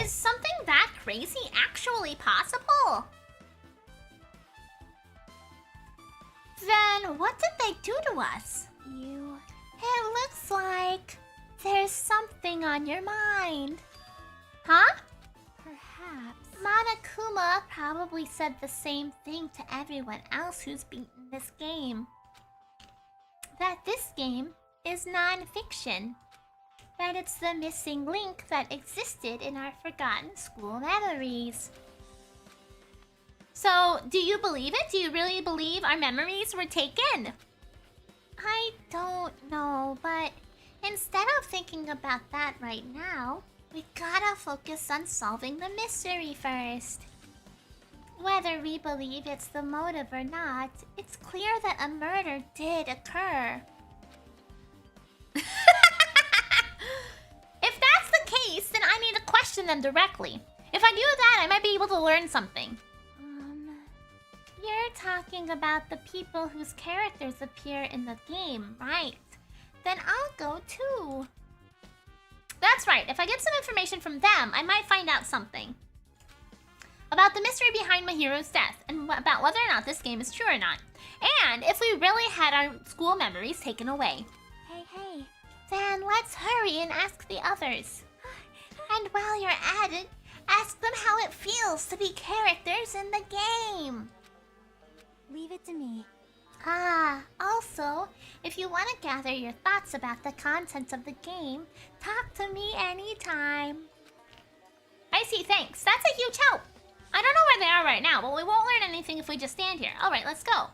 Is something that crazy actually possible? Then what did they do to us? It looks like there's something on your mind. Huh? Perhaps. Monokuma probably said the same thing to everyone else who's beaten this game. That this game is non-fiction. That it's the missing link that existed in our forgotten school memories. So, do you believe it? Do you really believe our memories were taken? I don't know, but instead of thinking about that right now, we gotta focus on solving the mystery first. Whether we believe it's the motive or not, it's clear that a murder did occur. If that's the case, then I need to question them directly. If I do that, I might be able to learn something. You're talking about the people whose characters appear in the game, right? Then I'll go too. That's right, if I get some information from them, I might find out something. About the mystery behind Mahiru's death, and about whether or not this game is true or not. And if we really had our school memories taken away. Hey. Then let's hurry and ask the others. And while you're at it, ask them how it feels to be characters in the game. Leave it to me. Also, if you want to gather your thoughts about the content of the game, talk to me anytime. I see, thanks. That's a huge help. I don't know where they are right now, but we won't learn anything if we just stand here. Alright, let's go.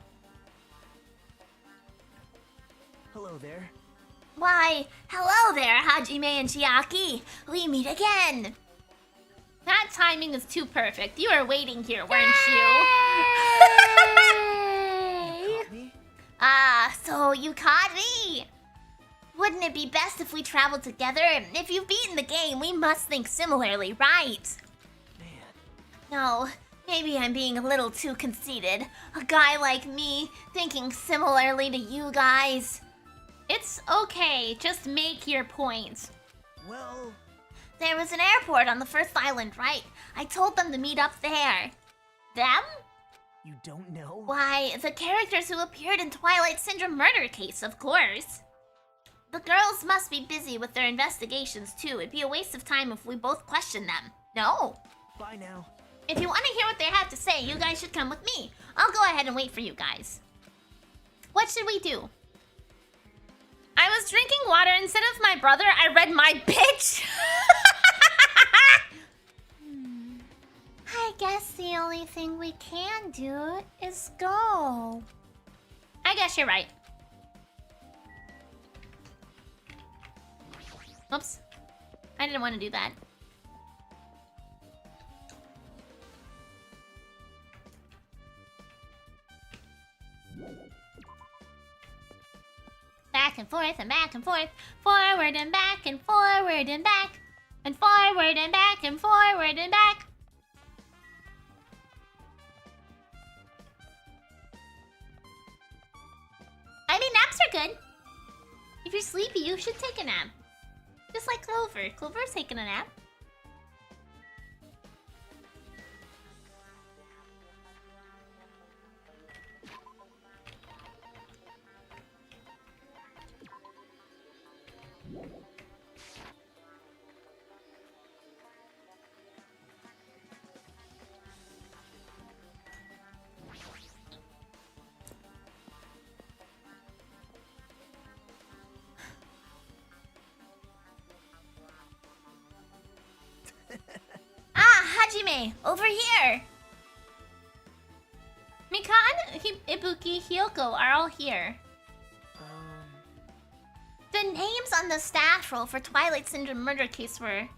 Hello there. Why, hello there, Hajime and Chiaki. We meet again. That timing is too perfect. You were waiting here, weren't you? You caught me? Ah, so you caught me. Wouldn't it be best if we traveled together? If you've beaten the game, we must think similarly, right? Man. No, maybe I'm being a little too conceited. A guy like me, thinking similarly to you guys. It's okay, just make your point. Well... There was an airport on the first island, right? I told them to meet up there. Them? You don't know? Why, the characters who appeared in Twilight Syndrome murder case, of course. The girls must be busy with their investigations, too. It'd be a waste of time if we both questioned them. No. Bye now. If you want to hear what they have to say, you guys should come with me. I'll go ahead and wait for you guys. What should we do? I was drinking water instead of my brother. I read my bitch. I guess the only thing we can do is go. I guess you're right. Oops. I didn't want to do that. Back and forth and back and forth. Forward and back and forward and back. And forward and back and forward and back. I mean, naps are good. If you're sleepy, you should take a nap. Just like Clover. Clover's taking a nap. Hajime, over here! Mikan, Ibuki, Hyoko are all here. The names on the staff roll for Twilight Syndrome murder case were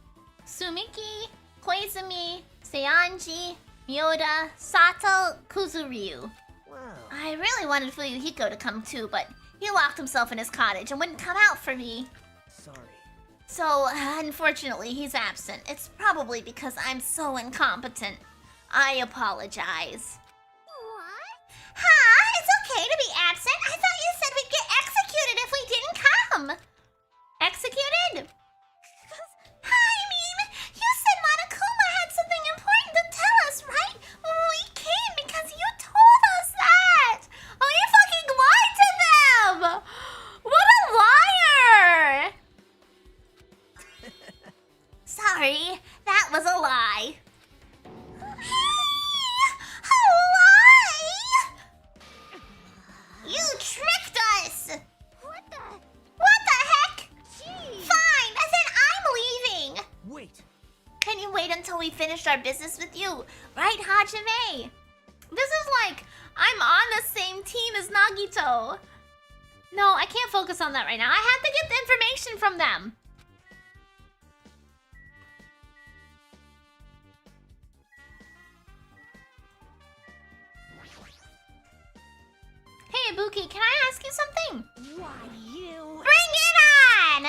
Sumiki, Koizumi, Seanji, Miyoda, Sato, Kuzuryu. Wow. I really wanted Fuyuhiko to come too, but he locked himself in his cottage and wouldn't come out for me. Sorry. So, unfortunately, he's absent. It's probably because I'm so incompetent. I apologize. What? Huh? It's okay to be absent. I thought you said we'd get executed if we didn't come. Executed? I mean, you said Monokuma had something important to tell us, right? We came because you told us that. Oh, you fucking lied to them! What a liar! Sorry, that was a lie. A lie? You tricked us! What the? What the heck? Jeez. Fine, then I'm leaving. Wait. Can you wait until we finish our business with you? Right, Hajime? This is like, I'm on the same team as Nagito. No, I can't focus on that right now. I have to get the information from them. Hey, Ibuki, can I ask you something? Why you? Bring it on!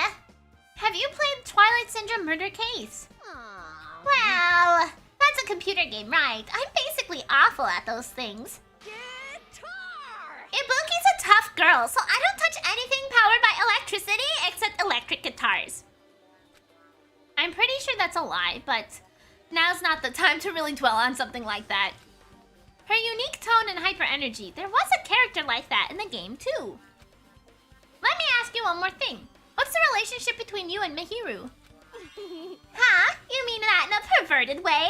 Have you played Twilight Syndrome Murder Case? Aw. Well, that's a computer game, right? I'm basically awful at those things. Guitar. Ibuki's a tough girl, so I don't touch anything powered by electricity except electric guitars. I'm pretty sure that's a lie, but now's not the time to really dwell on something like that. Her unique tone and hyper energy, there was a character like that in the game too. Let me ask you one more thing. What's the relationship between you and Mihiru? Huh? You mean that in a perverted way?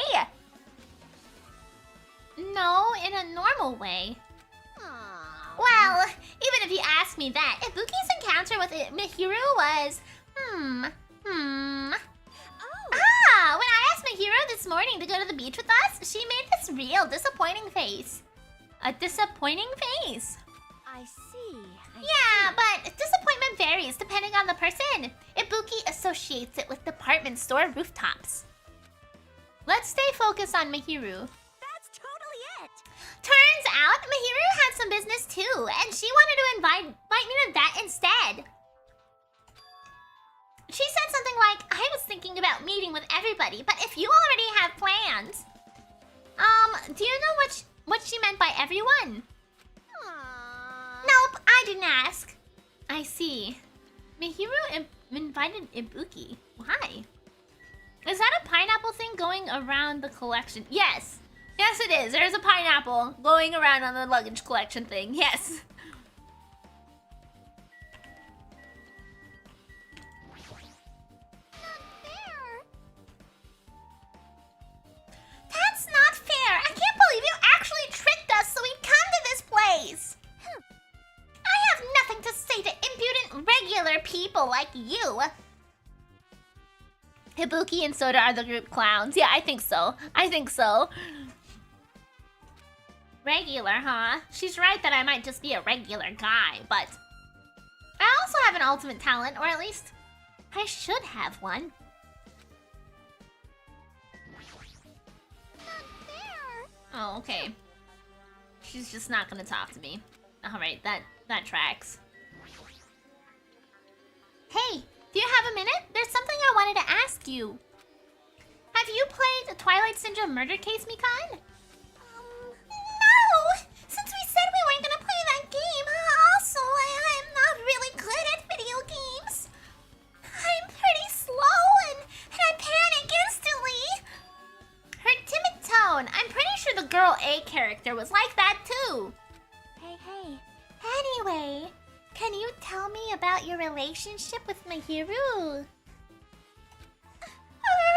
No, in a normal way. Aw. Well, even if you ask me that, Ibuki's encounter with Mihiru was... Oh. Ah, when I asked Mihiru this morning to go to the beach with us? She made this real disappointing face. A disappointing face. I see. Yeah, but disappointment varies depending on the person. Ibuki associates it with department store rooftops. Let's stay focused on Mihiru. That's totally it. Turns out Mihiru had some business too, and she wanted to invite me to that instead. She said something like, I was thinking about meeting with everybody, but if you already have plans... do you know what she meant by everyone? Aww. Nope, I didn't ask. I see. Mihiru invited Ibuki. Why? Is that a pineapple thing going around the collection? Yes. Yes, it is. There's a pineapple going around on the luggage collection thing. Yes. That's not fair. I can't believe you actually tricked us so we'd come to this place. I have nothing to say to impudent regular people like you. Hibuki and Soda are the group clowns. Yeah, I think so. I think so. Regular, huh? She's right that I might just be a regular guy, but... I also have an ultimate talent, or at least... I should have one. Oh, okay. She's just not gonna talk to me. Alright, that tracks. Hey, do you have a minute? There's something I wanted to ask you. Have you played the Twilight Syndrome murder case, Mikan? No! Since we said we weren't gonna play that game, also, I'm not really good at video games. I'm pretty slow and I panic instantly. Her timid tone. I'm pretty sure the girl A character was like that too. Hey. Anyway, can you tell me about your relationship with Mihiru? A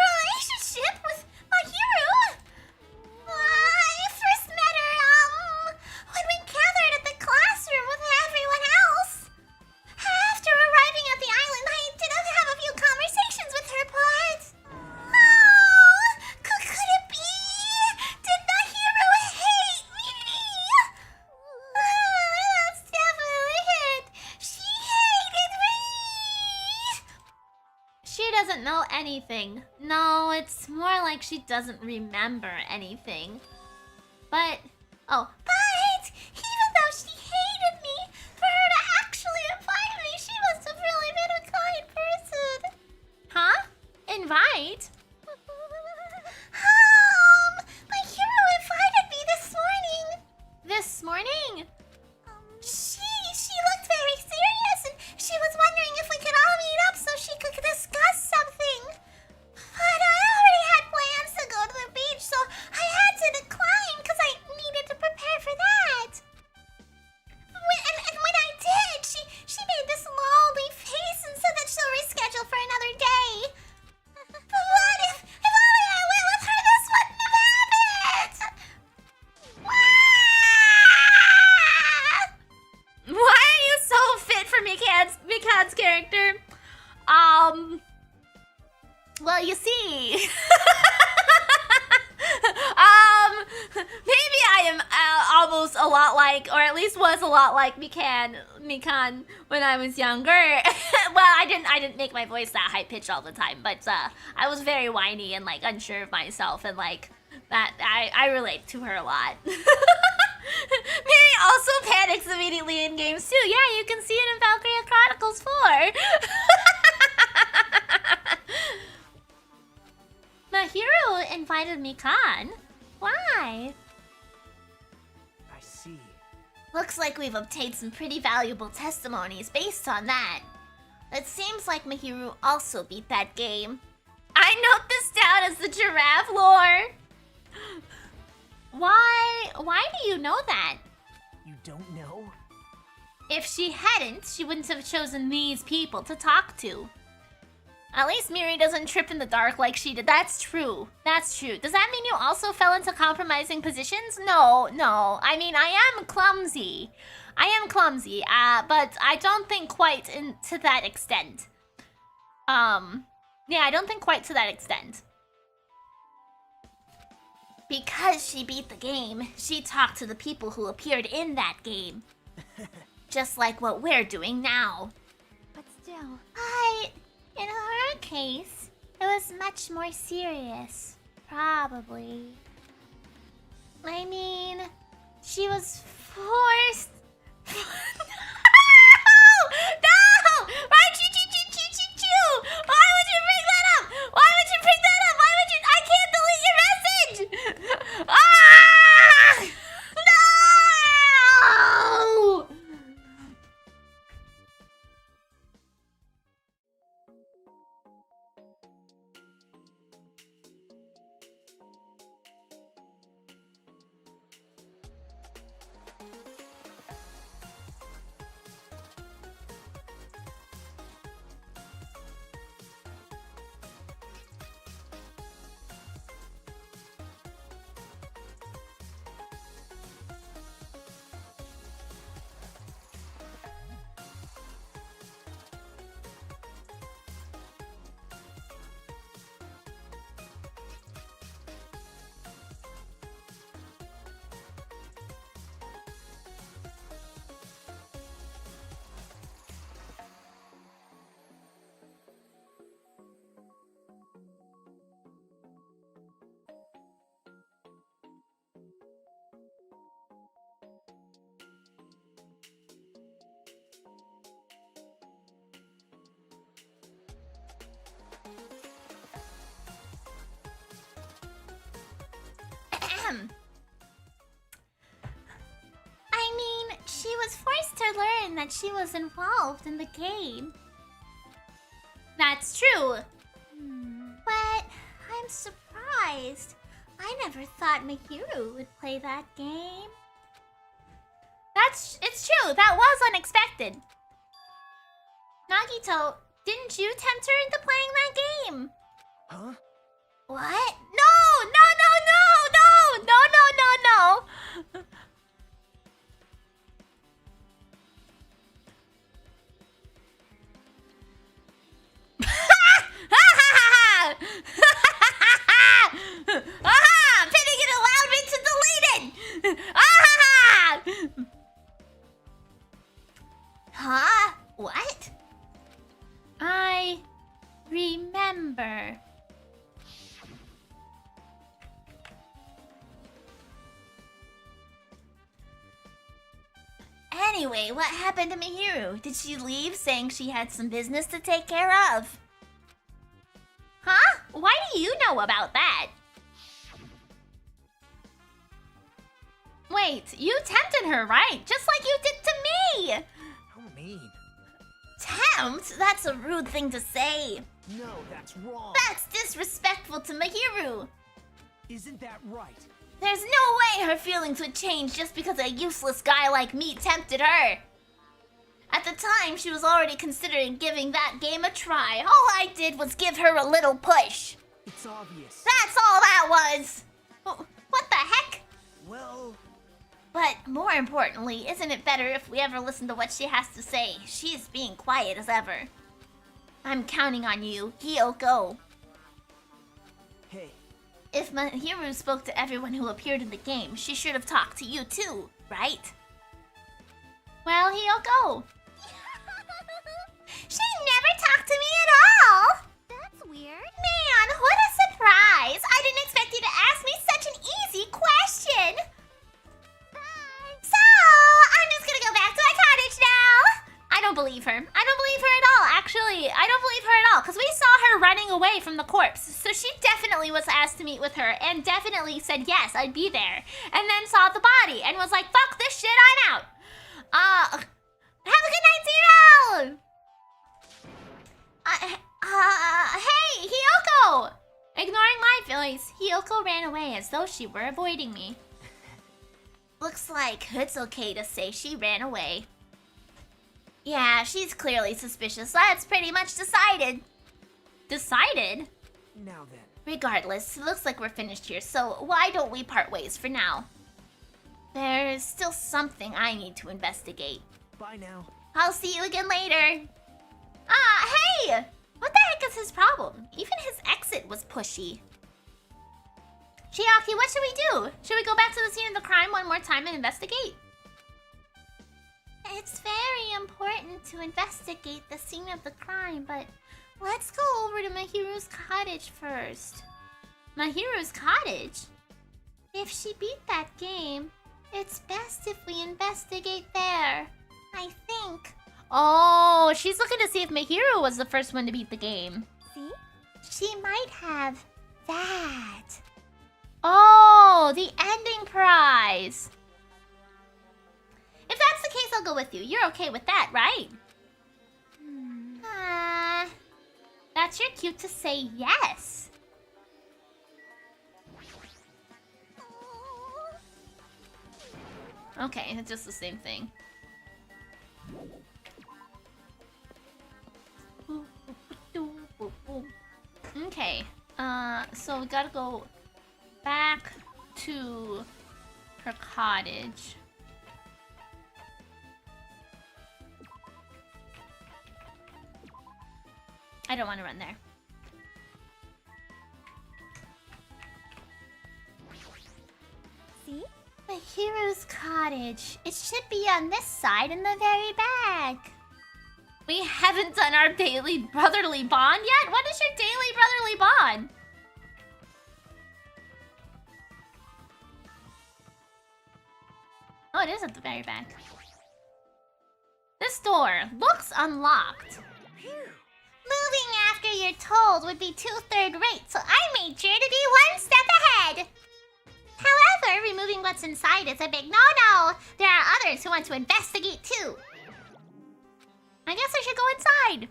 relationship with Mihiru? I first met her, when we gathered at the classroom with everyone else. After arriving at the island, I did have a few conversations with her, but... Oh, could it be? Did Mihiru hate me? That's definitely it. She hated me. She doesn't know anything. No, it's more like she doesn't remember anything. But even though she hated me, for her to actually invite me, she must have really been a kind person. Huh? Invite? My hero invited me this morning. This morning? She looked very serious and she was wondering if we could all meet up so she could discuss something. But I already had plans to go to the beach, so I had to decline because I needed to prepare for that. And when I did, she made this lolly face and said that she'll reschedule for another day. But what if only I went with her, this wouldn't have happened? Why are you so fit for Mikad's character? Well, you see, maybe I am almost a lot like, or at least was a lot like Mikan when I was younger. Well, I didn't make my voice that high pitched all the time, but I was very whiny and like unsure of myself, and like that I relate to her a lot. Miri also panics immediately in games too. Yeah, you can see it in Valkyria Chronicles 4. Mahiru invited Mikan. Why? I see. Looks like we've obtained some pretty valuable testimonies based on that. It seems like Mahiru also beat that game. I note this down as the giraffe lore. Why do you know that? You don't know? If she hadn't, she wouldn't have chosen these people to talk to. At least Miri doesn't trip in the dark like she did. That's true. That's true. Does that mean you also fell into compromising positions? No. I mean, I am clumsy. But I don't think quite to that extent. Yeah, I don't think quite to that extent. Because she beat the game, she talked to the people who appeared in that game. Just like what we're doing now. But still, But in her case, it was much more serious. Probably. I mean, she was forced. No! No! Why would you bring that up? Why would you bring that up? Why would you? I can't delete your message. Ah! No! I mean, she was forced to learn that she was involved in the game. That's true. But I'm surprised. I never thought Mihiru would play that game. It's true. That was unexpected. Nagito, didn't you tempt her into playing that game? Huh? What? No! No, no, no, no! No, no, no, no! Aha! Pinning it allowed me to delete it! Ah! Huh? What? I remember. Anyway, what happened to Mihiru? Did she leave saying she had some business to take care of? Huh? Why do you know about that? Wait, you tempted her, right? Just like you did to me! How mean. Tempt? That's a rude thing to say. No, that's wrong. That's disrespectful to Mihiru. Isn't that right? There's no way her feelings would change just because a useless guy like me tempted her. At the time, she was already considering giving that game a try. All I did was give her a little push. It's obvious. That's all that was. What the heck? Well... But more importantly, isn't it better if we ever listen to what she has to say? She's being quiet as ever. I'm counting on you, Hiyoko. Hey. If Mihiru spoke to everyone who appeared in the game, she should have talked to you too, right? Well, Hiyoko. She never talked to me at all! that's weird. Man, what a surprise! I didn't expect you to ask me such an easy question! So, I'm just gonna go back to my cottage now! I don't believe her. I don't believe her at all, actually. I don't believe her at all, because we saw her running away from the corpse. So she definitely was asked to meet with her, and definitely said yes, I'd be there. And then saw the body, and was like, fuck this shit, I'm out! Have a good night, Zero! Hey, Hiyoko! Ignoring my voice, Hiyoko ran away as though she were avoiding me. Looks like it's okay to say she ran away. Yeah, she's clearly suspicious. That's pretty much decided. Decided? Now then. Regardless, it looks like we're finished here, so why don't we part ways for now? There's still something I need to investigate. Bye now. I'll see you again later. Hey! What the heck is his problem? Even his exit was pushy. Chiaki, what should we do? Should we go back to the scene of the crime one more time and investigate? It's very important to investigate the scene of the crime, but let's go over to Mahiru's cottage first. Mahiru's cottage? If she beat that game, it's best if we investigate there. I think. Oh, she's looking to see if Mahiru was the first one to beat the game. See? She might have that. Oh, the ending prize. If that's the case, I'll go with you. You're okay with that, right? That's your cue to say yes. Okay, it's just the same thing. Okay, so we gotta go back to her cottage. I don't want to run there. See? Mahiru's cottage. It should be on this side in the very back. We haven't done our daily brotherly bond yet? What is your daily brotherly bond? Oh, it is at the very back. This door looks unlocked. Moving after you're told would be 2/3 rate, so I made sure to be 1 step ahead. However, removing what's inside is a big no-no. There are others who want to investigate too. I guess I should go inside.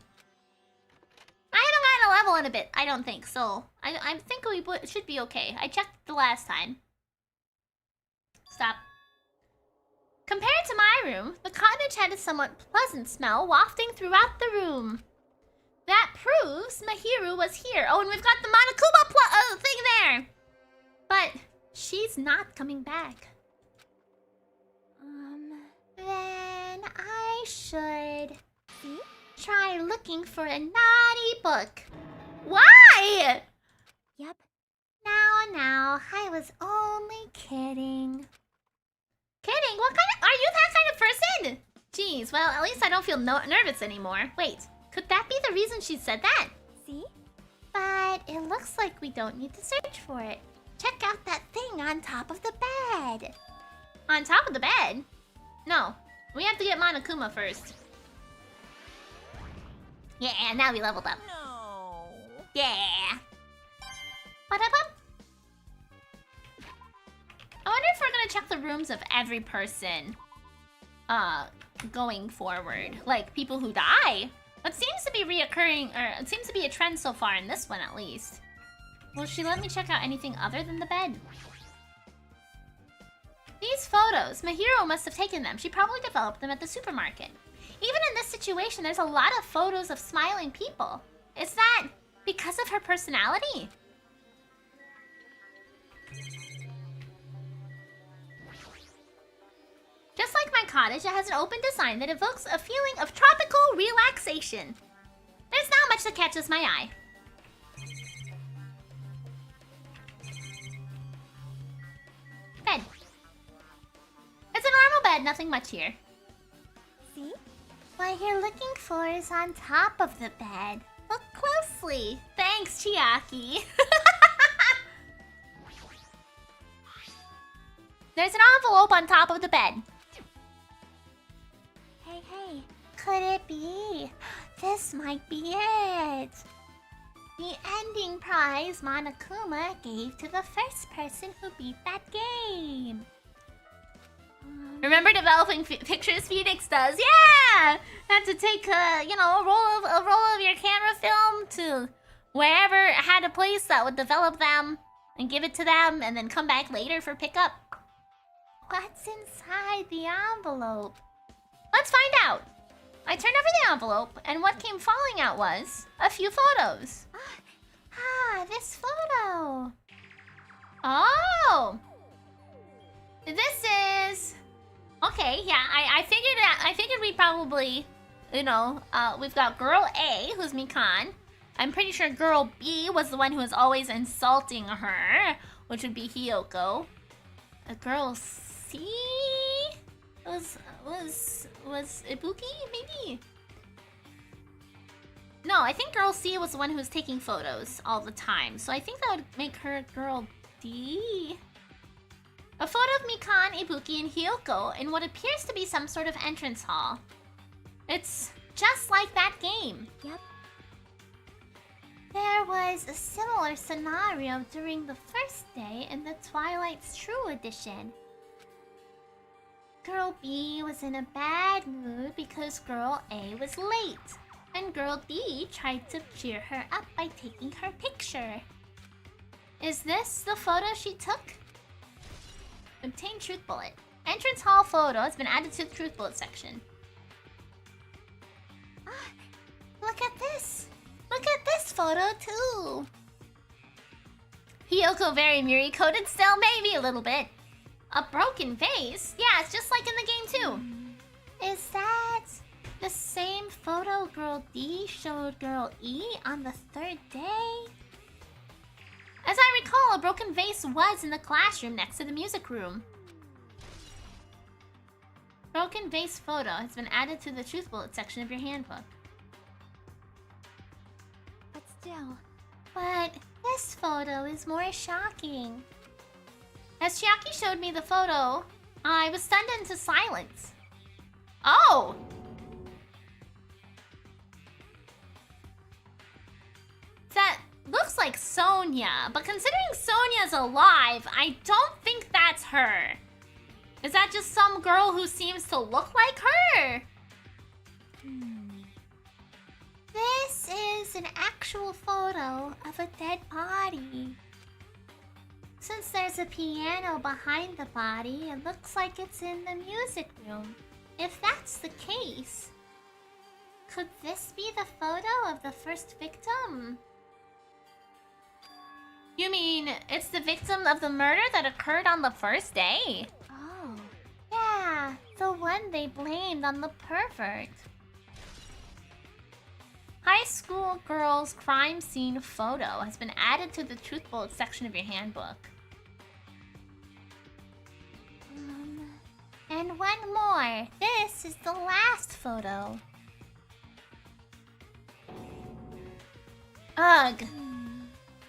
I haven't gotten a level in a bit, I don't think, so I think we should be okay. I checked the last time. Stop. Compared to my room, the cottage had a somewhat pleasant smell wafting throughout the room. That proves Mahiru was here. Oh, and we've got the Monokuma thing there. But she's not coming back. Then I should try looking for a naughty book. Why? Yep. Now, I was only kidding. Kidding? What kind of... Are you that kind of person? Jeez, well, at least I don't feel nervous anymore. Wait, could that be the reason she said that? See? But it looks like we don't need to search for it. Check out that thing on top of the bed. On top of the bed? No, we have to get Monokuma first. Yeah, now we leveled up. No. Yeah. Ba-da-bum. I wonder if we're gonna check the rooms of every person going forward. Like, people who die. What seems to be reoccurring, or it seems to be a trend so far in this one at least. Will she let me check out anything other than the bed? These photos, Mahiru must have taken them. She probably developed them at the supermarket. Even in this situation, there's a lot of photos of smiling people. Is that because of her personality? Just like my cottage, it has an open design that evokes a feeling of tropical relaxation. There's not much that catches my eye. Bed. It's a normal bed, nothing much here. See? What you're looking for is on top of the bed. Look closely. Thanks, Chiaki. There's an envelope on top of the bed. Hey, could it be? This might be it. The ending prize Monokuma gave to the first person who beat that game. Remember developing pictures Phoenix does? Yeah! Had to take a roll of your camera film to wherever it had a place that would develop them and give it to them and then come back later for pickup. What's inside the envelope? Let's find out. I turned over the envelope, and what came falling out was a few photos. This photo. Oh. This is... Okay, yeah, I figured we probably, we've got girl A, who's Mikan, I'm pretty sure girl B was the one who was always insulting her, which would be Hiyoko. Girl C was Ibuki, maybe? No, I think girl C was the one who was taking photos all the time. So I think that would make her girl D. A photo of Mikan, Ibuki, and Hiyoko in what appears to be some sort of entrance hall. It's just like that game. Yep. There was a similar scenario during the first day in the Twilight's True Edition. Girl B was in a bad mood because Girl A was late, and Girl D tried to cheer her up by taking her picture. Is this the photo she took? Obtain Truth Bullet. Entrance hall photo has been added to the Truth Bullet section. Ah, look at this! Look at this photo too! Hiyoko very Miri coded still, maybe a little bit. A broken vase? Yeah, it's just like in the game too. Is that the same photo Girl D showed Girl E on the third day? As I recall, a broken vase was in the classroom next to the music room. Broken vase photo has been added to the Truth Bullet section of your handbook. But still. But this photo is more shocking. As Chiaki showed me the photo, I was stunned into silence. Oh! That looks like Sonia, but considering Sonia's alive, I don't think that's her. Is that just some girl who seems to look like her? This is an actual photo of a dead body. Since there's a piano behind the body, it looks like it's in the music room. If that's the case, could this be the photo of the first victim? You mean it's the victim of the murder that occurred on the first day? Oh. Yeah, the one they blamed on the pervert. High school girl's crime scene photo has been added to the Truth Bullet section of your handbook. And one more. This is the last photo. Ugh.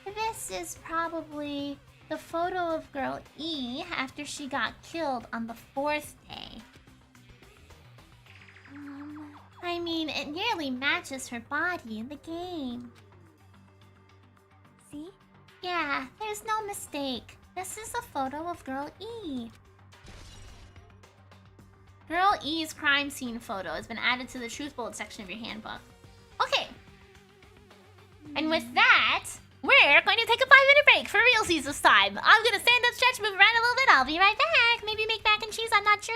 This is probably the photo of Girl E after she got killed on the fourth day. I mean, it nearly matches her body in the game. See? Yeah, there's no mistake. This is a photo of Girl E. Girl E's crime scene photo has been added to the Truth Bullet section of your handbook. Okay. And with that, we're going to take a 5-minute break for realsies this time. I'm gonna stand up, stretch, move around a little bit. I'll be right back. Maybe make mac and cheese, I'm not sure.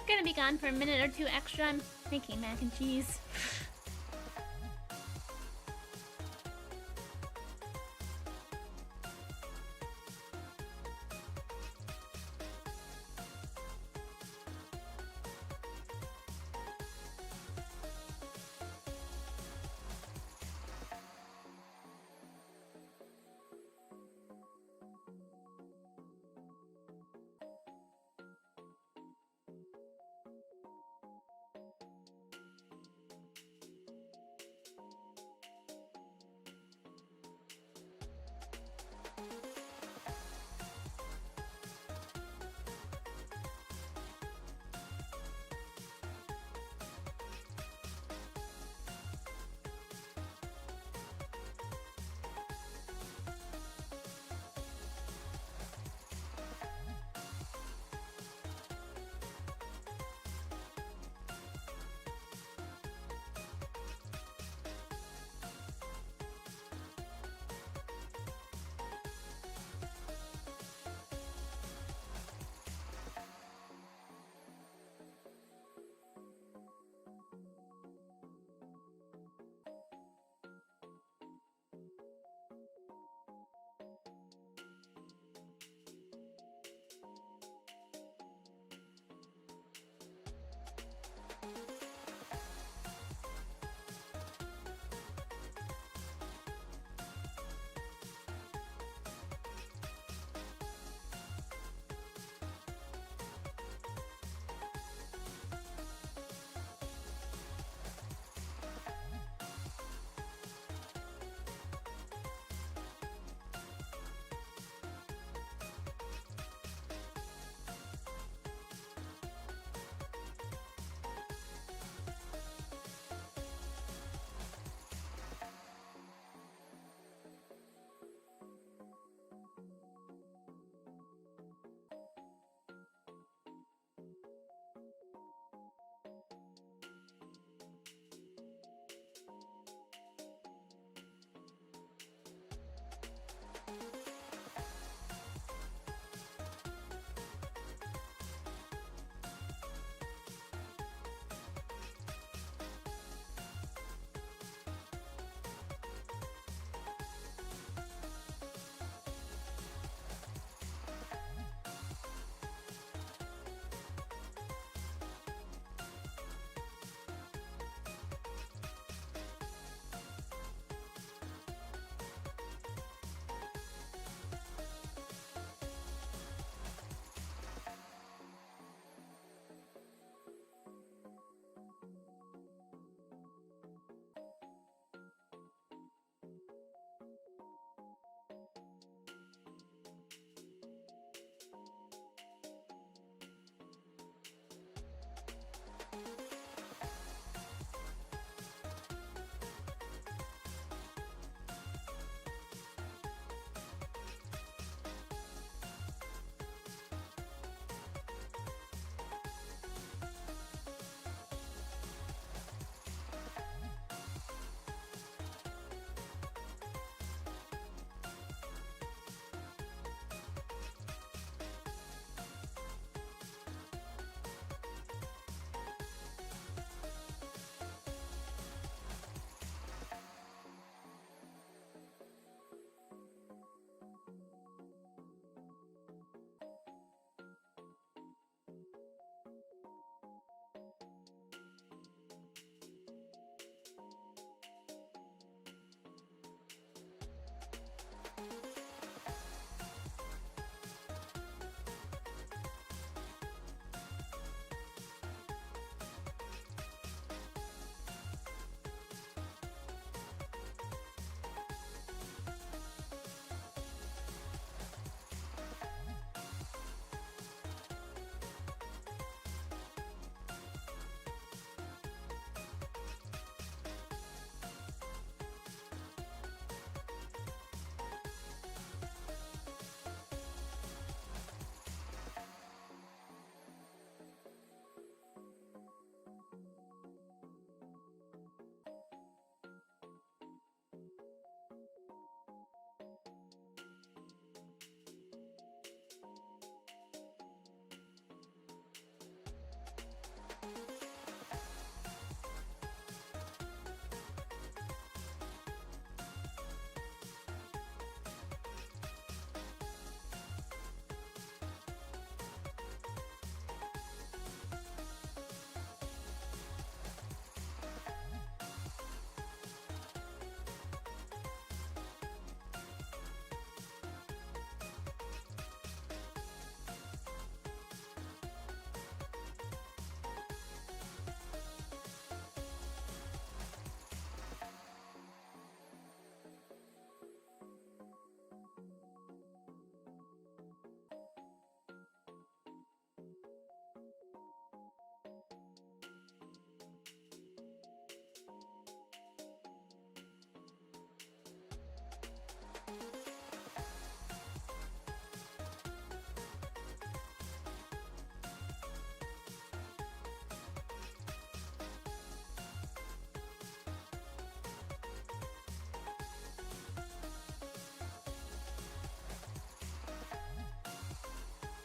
Gonna be gone for a minute or two extra. I'm making mac and cheese.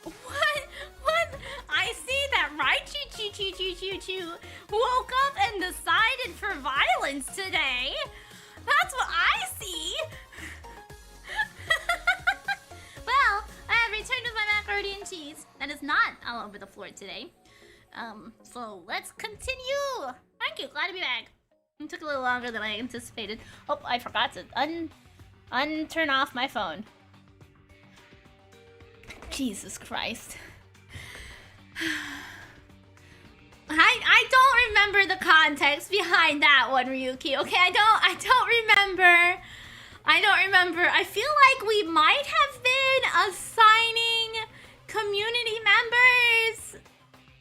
What? I see that Raichu woke up and decided for violence today. That's what I see. Well, I have returned with my macaroni and cheese. That is not all over the floor today. So let's continue. Thank you. Glad to be back. It took a little longer than I anticipated. Oh, I forgot to turn off my phone. Jesus Christ. I don't remember the context behind that one, Ryuki. Okay, I don't remember. I feel like we might have been assigning community members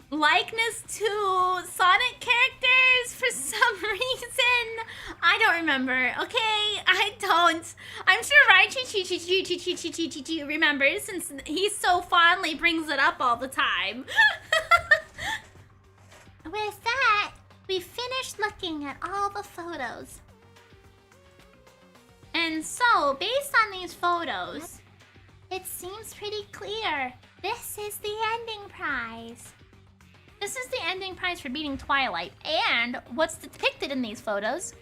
likeness to Sonic characters for some reason. I don't remember. Okay, I don't. I'm sure Raichu remembers since he so fondly brings it up all the time. With that, we finished looking at all the photos. And so, based on these photos, it seems pretty clear. This is the ending prize. This is the ending prize for beating Twilight. And what's depicted in these photos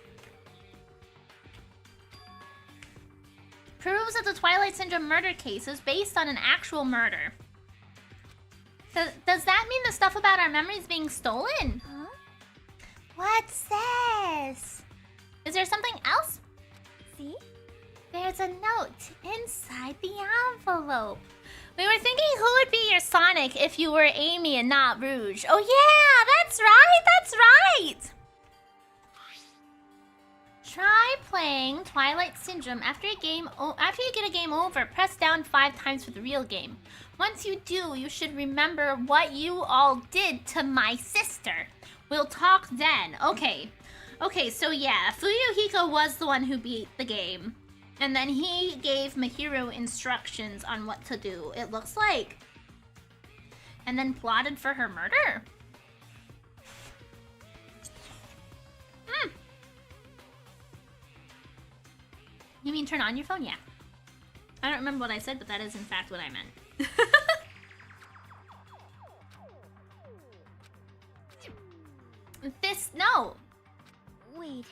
proves that the Twilight Syndrome murder case is based on an actual murder. Does that mean the stuff about our memories being stolen? Huh? What's this? Is there something else? See? There's a note inside the envelope. We were thinking who would be your Sonic if you were Amy and not Rouge. Oh yeah, that's right! Try playing Twilight Syndrome after you get a game over. Press down 5 times for the real game. Once you do, you should remember what you all did to my sister. We'll talk then. Okay, so yeah, Fuyuhiko was the one who beat the game. And then he gave Mihiru instructions on what to do, it looks like. And then plotted for her murder. You mean turn on your phone? Yeah. I don't remember what I said, but that is in fact what I meant. No. Wait.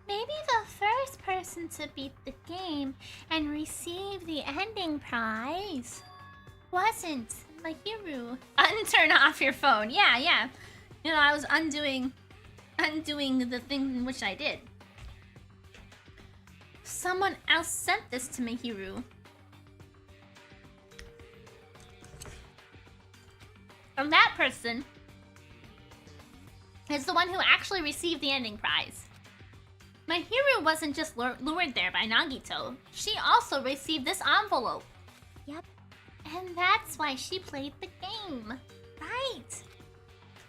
Maybe the first person to beat the game and receive the ending prize wasn't Mihiru. Unturn off your phone. Yeah. You know, I was undoing the thing in which I did. Someone else sent this to Mihiru. And that person is the one who actually received the ending prize. Mihiru wasn't just lured there by Nagito. She also received this envelope. Yep. And that's why she played the game. Right.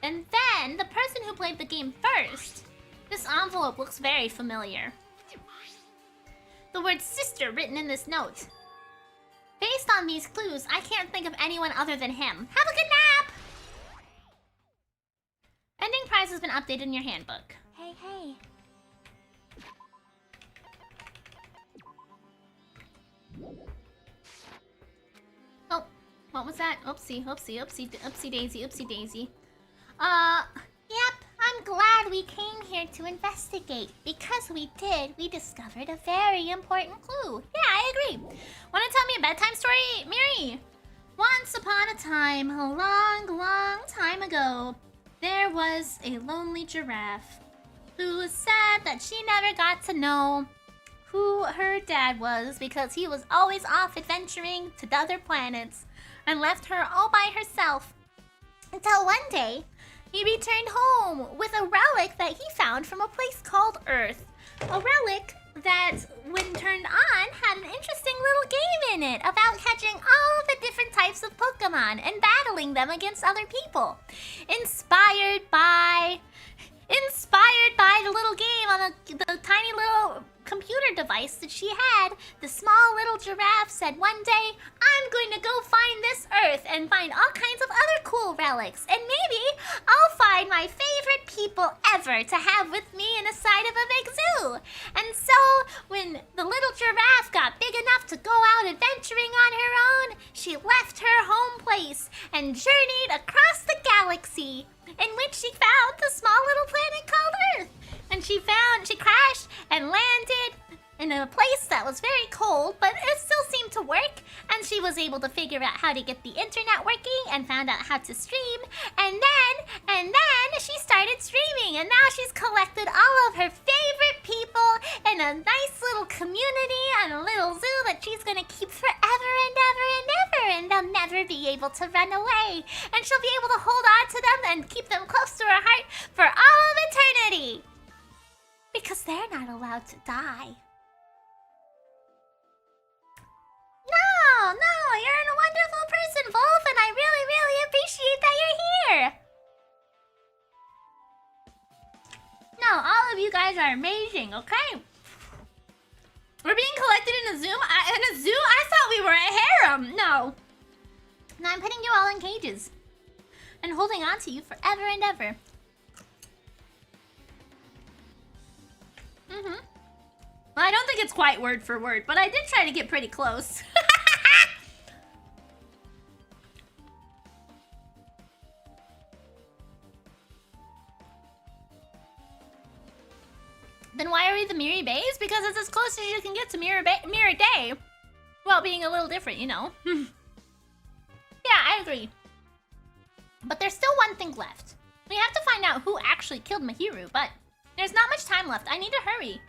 And then, the person who played the game first, this envelope looks very familiar. The word sister written in this note. Based on these clues, I can't think of anyone other than him. Have a good nap! Ending prize has been updated in your handbook. Hey. Oh, what was that? Oopsie daisy. Yep, I'm glad we came here to investigate. Because we did, we discovered a very important clue. Yeah, I agree. Wanna tell me a bedtime story, Miri? Once upon a time, a long, long time ago, there was a lonely giraffe who was sad that she never got to know who her dad was because he was always off adventuring to other planets and left her all by herself. Until one day, he returned home with a relic that he found from a place called Earth. A relic that, when turned on, had an interesting little game in it about catching all the different types of Pokemon and battling them against other people. Inspired by the little game on the tiny little computer device that she had, the small little giraffe said one day, I'm going to go find this Earth and find all kinds of other cool relics, and maybe I'll find my favorite people ever to have with me inside of a big zoo. And so, when the little giraffe got big enough to go out adventuring on her own, she left her home place and journeyed across the galaxy, in which she found the small little planet called Earth. And she crashed and landed in a place that was very cold, but it still seemed to work. And she was able to figure out how to get the internet working and found out how to stream. And then she started streaming. And now she's collected all of her favorite people in a nice little community and a little zoo that she's gonna keep forever and ever and ever. And they'll never be able to run away. And she'll be able to hold on to them and keep them close to her heart for all of eternity. Because they're not allowed to die. No, you're a wonderful person, Wolf, and I really, really appreciate that you're here. No, all of you guys are amazing, okay? We're being collected in a zoo? I thought we were a harem. No, I'm putting you all in cages and holding on to you forever and ever. Well, I don't think it's quite word for word, but I did try to get pretty close. Then why are we the Miridae? Because it's as close as you can get to Miridae. Well, being a little different, you know. Yeah, I agree. But there's still one thing left. We have to find out who actually killed Mahiru, but there's not much time left. I need to hurry.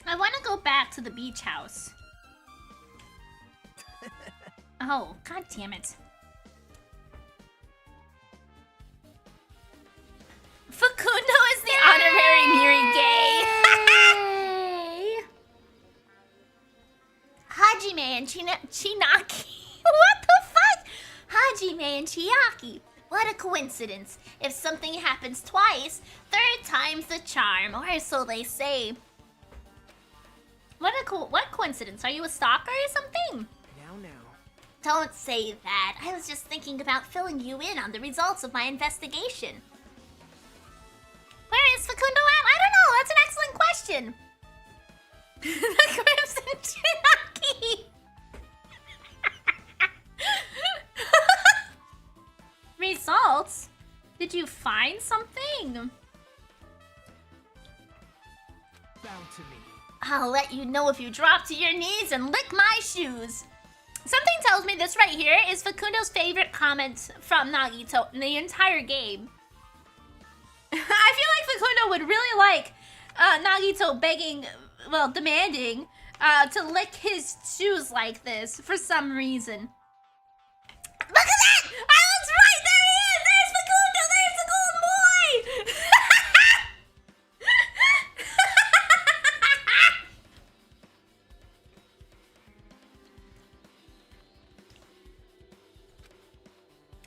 I want to go back to the beach house. Oh, god damn it. Facundo is the honorary Miridae. Hajime and Chinaki. What the fuck? Hajime and Chiaki. What a coincidence. If something happens twice, third time's the charm, or so they say. What coincidence? Are you a stalker or something? Now. Don't say that. I was just thinking about filling you in on the results of my investigation. Where is Facundo at? I don't know. That's an excellent question. The Crimson Chinaki. Results? Did you find something? Bow to me. I'll let you know if you drop to your knees and lick my shoes. Something tells me this right here is Facundo's favorite comment from Nagito in the entire game. I feel like Facundo would really like Nagito demanding to lick his shoes like this for some reason. Look at that! I was right! There he is! There's Facundo! There's the golden boy!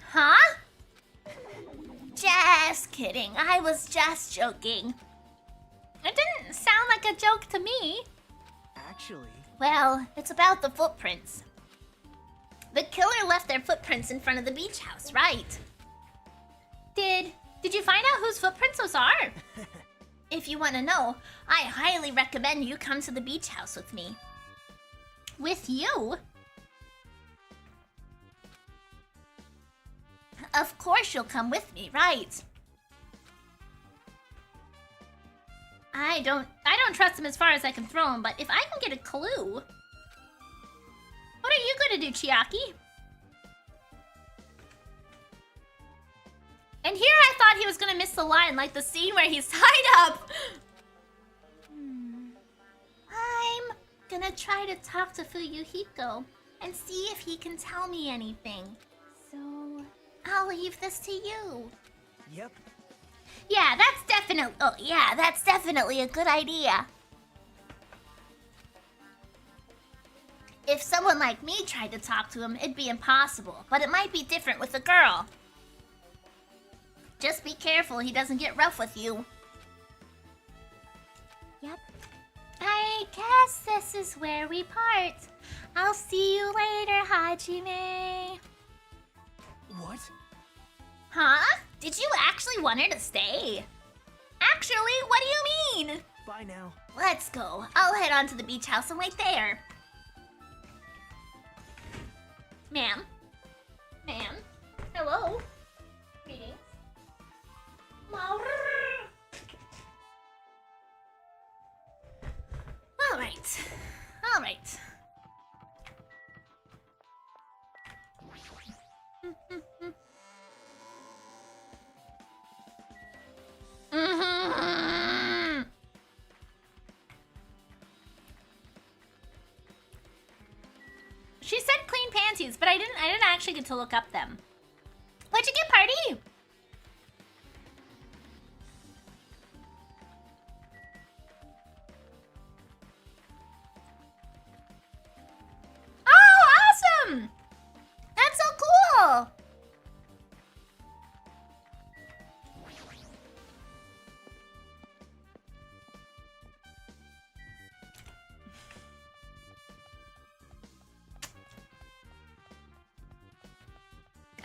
Huh? Just kidding. I was just joking. It didn't sound like a joke to me. Actually, Well, it's about the footprints. The killer left their footprints in front of the beach house, right? Did you find out whose footprints those are? If you want to know, I highly recommend you come to the beach house with me. With you? Of course you'll come with me, right? I don't trust him as far as I can throw him, but if I can get a clue... What are you gonna do, Chiaki? And here I thought he was gonna miss the line, like the scene where he's tied up. I'm gonna try to talk to Fuyuhiko and see if he can tell me anything. So, I'll leave this to you. Yep. Yeah, that's definitely a good idea. If someone like me tried to talk to him, it'd be impossible, but it might be different with a girl. Just be careful he doesn't get rough with you. Yep. I guess this is where we part. I'll see you later, Hajime. What? Huh? Did you actually want her to stay? Actually, what do you mean? Bye now. Let's go. I'll head on to the beach house and wait there. Ma'am? Ma'am? Hello? Greetings. Alright. Alright. She said clean panties, but I didn't actually get to look up them. What'd you get, party? Oh, awesome! That's so cool!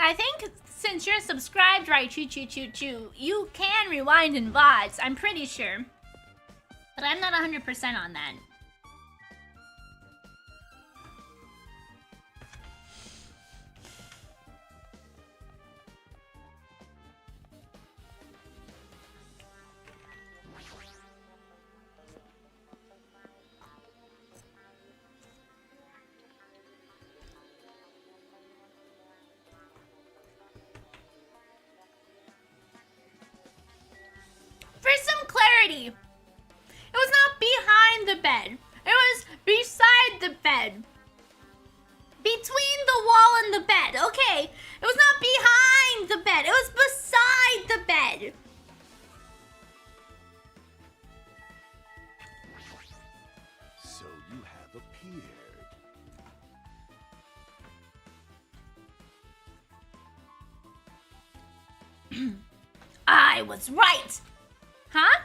I think since you're subscribed, right, you can rewind in VODs, I'm pretty sure. But I'm not 100% on that. For some clarity, it was not behind the bed. It was beside the bed. Between the wall and the bed, okay? It was not behind the bed. It was beside the bed. So you have appeared. I was right. Huh?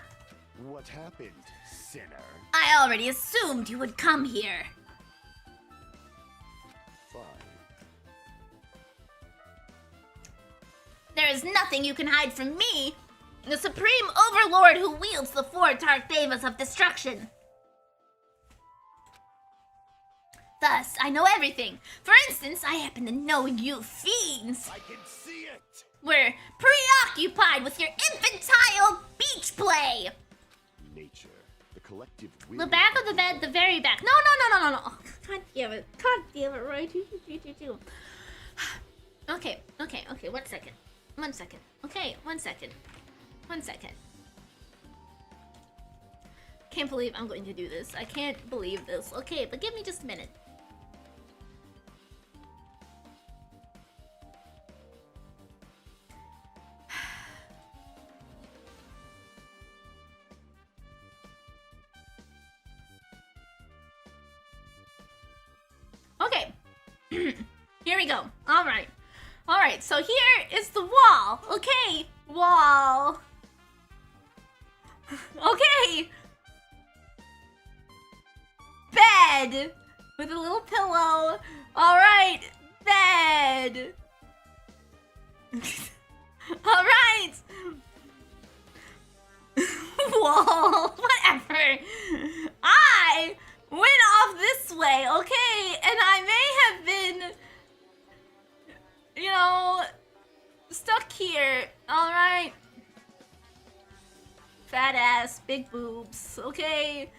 What happened, sinner? I already assumed you would come here. Fine. There is nothing you can hide from me, the supreme overlord who wields the four dark devas of destruction. Thus, I know everything. For instance, I happen to know you fiends I can see it! were preoccupied with your infantile beach play. Nature, the collective will. The back of the bed, the very back. No. God damn it, right? Okay, one second. Okay, one second. Can't believe I'm going to do this. I can't believe this. Okay, but give me just a minute. Okay. Here we go. Alright, so here is the wall. Okay, wall. Okay. Bed. With a little pillow. Alright, bed. Alright. Wall. Whatever. I went off this way, okay? And I may have been, Alright. Fat ass, big boobs, okay?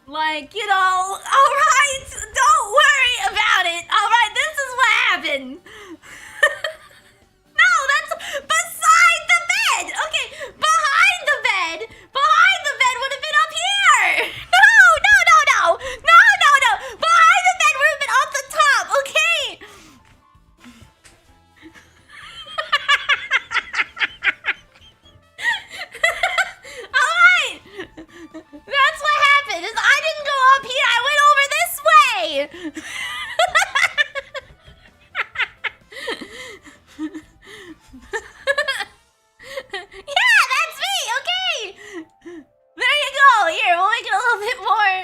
Like, you know, alright, don't worry about it, alright? This is what happened. No, that's beside the bed! Okay, behind the bed! Behind the bed would have been up here! No, no, no, no! No, no, no! Behind the bed would have been up the top, okay? Alright! That's what happened, is I didn't go up here, I went over this way! Yeah, that's me, okay! There you go, here, we'll make it a little bit more.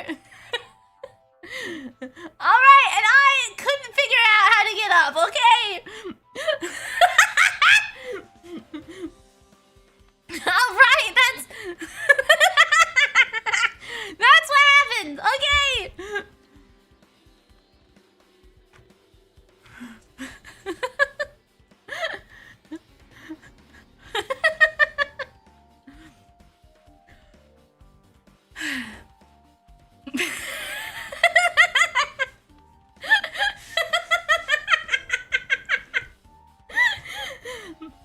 Alright, and I couldn't figure out how to get up, okay? Alright, that's... That's what happened, okay?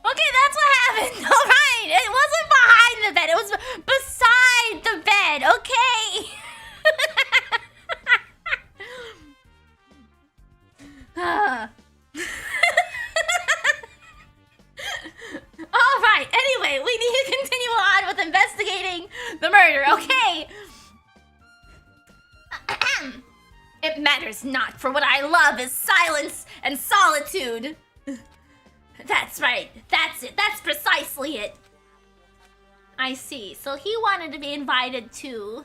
Okay, that's what happened. All right, it wasn't behind the bed. It was beside the bed. Okay. All right. Anyway, we need to continue on with investigating the murder. Okay. It matters not, for what I love is silence and solitude. That's right. That's it. That's precisely it. I see. So he wanted to be invited to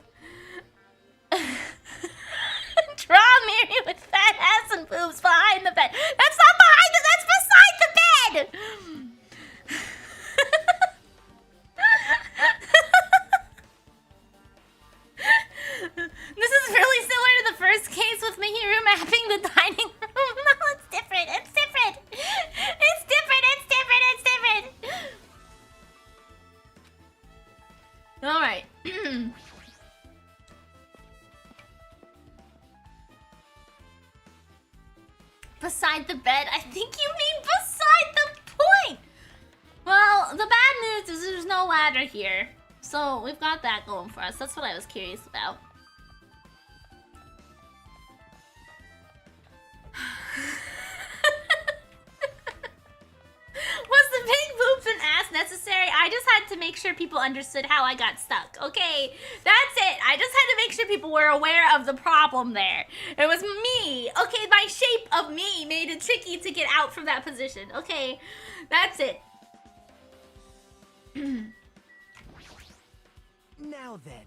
draw Miri with fat ass and boobs behind the bed. That's not behind it. That's beside the bed. This is really similar to the first case with Mihiru mapping the dining room. No, it's different. It's different. It's different. It's different. It's different. All right. Beside the bed? I think you mean beside the point. Well, the bad news is there's no ladder here. So we've got that going for us. That's what I was curious about. Was the big boobs and ass necessary? I just had to make sure people understood how I got stuck. Okay, that's it. I just had to make sure people were aware of the problem there. It was me. Okay, my shape of me made it tricky to get out from that position. Okay, that's it. Now then.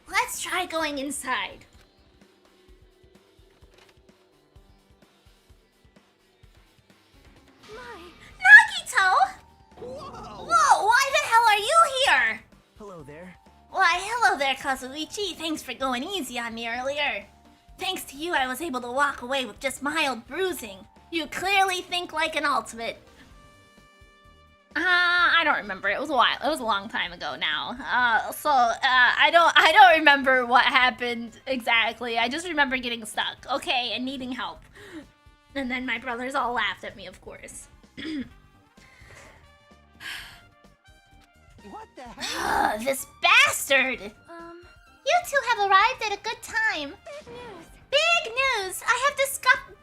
Let's try going inside. Nagito! Whoa, why the hell are you here? Hello there. Why, hello there, Kazuichi. Thanks for going easy on me earlier. Thanks to you, I was able to walk away with just mild bruising. You clearly think like an ultimate. I don't remember. It was a while. It was a long time ago now. I don't remember what happened exactly. I just remember getting stuck. Okay, and needing help. And then my brothers all laughed at me, of course. What the hell? This bastard! You two have arrived at a good time. Big news. Big news! I have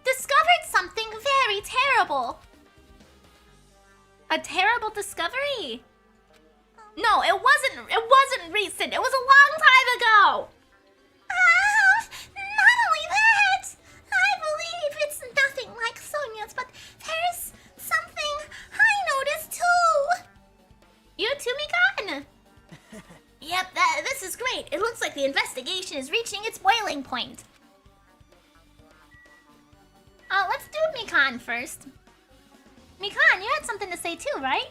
discovered something very terrible. A terrible discovery? No, it wasn't recent. It was a long time ago. Not only that, I believe it's nothing like Sonia's, but there's something I noticed too. You too, Mikan? Yep, this is great. It looks like the investigation is reaching its boiling point. Let's do Mikan first. Mikan, you had something to say too, right?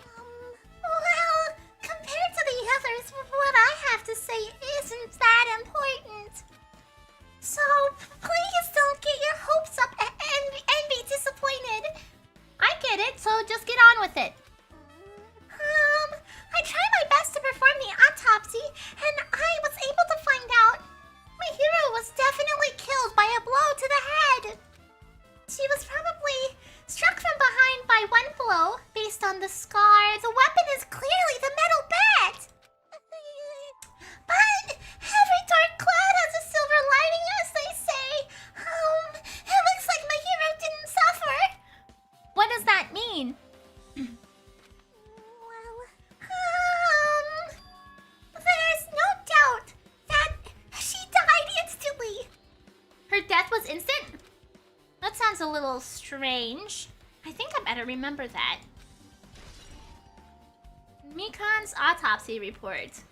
Well, compared to the others, what I have to say isn't that important. So, please don't get your hopes up and be disappointed. just get on with it. I tried my best to perform the autopsy, and I was able to find out my hero was definitely killed by a blow to the head. She was probably struck from behind by one blow. Based on the scar, the weapon is clearly the metal bat. But every dark cloud has a silver lining, as they say. It looks like my hero didn't suffer. What does that mean? There's no doubt that she died instantly. Her death was instant? That sounds a little strange. I think I better remember that. Mikan's autopsy report.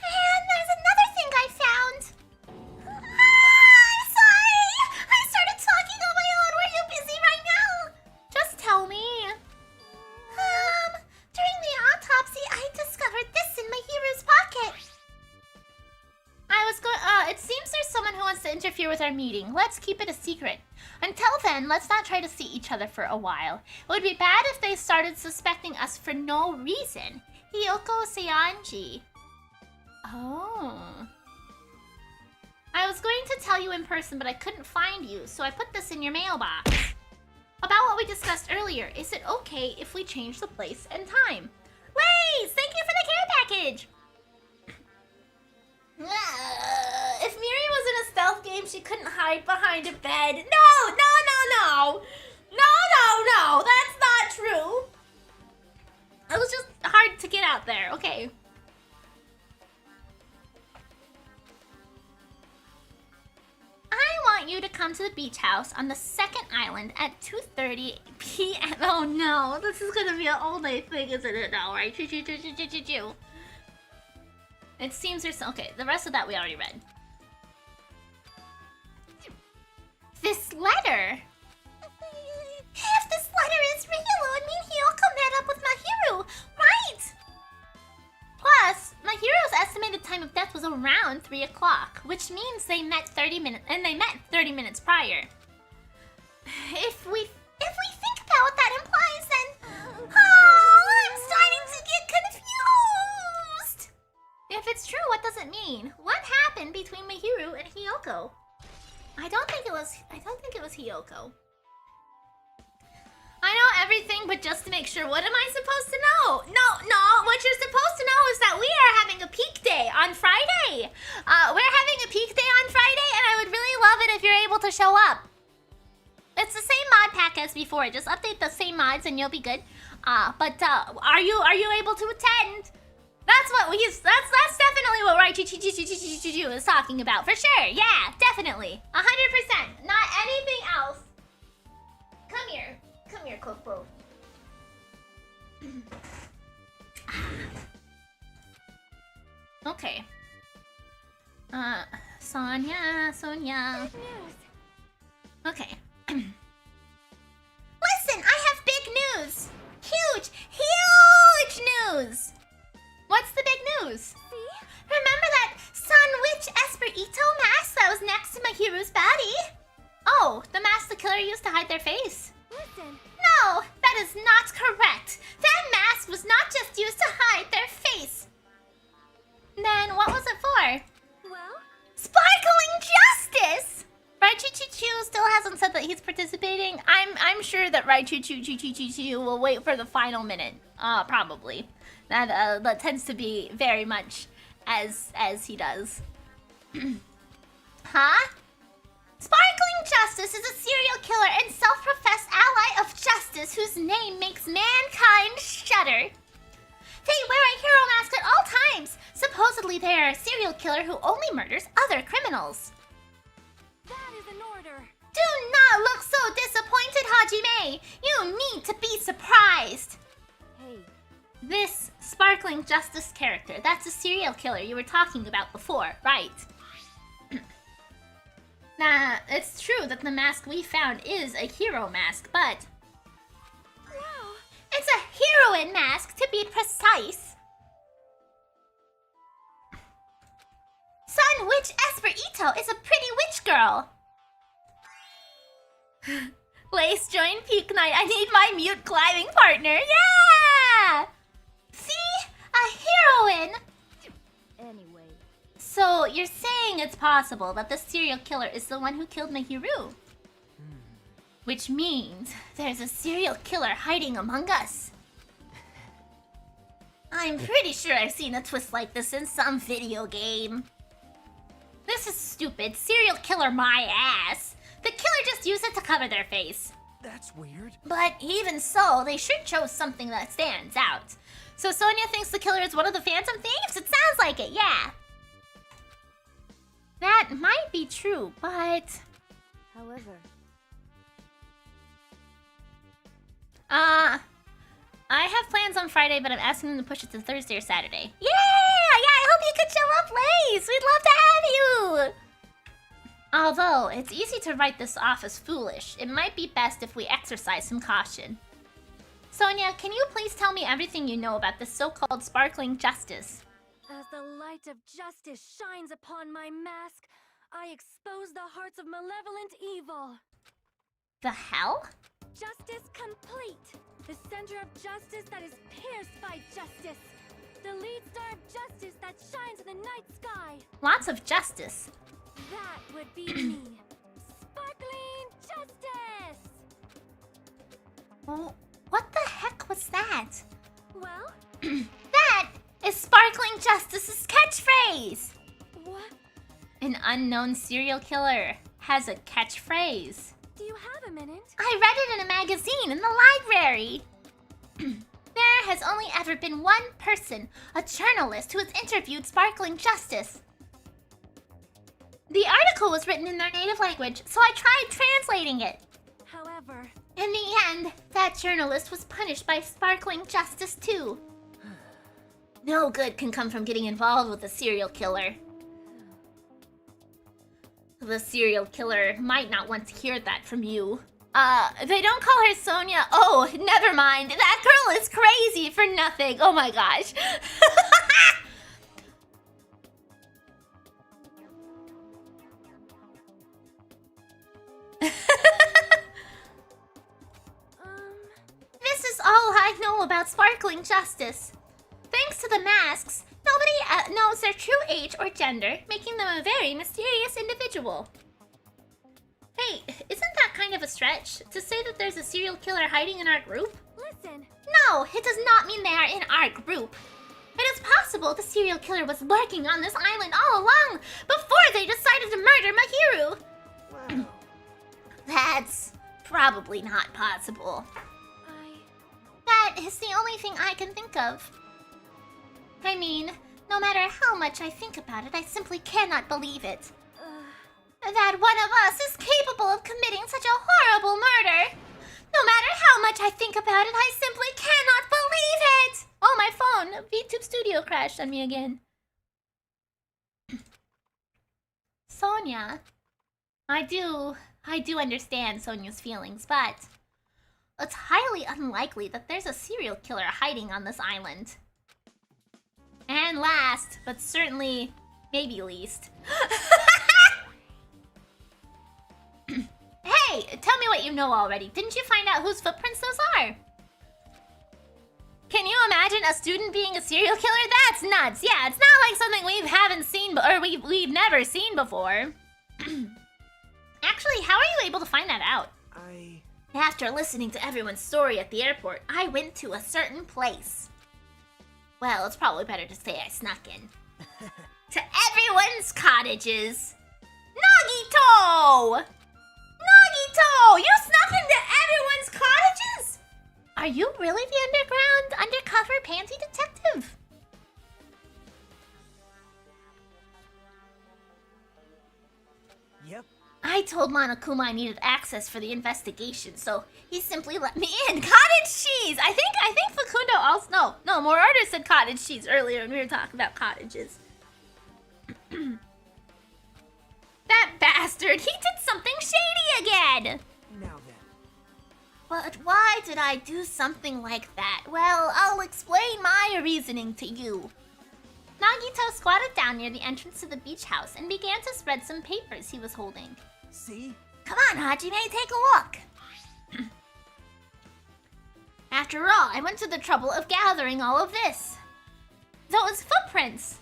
And there's another thing I found. I'm sorry! I started talking on my own. Were you busy right now? Just tell me. During the autopsy, I discovered this in my hero's pocket. It seems there's someone who wants to interfere with our meeting. Let's keep it a secret. Until then, let's not try to see each other for a while. It would be bad if they started suspecting us for no reason. Hiyoko Seanji. Oh. I was going to tell you in person, but I couldn't find you, so I put this in your mailbox. About what we discussed earlier, is it okay if we change the place and time? Lace, thank you for the care package! If Miri was in a stealth game, she couldn't hide behind a bed. No! That's not true. It was just hard to get out there. Okay. I want you to come to the beach house on the second island at 2:30 p.m. Oh no, this is gonna be an all-day thing, isn't it now, right? It seems there's... Okay, the rest of that we already read. This letter? If this letter is real, it would mean Hiyoko met up with Mahiru, right? Plus, Mahiru's estimated time of death was around 3 o'clock, which means they met 30 minutes prior. If we think about what that implies, then... I'm starting to get confused! If it's true, what does it mean? What happened between Mahiru and Hiyoko? I don't think it was Hiyoko. I know everything, but just to make sure, what am I supposed to know? No, what you're supposed to know is that we are having a peak day on Friday. We're having a peak day on Friday, and I would really love it if you're able to show up. It's the same mod pack as before. Just update the same mods and you'll be good. But are you able to attend? That's definitely what Raichu is talking about, for sure. Yeah, definitely. 100%. Not anything else. Come here, Coco. Okay. Sonia. Okay. Listen, I have big news. Huge news. What's the big news? See? Remember that Sun Witch Esperito mask that was next to Mahiru's body? Oh, the mask the killer used to hide their face. Listen. No, that is not correct. That mask was not just used to hide their face. Then what was it for? Well? Sparkling justice! Raichu still hasn't said that he's participating. I'm sure that Raichu will wait for the final minute. Probably. That tends to be very much as he does. Huh? Sparkling Justice is a serial killer and self-professed ally of justice whose name makes mankind shudder. They wear a hero mask at all times. Supposedly they are a serial killer who only murders other criminals. That is an order. Do not look so disappointed, Hajime. You need to be surprised. Hey. This Sparkling Justice character, that's a serial killer you were talking about before, right? Nah, it's true that the mask we found is a hero mask, but... Wow. It's a heroine mask, to be precise. Sun Witch Esperito is a pretty witch girl. Lace join peak night. I need my mute climbing partner. Yeah! See? A heroine! Anyway, So, you're saying it's possible that the serial killer is the one who killed Mihiru? Which means there's a serial killer hiding among us. I'm pretty sure I've seen a twist like this in some video game. This is stupid. Serial killer my ass. The killer just used it to cover their face. That's weird. But even so, they sure chose something that stands out. So Sonia thinks the killer is one of the Phantom Thieves? It sounds like it, yeah. That might be true, but... however, I have plans on Friday, but I'm asking them to push it to Thursday or Saturday. Yeah, I hope you could show up, Lace. We'd love to have you. Although, it's easy to write this off as foolish. It might be best if we exercise some caution. Sonia, can you please tell me everything you know about this so-called sparkling justice? as the light of justice shines upon my mask, I expose the hearts of malevolent evil. The hell? Justice complete. The center of justice that is pierced by justice. The lead star of justice that shines in the night sky. Lots of justice. That would be me. Sparkling justice! Well, what the heck was that? Well, That is Sparkling Justice's catchphrase! what? An unknown serial killer has a catchphrase. Do you have a minute? I read it in a magazine in the library. There has only ever been one person, a journalist, who has interviewed Sparkling Justice. The article was written in their native language, so I tried translating it. However, In the end, that journalist was punished by Sparkling Justice too. No good can come from getting involved with a serial killer. The serial killer might not want to hear that from you. They don't call her Sonia. Oh, never mind. That girl is crazy for nothing. Oh my gosh. This is all I know about Sparkling Justice. Thanks to the masks, nobody knows their true age or gender, making them a very mysterious individual. Hey, isn't that kind of a stretch to say that there's a serial killer hiding in our group? listen. No, it does not mean they are in our group. It is possible the serial killer was lurking on this island all along before they decided to murder Mahiru. Wow. That's probably not possible. That is the only thing I can think of. I mean, no matter how much I think about it, I simply cannot believe it. That one of us is capable of committing such a horrible murder. No matter how much I think about it, I simply cannot believe it! Oh, my phone! VTube Studio crashed on me again. Sonia. I do understand Sonia's feelings, but it's highly unlikely that there's a serial killer hiding on this island. And last, but certainly, maybe least. Hey, tell me what you know already. Didn't you find out whose footprints those are? Can you imagine a student being a serial killer? That's nuts. Yeah, it's not like something we haven't seen, or we've never seen before. Actually, how are you able to find that out? After listening to everyone's story at the airport, I went to a certain place. Well, it's probably better to say I snuck in. To everyone's cottages. Nagito! Nagito! You snuck into everyone's cottages? Are you really the undercover panty detective? Yep. I told Monokuma I needed access for the investigation, so he simply let me in. Cottage cheese! I think Facundo also... No, Moroder said cottage cheese earlier when we were talking about cottages. That bastard! He did something shady again! Now then. But why did I do something like that? Well, I'll explain my reasoning to you. Nagito squatted down near the entrance to the beach house and began to spread some papers he was holding. See? Come on, Hajime, take a look. After all, I went to the trouble of gathering all of this. Those footprints!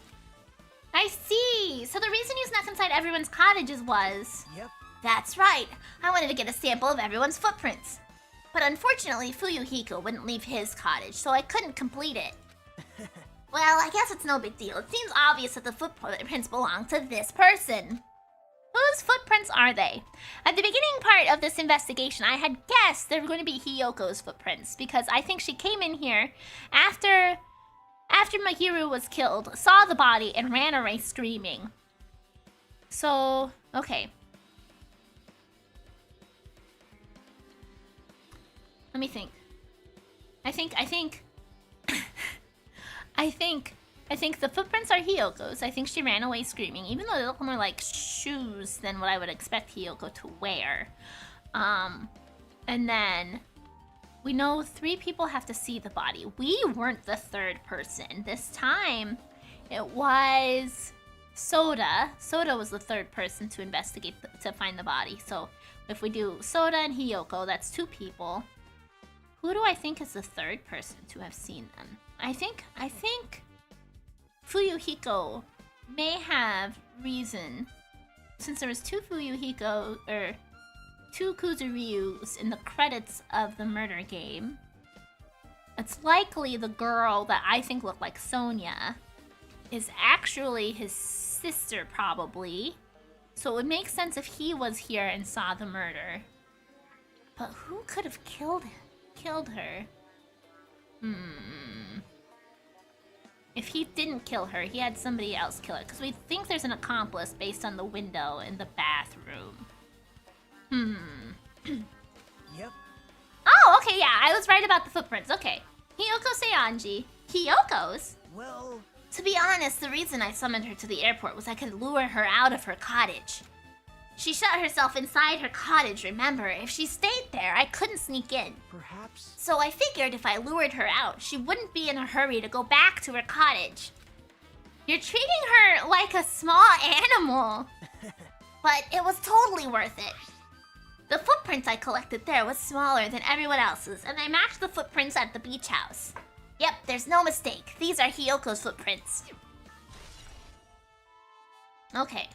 I see! So the reason you snuck inside everyone's cottages was... Yep. That's right! I wanted to get a sample of everyone's footprints. But unfortunately, Fuyuhiko wouldn't leave his cottage, so I couldn't complete it. Well, I guess it's no big deal. It seems obvious that the footprints belong to this person. Whose footprints are they? At the beginning part of this investigation, I had guessed they were going to be Hiyoko's footprints, because I think she came in here after Mahiru was killed, saw the body, and ran away screaming. So, okay. Let me think. I think the footprints are Hiyoko's. I think she ran away screaming, even though they look more like shoes than what I would expect Hiyoko to wear. And then we know 3 people have to see the body. We weren't the 3rd person. This time, it was Soda. Soda was the 3rd person to investigate, to find the body. So if we do Soda and Hiyoko, that's 2 people. Who do I think is the 3rd person to have seen them? I think Fuyuhiko may have reason, since there was 2 Fuyuhiko, or 2 Kuzuryus in the credits of the murder game. It's likely the girl that I think looked like Sonia is actually his sister, probably. So it would make sense if he was here and saw the murder. But who could have killed her? If he didn't kill her, he had somebody else kill her. Because we think there's an accomplice based on the window in the bathroom. Yep. Oh, okay, yeah, I was right about the footprints. Okay. Hiyoko Seonji. Hiyoko's? Well, To be honest, the reason I summoned her to the airport was I could lure her out of her cottage. She shut herself inside her cottage, remember? If she stayed there, I couldn't sneak in. perhaps. So I figured if I lured her out, she wouldn't be in a hurry to go back to her cottage. You're treating her like a small animal. But it was totally worth it. The footprints I collected there was smaller than everyone else's, and they matched the footprints at the beach house. Yep, there's no mistake. These are Hiyoko's footprints. Okay.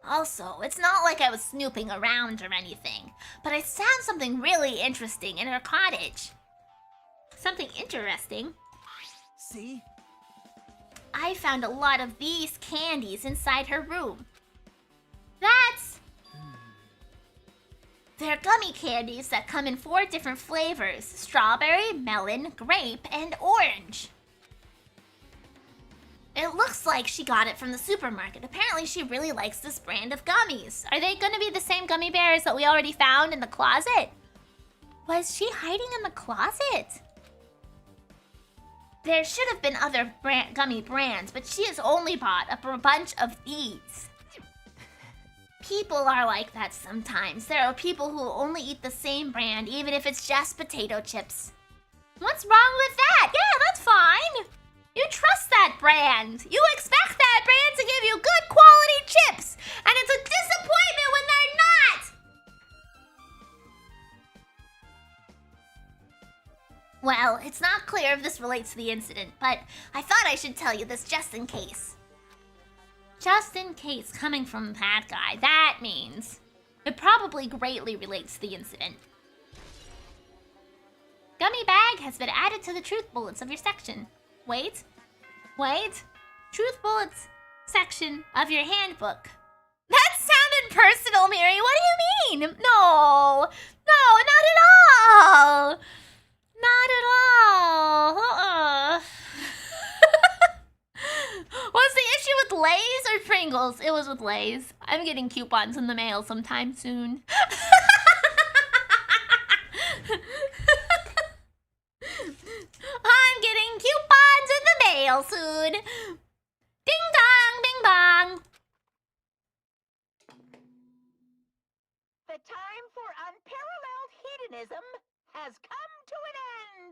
Also, it's not like I was snooping around or anything, but I found something really interesting in her cottage. Something interesting? See? I found a lot of these candies inside her room. That's... They're gummy candies that come in 4 different flavors: strawberry, melon, grape, and orange. It looks like she got it from the supermarket. Apparently she really likes this brand of gummies. Are they gonna be the same gummy bears that we already found in the closet? Was she hiding in the closet? There should have been other gummy brands, but she has only bought a bunch of these. People are like that sometimes. There are people who only eat the same brand, even if it's just potato chips. What's wrong with that? Yeah, that's fine. You trust that brand. You expect that brand to give you good quality chips. And it's a disappointment when they're not. Well, it's not clear if this relates to the incident, but I thought I should tell you this just in case. Just in case, coming from that guy, that means it probably greatly relates to the incident. Gummy bag has been added to the truth bullets of your section. Wait. Truth bullets section of your handbook. That sounded personal, Miri. What do you mean? No, not at all. Not at all. Was the issue with Lay's or Pringles? It was with Lay's. I'm getting coupons in the mail sometime soon. I'm getting coupons in the mail soon. Ding dong, bing bong. The time for unparalleled hedonism has come to an end.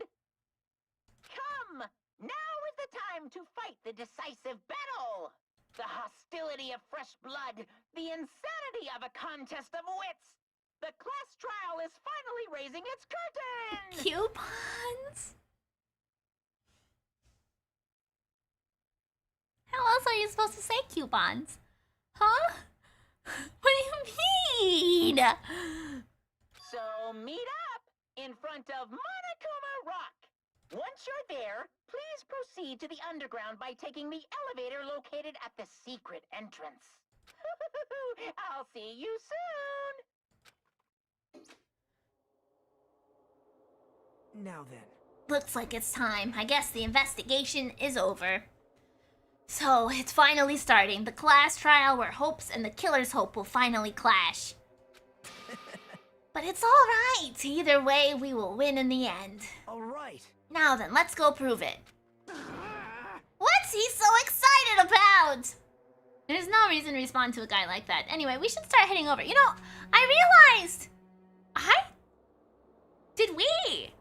Come, now is the time to fight the decisive battle. The hostility of fresh blood, the insanity of a contest of wits, The class trial is finally raising its curtain! Coupons? How else are you supposed to say coupons? Huh? What do you mean? So meet up in front of Monokuma Rock. Once you're there, please proceed to the underground by taking the elevator located at the secret entrance. I'll see you soon. Now then. Looks like it's time. I guess the investigation is over. So, it's finally starting. The class trial where hopes and the killer's hope will finally clash. But it's alright. Either way, we will win in the end. All right. Now then, let's go prove it. What's he so excited about? There's no reason to respond to a guy like that. Anyway, we should start heading over. You know, I realized... Did we?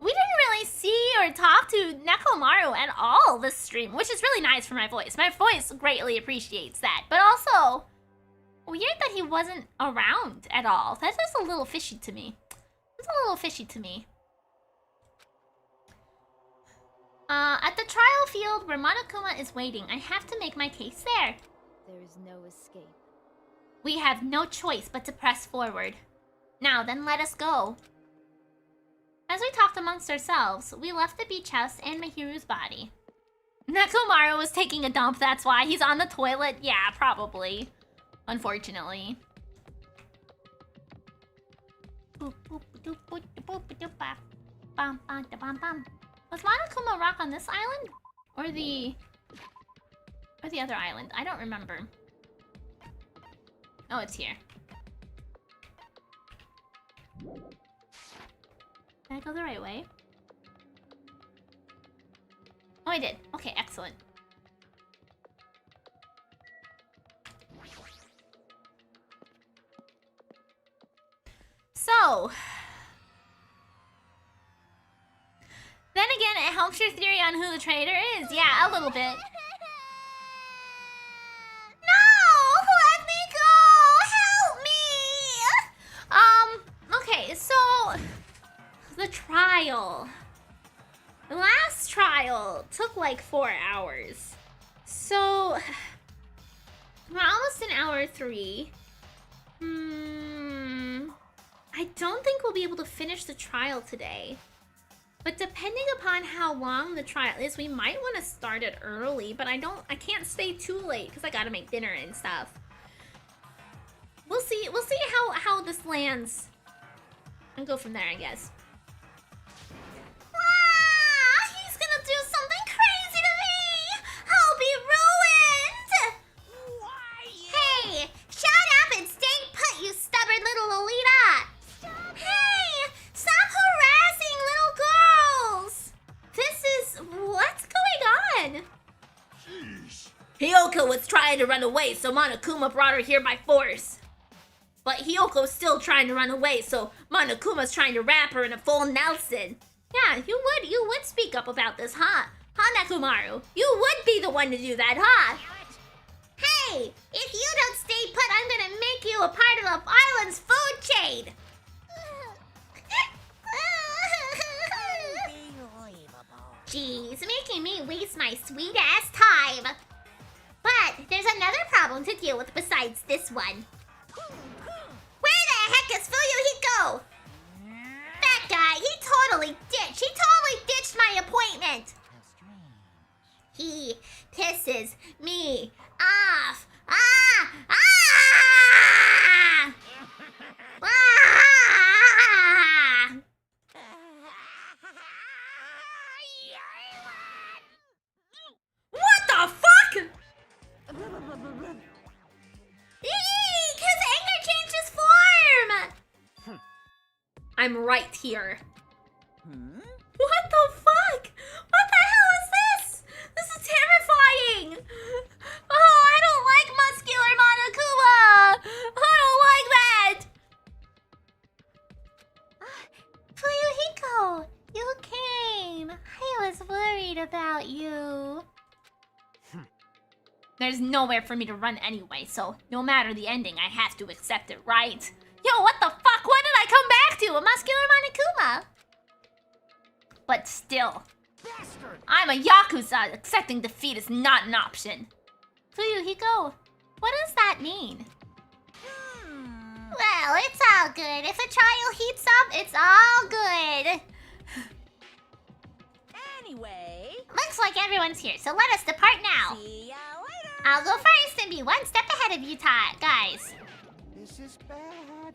We didn't really see or talk to Nekomaru at all this stream, which is really nice for my voice. My voice greatly appreciates that. But also, weird that he wasn't around at all. That's just a little fishy to me. It's a little fishy to me. At the trial field where Monokuma is waiting, I have to make my case there. There is no escape. We have no choice but to press forward. Now then, let us go. As we talked amongst ourselves, we left the beach house and Mahiru's body. Nekomaru was taking a dump, that's why. He's on the toilet. Yeah, probably. Unfortunately. Was Monokuma Rock on this island? Or the other island? I don't remember. Oh, it's here. Did I go the right way? Oh, I did. Okay, excellent. So... Then again, it helps your theory on who the traitor is. Yeah, a little bit. No! Let me go! Help me! Okay, so... The trial. The last trial took like 4 hours. So... We're almost in hour 3. I don't think we'll be able to finish the trial today. But depending upon how long the trial is, we might want to start it early, but I can't stay too late because I gotta make dinner and stuff. We'll see how this lands. And go from there, I guess. Ah, he's gonna do something crazy to me! I'll be ruined! Why? Hey, shut up and stay put, you stubborn little Lolita! Hey, stop harassing little girls! This is... what's going on? Sheesh. Hiyoko was trying to run away, so Monokuma brought her here by force. But Hiyoko's still trying to run away, so Monokuma's trying to wrap her in a full Nelson. Yeah, you would speak up about this, huh? Huh, Nekomaru? You would be the one to do that, huh? Hey, if you don't stay put, I'm gonna make you a part of the island's food chain. Jeez, making me waste my sweet-ass time. But there's another problem to deal with besides this one. Where the heck is Fuyuhiko? That guy, he totally ditched my appointment. He pisses me off. Ah! What the fuck? Eek! His anger changed his form! I'm right here. What the fuck? What the hell is this? This is terrifying! Oh, I don't like muscular Monokuma! I don't like that! Fuyuhiko, you came. I was worried about you. There's nowhere for me to run anyway, so no matter the ending, I have to accept it, right? Yo, what the fuck? What did I come back to? A muscular Monokuma? But still, I'm a Yakuza. Accepting defeat is not an option. Fuyuhiko, what does that mean? Well, it's all good. If a trial heats up, it's all good. Anyway, Looks like everyone's here, so let us depart now. see ya later. I'll go first and be one step ahead of you, guys. This is bad.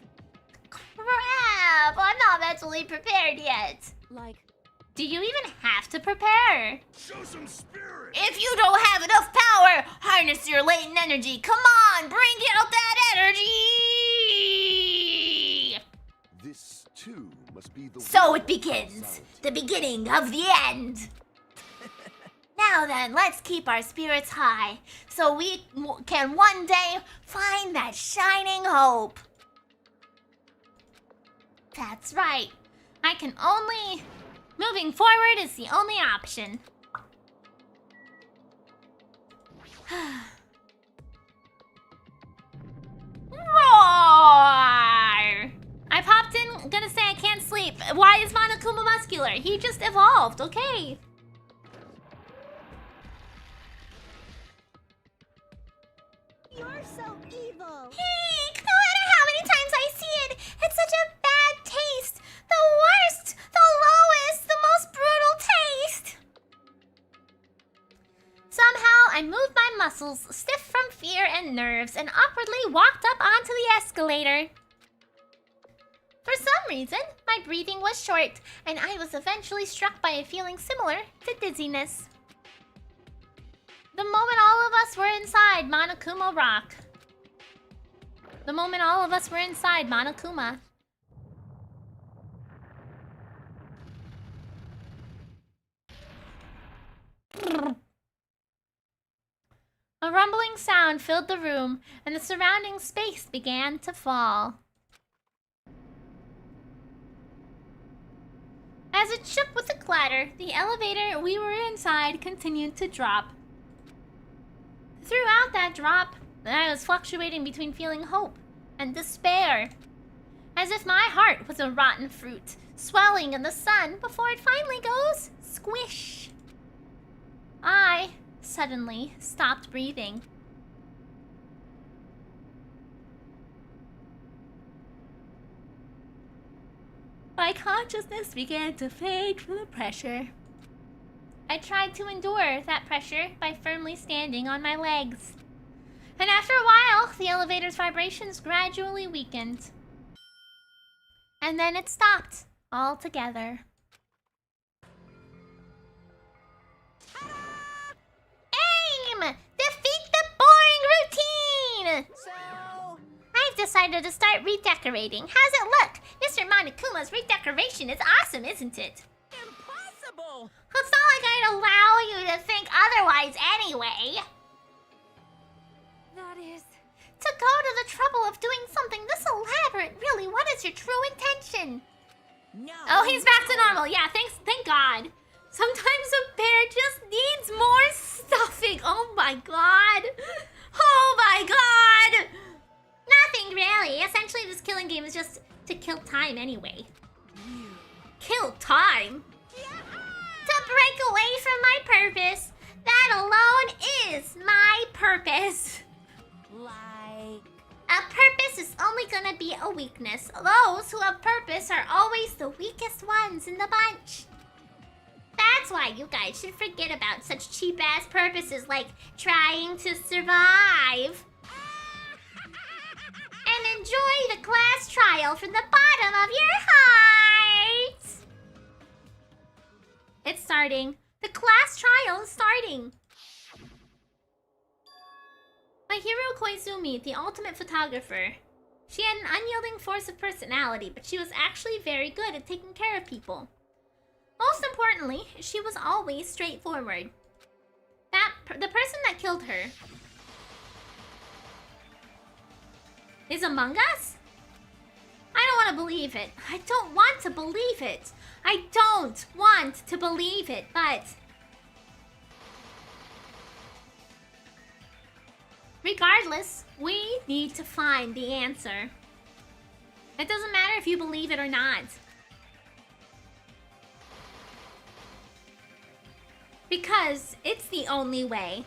Crap! I'm not mentally prepared yet. Like, Do you even have to prepare? Show some spirit. If you don't have enough power, harness your latent energy. Come on, bring out that energy! This too must be the So will it of begins. causality. The beginning of the end. Now then, let's keep our spirits high so we can one day find that shining hope. That's right. I can only... Moving forward is the only option. Roar! I popped in, gonna say I can't sleep. Why is Monokuma muscular? He just evolved, okay. you're so evil. Heck, no matter how many times I see it, it's such a bad taste. The worst, the lowest, the most brutal taste. Somehow, I moved my muscles, stiff from fear and nerves, and awkwardly walked up onto the escalator. For some reason, my breathing was short, and I was eventually struck by a feeling similar to dizziness. The moment all of us were inside Monokuma Rock. The moment all of us were inside Monokuma. A rumbling sound filled the room, and the surrounding space began to fall. As it shook with a clatter, the elevator we were inside continued to drop. Throughout that drop, I was fluctuating between feeling hope and despair. As if my heart was a rotten fruit, swelling in the sun before it finally goes squish. I suddenly stopped breathing. My consciousness began to fade from the pressure. I tried to endure that pressure by firmly standing on my legs. And after a while, the elevator's vibrations gradually weakened. And then it stopped altogether. Aim! Defeat the boring routine! So, I've decided to start redecorating. How's it look? Mr. Monokuma's redecoration is awesome, isn't it? impossible. It's not like I'd allow you to think otherwise anyway. That is, To go to the trouble of doing something this elaborate, really, what is your true intention? no. Oh, he's back to normal. Yeah, thank God. Sometimes a bear just needs more stuffing. Oh my God. Oh my God. Nothing really. Essentially, this killing game is just to kill time anyway. Kill time? To break away from my purpose. That alone is my purpose. Like, A purpose is only gonna be a weakness. Those who have purpose are always the weakest ones in the bunch. That's why you guys should forget about such cheap-ass purposes like trying to survive. And enjoy the class trial from the bottom of your heart. It's starting. The class trial is starting. My hero Koizumi, the ultimate photographer. She had an unyielding force of personality, but she was actually very good at taking care of people. Most importantly, she was always straightforward. The person that killed her is among us? I don't want to believe it. I don't want to believe it. I don't want to believe it, but... Regardless, we need to find the answer. It doesn't matter if you believe it or not. Because it's the only way.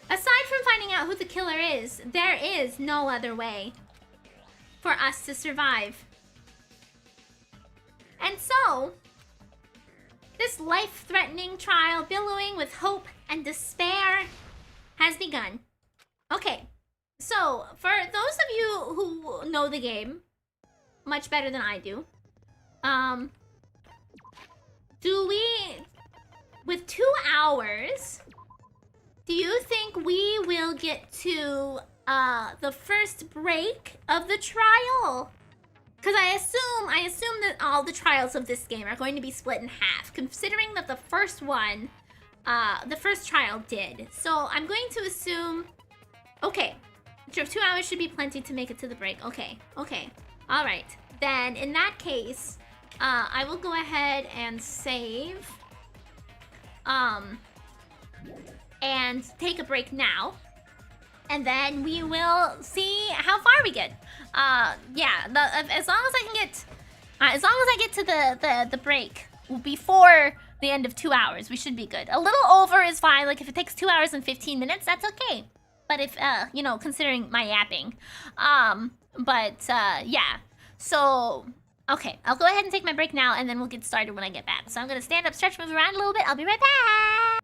Aside from finding out who the killer is, there is no other way for us to survive. And so, this life-threatening trial billowing with hope and despair has begun. Okay, so for those of you who know the game much better than I do, with 2 hours, do you think we will get to the first break of the trial? Because I assume that all the trials of this game are going to be split in half, considering that the first one, the first trial did. So I'm going to assume, okay, 2 hours should be plenty to make it to the break. Okay, all right. Then in that case, I will go ahead and save, and take a break now. And then we will see how far we get. Yeah, as long as I get to the break before the end of 2 hours, we should be good. A little over is fine. Like if it takes 2 hours and 15 minutes, that's okay. But if you know, considering my yapping, yeah. So okay, I'll go ahead and take my break now, and then we'll get started when I get back. So I'm gonna stand up, stretch, move around a little bit. I'll be right back.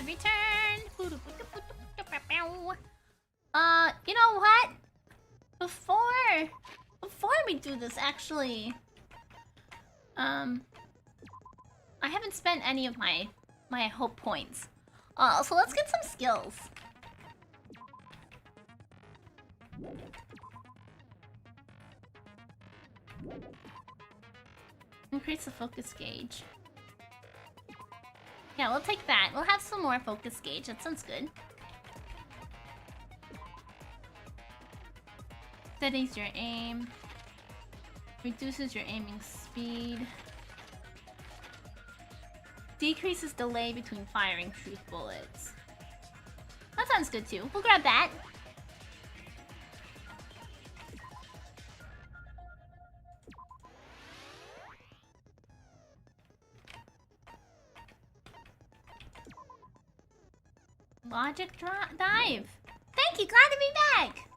return. You know what? Before we do this, actually, I haven't spent any of my hope points. So let's get some skills. Increase the focus gauge. Yeah, we'll take that. We'll have some more focus gauge. That sounds good. Steadies your aim. Reduces your aiming speed. Decreases delay between firing truth bullets. That sounds good too. We'll grab that. Logic dive. Thank you, glad to be back.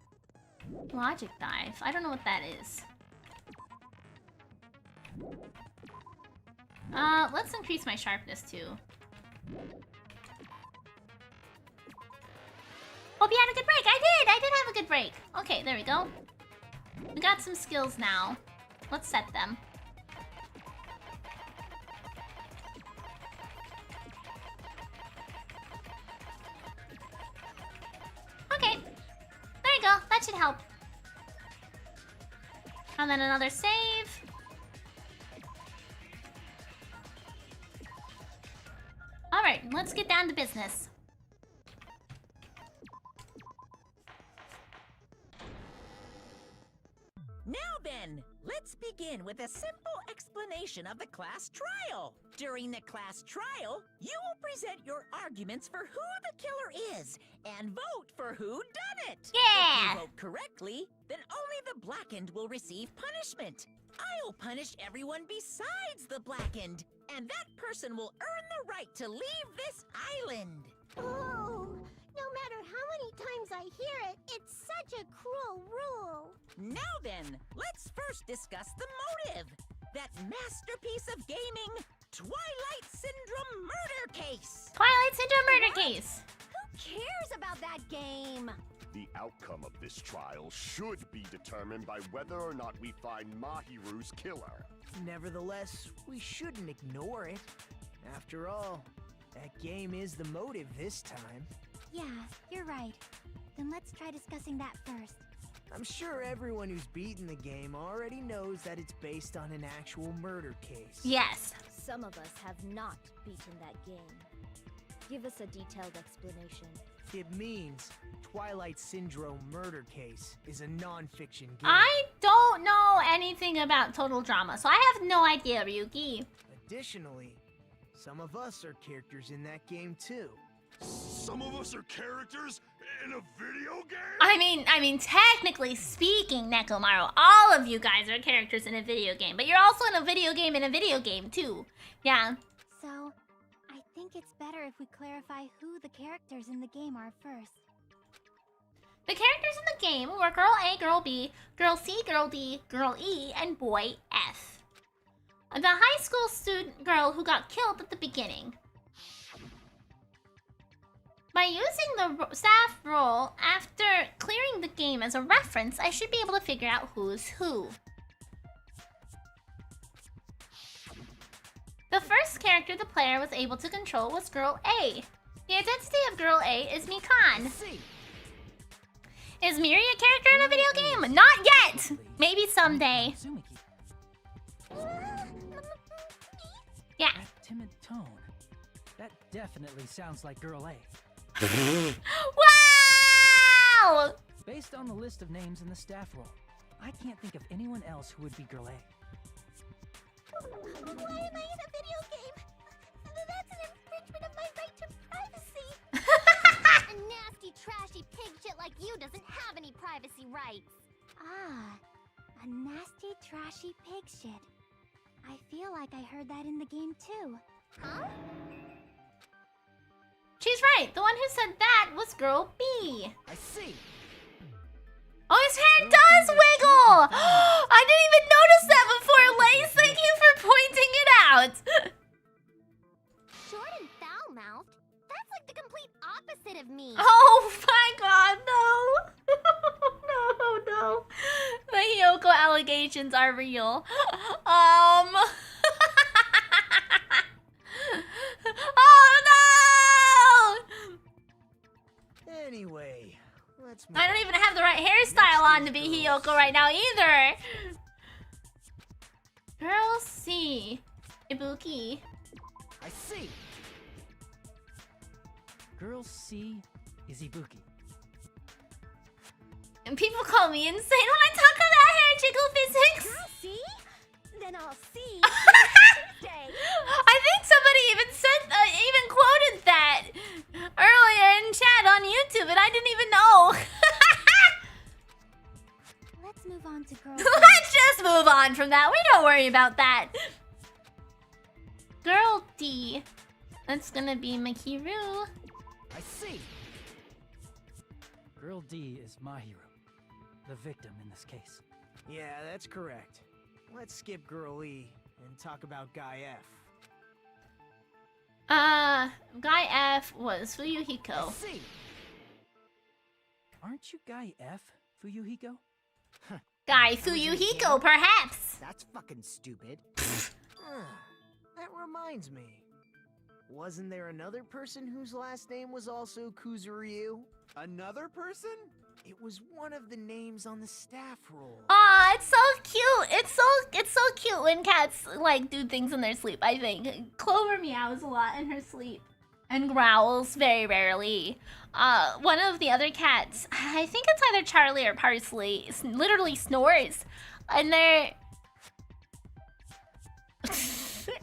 Logic dive. I don't know what that is. Let's increase my sharpness too. Hope you had a good break. I did have a good break. Okay, there we go. We got some skills now. Let's set them. Okay. There you go. That should help. And then another save. Alright, let's get down to business. Now then, let's begin with a simple explanation of the class trial. During the class trial, you will present your arguments for who the killer is and vote for who done it. Yeah! If you vote correctly, then only the blackened will receive punishment. I'll punish everyone besides the blackened, and that person will earn the right to leave this island. Oh, no matter how many times I hear it, it's such a cruel rule. Now then, let's first discuss the motive. That masterpiece of gaming, Twilight Syndrome murder case. Twilight Syndrome murder case. Who cares about that game? The outcome of this trial should be determined by whether or not we find Mahiru's killer. Nevertheless, we shouldn't ignore it. After all, that game is the motive this time. Yeah, you're right. Then let's try discussing that first. I'm sure everyone who's beaten the game already knows that it's based on an actual murder case. Yes. Some of us have not beaten that game. Give us a detailed explanation. It means Twilight Syndrome murder case is a non-fiction game. I don't know anything about total drama, so I have no idea, Ryuki. Additionally, some of us are characters in that game too. Some of us are characters in a video game? I mean, technically speaking, Nekomaru, all of you guys are characters in a video game, but you're also in a video game too. Yeah. So, I think it's better if we clarify who the characters in the game are first. The characters in the game were Girl A, Girl B, Girl C, Girl D, Girl E, and Boy F. The high school student girl who got killed at the beginning. By using the staff role after clearing the game as a reference, I should be able to figure out who's who. The first character the player was able to control was Girl A. The identity of Girl A is Mikan. Is Miri a character in a video game? Not yet! Maybe someday. Yeah. That timid tone. That definitely sounds like Girl A. Wow! Based on the list of names in the staff roll, I can't think of anyone else who would be Girl A. Why am I in a video game? That's an infringement of my right to privacy. A nasty, trashy pig shit like you doesn't have any privacy rights. Ah, a nasty, trashy pig shit. I feel like I heard that in the game too. Huh? She's right. The one who said that was Girl B. I see. Oh, his hair does wiggle! I didn't even notice that before, Lace. Thank you for pointing it out. Short and foul-mouthed? That's like the opposite of me. Oh my god, no. No. The Hiyoko allegations are real. Oh no! Anyway, let's move I don't on. even have the right hairstyle on to be Hiyoko right now either. Girl C. Ibuki. I see. Girl C is Ibuki. And people call me insane when I talk about hair jiggle physics. I'll see. Then I'll see. Tuesday. I think somebody even said, even quoted that earlier in chat on YouTube, and I didn't even know. Let's move on to girl. Let's just move on from that. We don't worry about that. Girl D. That's gonna be Makiru. I see. Girl D is Mahiru, the victim in this case. Yeah, that's correct. Let's skip Girl E and talk about Guy F. Guy F was Fuyuhiko. I see. Aren't you Guy F, Fuyuhiko? Guy was in Fuyuhiko, game. perhaps. That's fucking stupid. That reminds me. Wasn't there another person whose last name was also Kuzuryu? Another person? It was one of the names on the staff roll. Aw, it's so cute. It's so cute when cats like do things in their sleep. I think Clover meows a lot in her sleep and growls very rarely. One of the other cats, I think it's either Charlie or Parsley, literally snores, and they're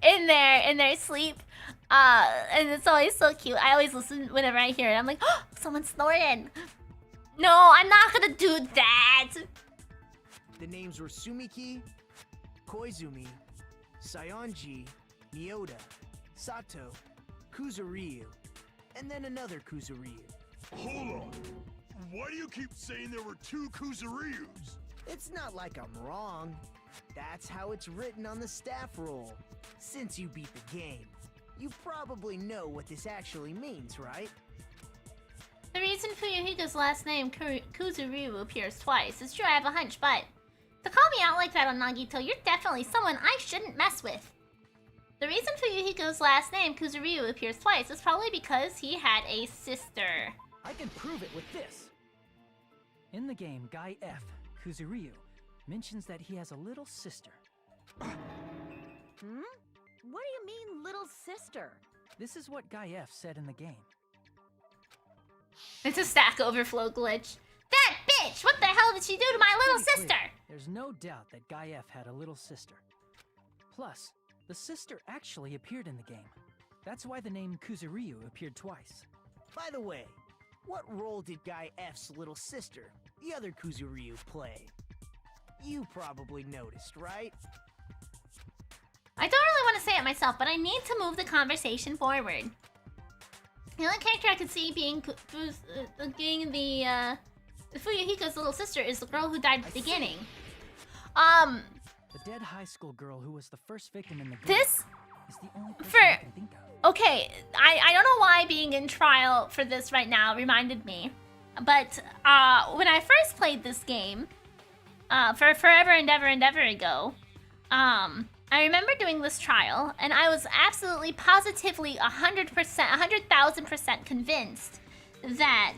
in their sleep. And it's always so cute. I always listen whenever I hear it. I'm like, oh, someone's snoring. No, I'm not gonna do that. The names were Sumiki, Koizumi, Sayonji, Mioda, Sato, Kuzuryu, and then another Kuzuryu. Hold on. Why do you keep saying there were two Kuzuryus? It's not like I'm wrong. That's how it's written on the staff roll. Since you beat the game, you probably know what this actually means, right? The reason Fuyuhiko's last name, Kuzuryu, appears twice is true. I have a hunch, but to call me out like that on Nagito, you're definitely someone I shouldn't mess with. The reason Fuyuhiko's last name, Kuzuryu, appears twice is probably because he had a sister. I can prove it with this. In the game, Guy F, Kuzuryu, mentions that he has a little sister. What do you mean, little sister? This is what Guy F said in the game. It's a Stack Overflow glitch. That bitch! What the hell did she do to my little Pretty sister? clear. There's no doubt that Guy F had a little sister. Plus, the sister actually appeared in the game. That's why the name Kuzuryu appeared twice. By the way, what role did Guy F's little sister, the other Kuzuryu, play? You probably noticed, right? I don't really want to say it myself, but I need to move the conversation forward. The only character I could see being the Fuyuhiko's little sister is the girl who died at the beginning. The dead high school girl who was the first victim in the game This is the only person for I can think of. okay, I don't know why being in trial for this right now reminded me, but when I first played this game, for forever and ever ago, I remember doing this trial, and I was absolutely positively 100%, 100,000% convinced that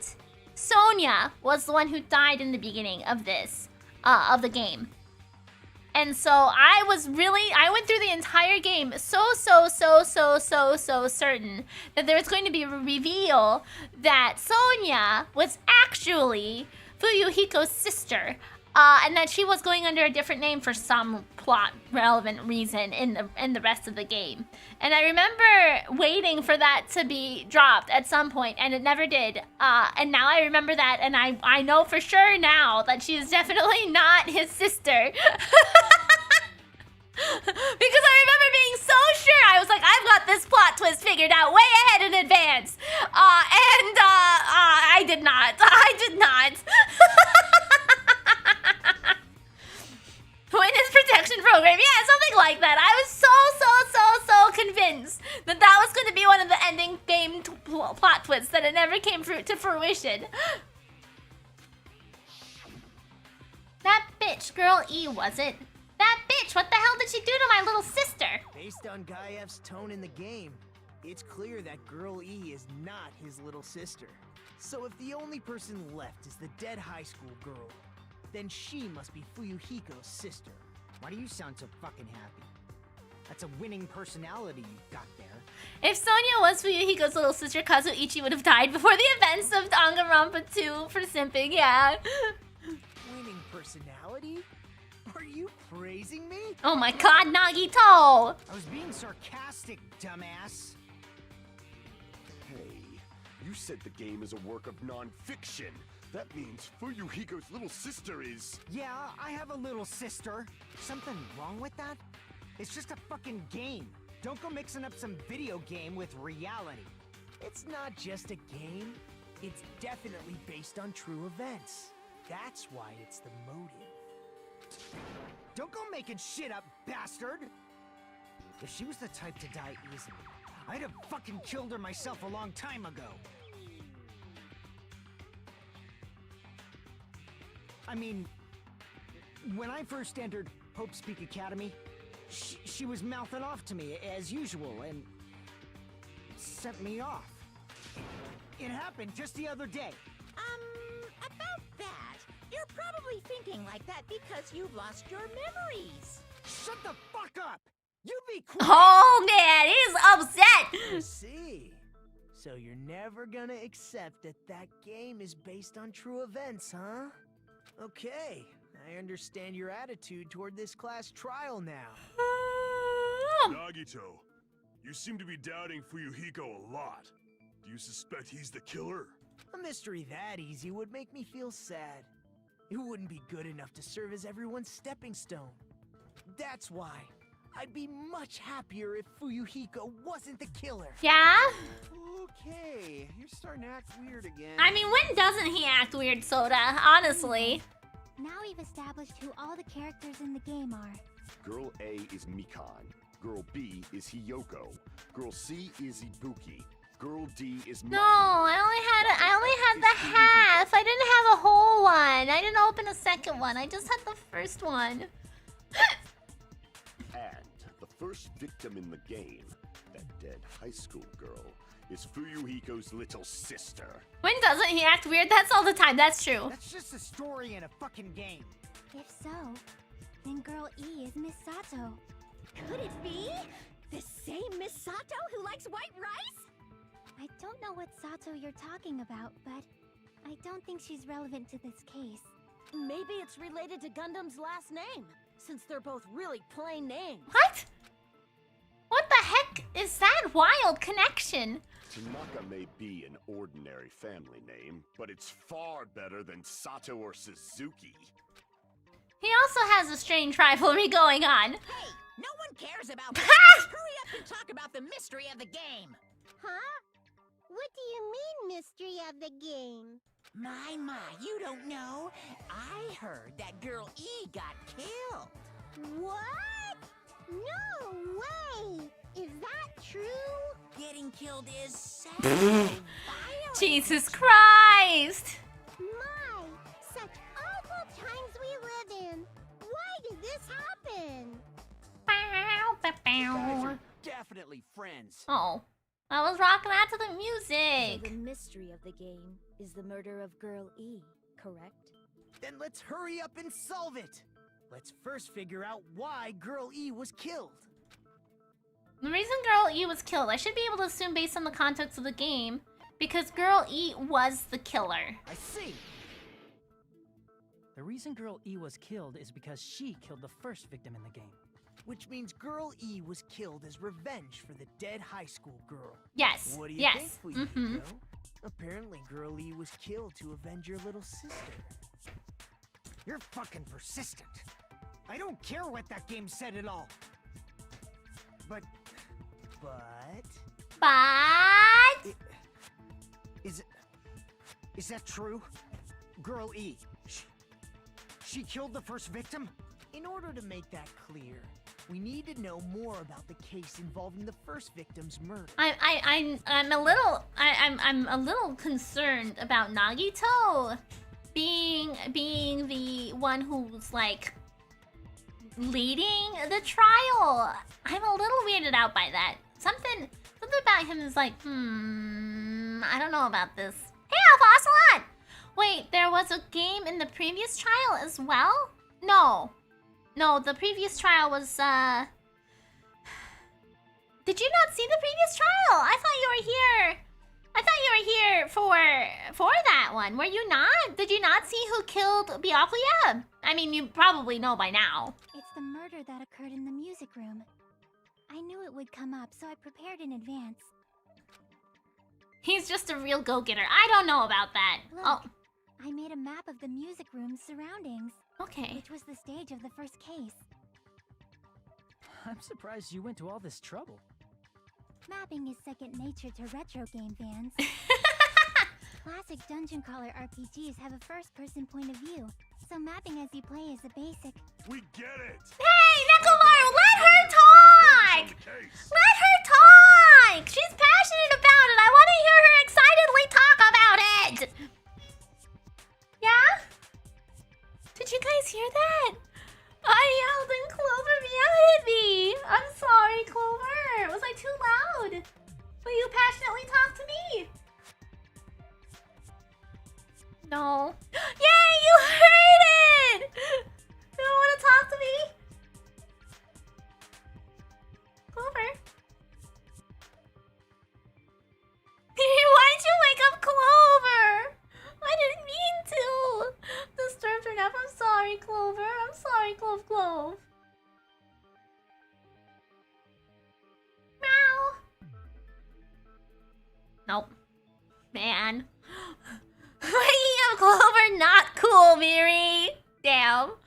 Sonia was the one who died in the beginning of this, of the game. And so I went through the entire game so certain that there was going to be a reveal that Sonia was actually Fuyuhiko's sister. And that she was going under a different name for some plot relevant reason in the rest of the game. And I remember waiting for that to be dropped at some point, and it never did. And now I remember that, and I know for sure now that she is definitely not his sister. Because I remember being so sure. I was like, I've got this plot twist figured out way ahead in advance. And I did not. Witness protection program, yeah, something like that. I was so convinced that that was going to be one of the ending game plot twist that it never came to fruition. That bitch, Girl E, was it? That bitch, what the hell did she do to my little sister? Based on Guy F's tone in the game, it's clear that Girl E is not his little sister. So if the only person left is the dead high school girl, then she must be Fuyuhiko's sister. Why do you sound so fucking happy? That's a winning personality you've got there. If Sonia was Fuyuhiko's little sister, Kazuichi would have died before the events of Danganronpa 2 for simping, yeah. Winning personality? Are you praising me? Oh my god, Nagito! I was being sarcastic, dumbass. Hey, you said the game is a work of non-fiction. That means Fuyuhiko's little sister is... Yeah, I have a little sister. Something wrong with that? It's just a fucking game. Don't go mixing up some video game with reality. It's not just a game. It's definitely based on true events. That's why it's the motive. Don't go making shit up, bastard! If she was the type to die easily, I'd have fucking killed her myself a long time ago. I mean, when I first entered Hope's Peak Academy, she was mouthing off to me as usual and sent me off. It happened just the other day. About that, you're probably thinking like that because you've lost your memories. Shut the fuck up! You be quiet! Oh man, he's upset! I see. So you're never gonna accept that that game is based on true events, huh? Okay, I understand your attitude toward this class trial now. Nagito, you seem to be doubting Fuyuhiko a lot. Do you suspect he's the killer? A mystery that easy would make me feel sad. It wouldn't be good enough to serve as everyone's stepping stone. That's why I'd be much happier if Fuyuhiko wasn't the killer. Yeah? Okay, you're starting to act weird again. I mean, when doesn't he act weird, Soda? Honestly. Now we've established who all the characters in the game are. Girl A is Mikan. Girl B is Hiyoko. Girl C is Ibuki. Girl D is No, I only had the half. I didn't have a whole one. I didn't open a second one. I just had the first one. And the first victim in the game, that dead high school girl, is Fuyuhiko's little sister. When doesn't he act weird? That's all the time. That's true. That's just a story in a fucking game. If so, then Girl E is Miss Sato. Could it be? The same Miss Sato who likes white rice? I don't know what Sato you're talking about, but I don't think she's relevant to this case. Maybe it's related to Gundam's last name, since they're both really plain names. What? What the heck is that wild connection? Tanaka may be an ordinary family name, but it's far better than Sato or Suzuki. He also has a strange rivalry going on. Hey, no one cares about that. Hurry up and talk about the mystery of the game. Huh? What do you mean, mystery of the game? My, you don't know. I heard that Girl E got killed. What? No way! Is that true? Getting killed is sad. Violent. Jesus Christ! My, such awful times we live in. Why did this happen? You guys are definitely friends. Oh, I was rocking out to the So music. the mystery of the game is the murder of Girl E, correct? Then let's hurry up and solve it. Let's first figure out why Girl E was killed. The reason Girl E was killed, I should be able to assume based on the context of the game, because Girl E was the killer. I see. The reason Girl E was killed is because she killed the first victim in the game. Which means Girl E was killed as revenge for the dead high school girl. Yes. What do you Yes. think, Fuyuhiko? Apparently, Girl E was killed to avenge your little sister. You're fucking persistent. I don't care what that game said at all. But But is that true? Girl E, she killed the first victim? in order to make that clear, We need to know more about the case involving the first victim's murder. I'm a little concerned about Nagito being the one who's like leading the trial. I'm a little weirded out by that. Something about him is like, I don't know about this. Hey, Alpha Ocelot! Wait, there was a game in the previous trial as well? No, the previous trial was Did you not see the previous trial? I thought you were here. I thought you were here for that one. Were you not? Did you not see who killed Byakuya? I mean, you probably know by now. It's the murder that occurred in the music room. I knew it would come up, so I prepared in advance. He's just a real go-getter. I don't know about that. Look, oh, I made a map of the music room's surroundings. Okay. Which was the stage of the first case. I'm surprised you went to all this trouble. Mapping is second nature to retro game fans. Classic dungeon crawler RPGs have a first-person point of view, so mapping as you play is a basic. We get it! Hey, Nekomaru, let her talk! Let her talk! She's passionate about it. I want to hear her excitedly talk about it! Yeah? Did you guys hear that? I yelled and Clover meowed at me. I'm sorry, Clover. Was I too loud? Will you passionately talk to me? No. Yay, you heard it! You don't want to talk to me? Clover? Why'd you wake up Clover? I didn't mean to. Disturbed her nap. I'm sorry, Clover. I'm sorry, Clove. Meow. Nope. Man. Waking up Clover, not cool, Miri. Damn.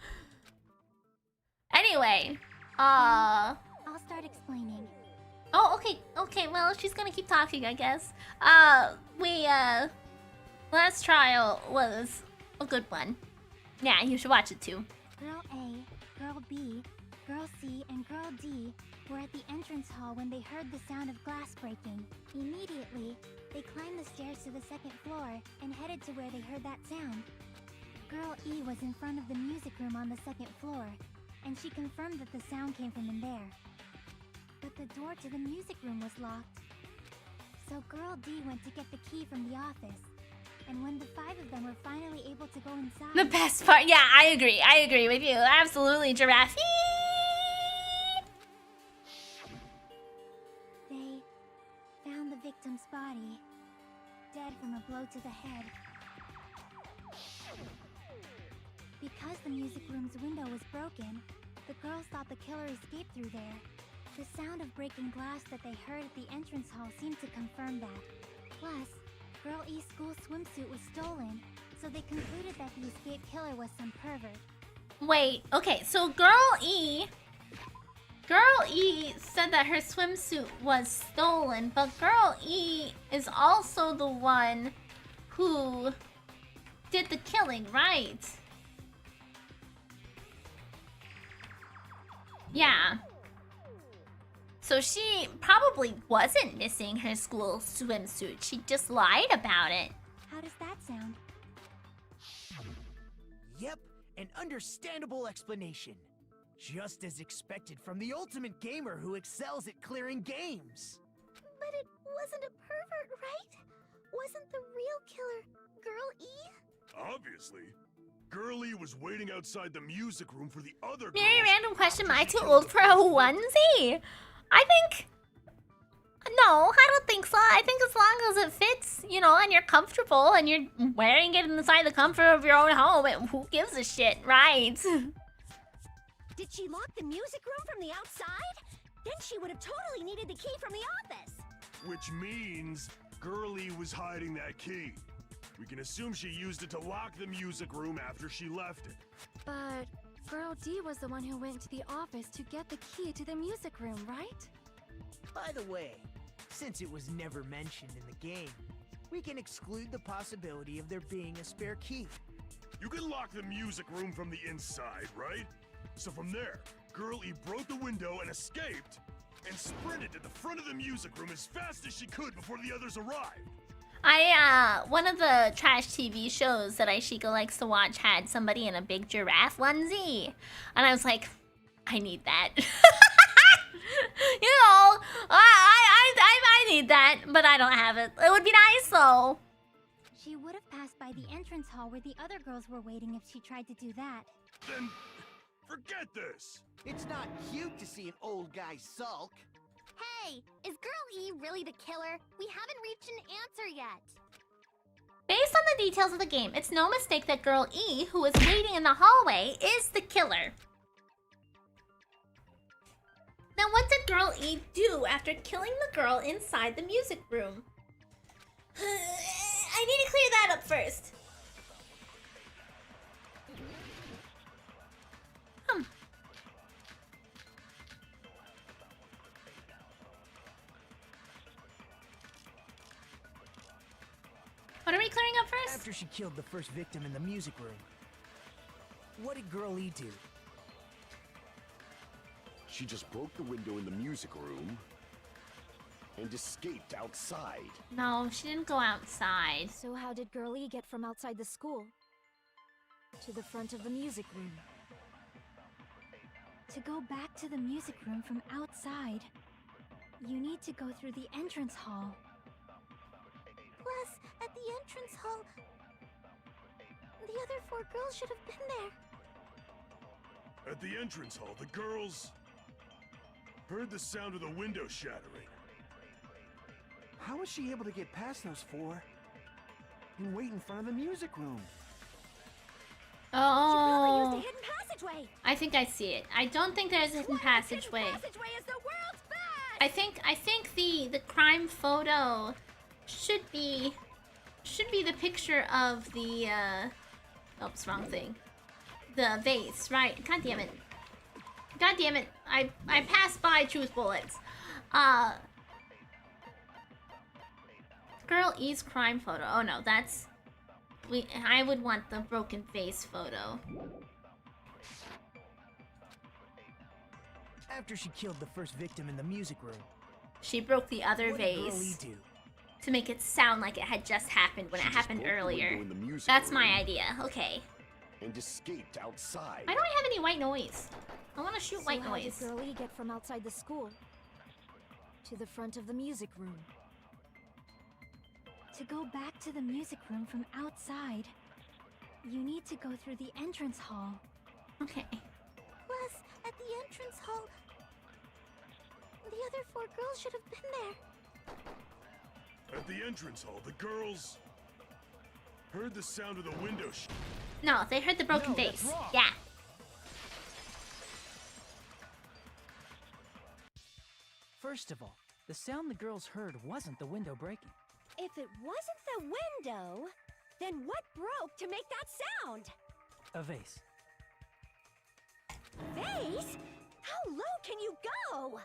Anyway, I'll start explaining. Oh, okay. Well, she's gonna keep talking, I guess. Last trial was a good one. Yeah, you should watch it too. Girl A, Girl B, Girl C, and Girl D were at the entrance hall when they heard the sound of glass breaking. Immediately, they climbed the stairs to the second floor and headed to where they heard that sound. Girl E was in front of the music room on the second floor, and she confirmed that the sound came from in there. But the door to the music room was locked. So Girl D went to get the key from the office. And when the 5 of them were finally able to go inside... The best part, yeah, I agree with you. Absolutely, Giraffe. They found the victim's body, dead from a blow to the head. Because the music room's window was broken, the girls thought the killer escaped through there. The sound of breaking glass that they heard at the entrance hall seemed to confirm that. Plus, Girl E's school swimsuit was stolen, so they concluded that the escaped killer was some pervert. Wait, okay, so Girl E said that her swimsuit was stolen, but Girl E is also the one who did the killing, right? Yeah. So she probably wasn't missing her school swimsuit. She just lied about it. How does that sound? Yep, an understandable explanation. Just as expected from the ultimate gamer who excels at clearing games. But it wasn't a pervert, right? Wasn't the real killer Girl E? Obviously. Girl E was waiting outside the music room for the other girls. Mary, random question. Am I too old for a onesie? I think... No, I don't think so. I think as long as it fits, you know, and you're comfortable and you're wearing it inside the comfort of your own home, who gives a shit, right? Did she lock the music room from the outside? Then she would have totally needed the key from the office. Which means Girl E was hiding that key. We can assume she used it to lock the music room after she left it. But Girl D was the one who went to the office to get the key to the music room, right? By the way, since it was never mentioned in the game, we can exclude the possibility of there being a spare key. You can lock the music room from the inside, right? So from there, Girl E broke the window and escaped, and sprinted to the front of the music room as fast as she could before the others arrived. One of the trash TV shows that Aishiko likes to watch had somebody in a big giraffe onesie. And I was like, I need that. You know, I need that, but I don't have it. It would be nice though. She would have passed by the entrance hall where the other girls were waiting if she tried to do that. Then, forget this. It's not cute to see an old guy sulk. Hey, is Girl E really the killer? We haven't reached an answer yet. Based on the details of the game, it's no mistake that Girl E, who was waiting in the hallway, is the killer. Now, what did Girl E do after killing the girl inside the music room? I need to clear that up first. What are we clearing up first? After she killed the first victim in the music room, what did Girl E do? She just broke the window in the music room and escaped outside. No, she didn't go outside. So how did Girl E get from outside the school to the front of the music room? To go back to the music room from outside, you need to go through the entrance hall. Plus, at the entrance hall, the other 4 girls should have been there. At the entrance hall, the girls heard the sound of the window shattering. How was she able to get past those 4 and wait in front of the music room? Oh. She probably used a hidden passageway. I think I see it. I don't think there's a hidden passageway. Hidden passageway is the world's best. I think the crime photo should be the picture of the oops, wrong thing. The vase, right? God damn it. God damn it. I passed by truth bullets. Girl E's crime photo. Oh no, that's I would want the broken vase photo. After she killed the first victim in the music room, she broke the other what did Girl E vase do? to make it sound like it had just happened when it happened earlier. That's my idea. Okay. And escaped outside. Why don't I have any white noise? I want to shoot white How noise. did Girl E get from outside the school to the front of the music room? To go back to the music room from outside, you need to go through the entrance hall. Okay. Plus, at the entrance hall, the other 4 girls should have been there. At the entrance hall, the girls heard the sound of the window No, they heard the broken No, that's vase. wrong. Yeah. First of all, the sound the girls heard wasn't the window breaking. If it wasn't the window, then what broke to make that sound? A vase. Vase? How low can you go?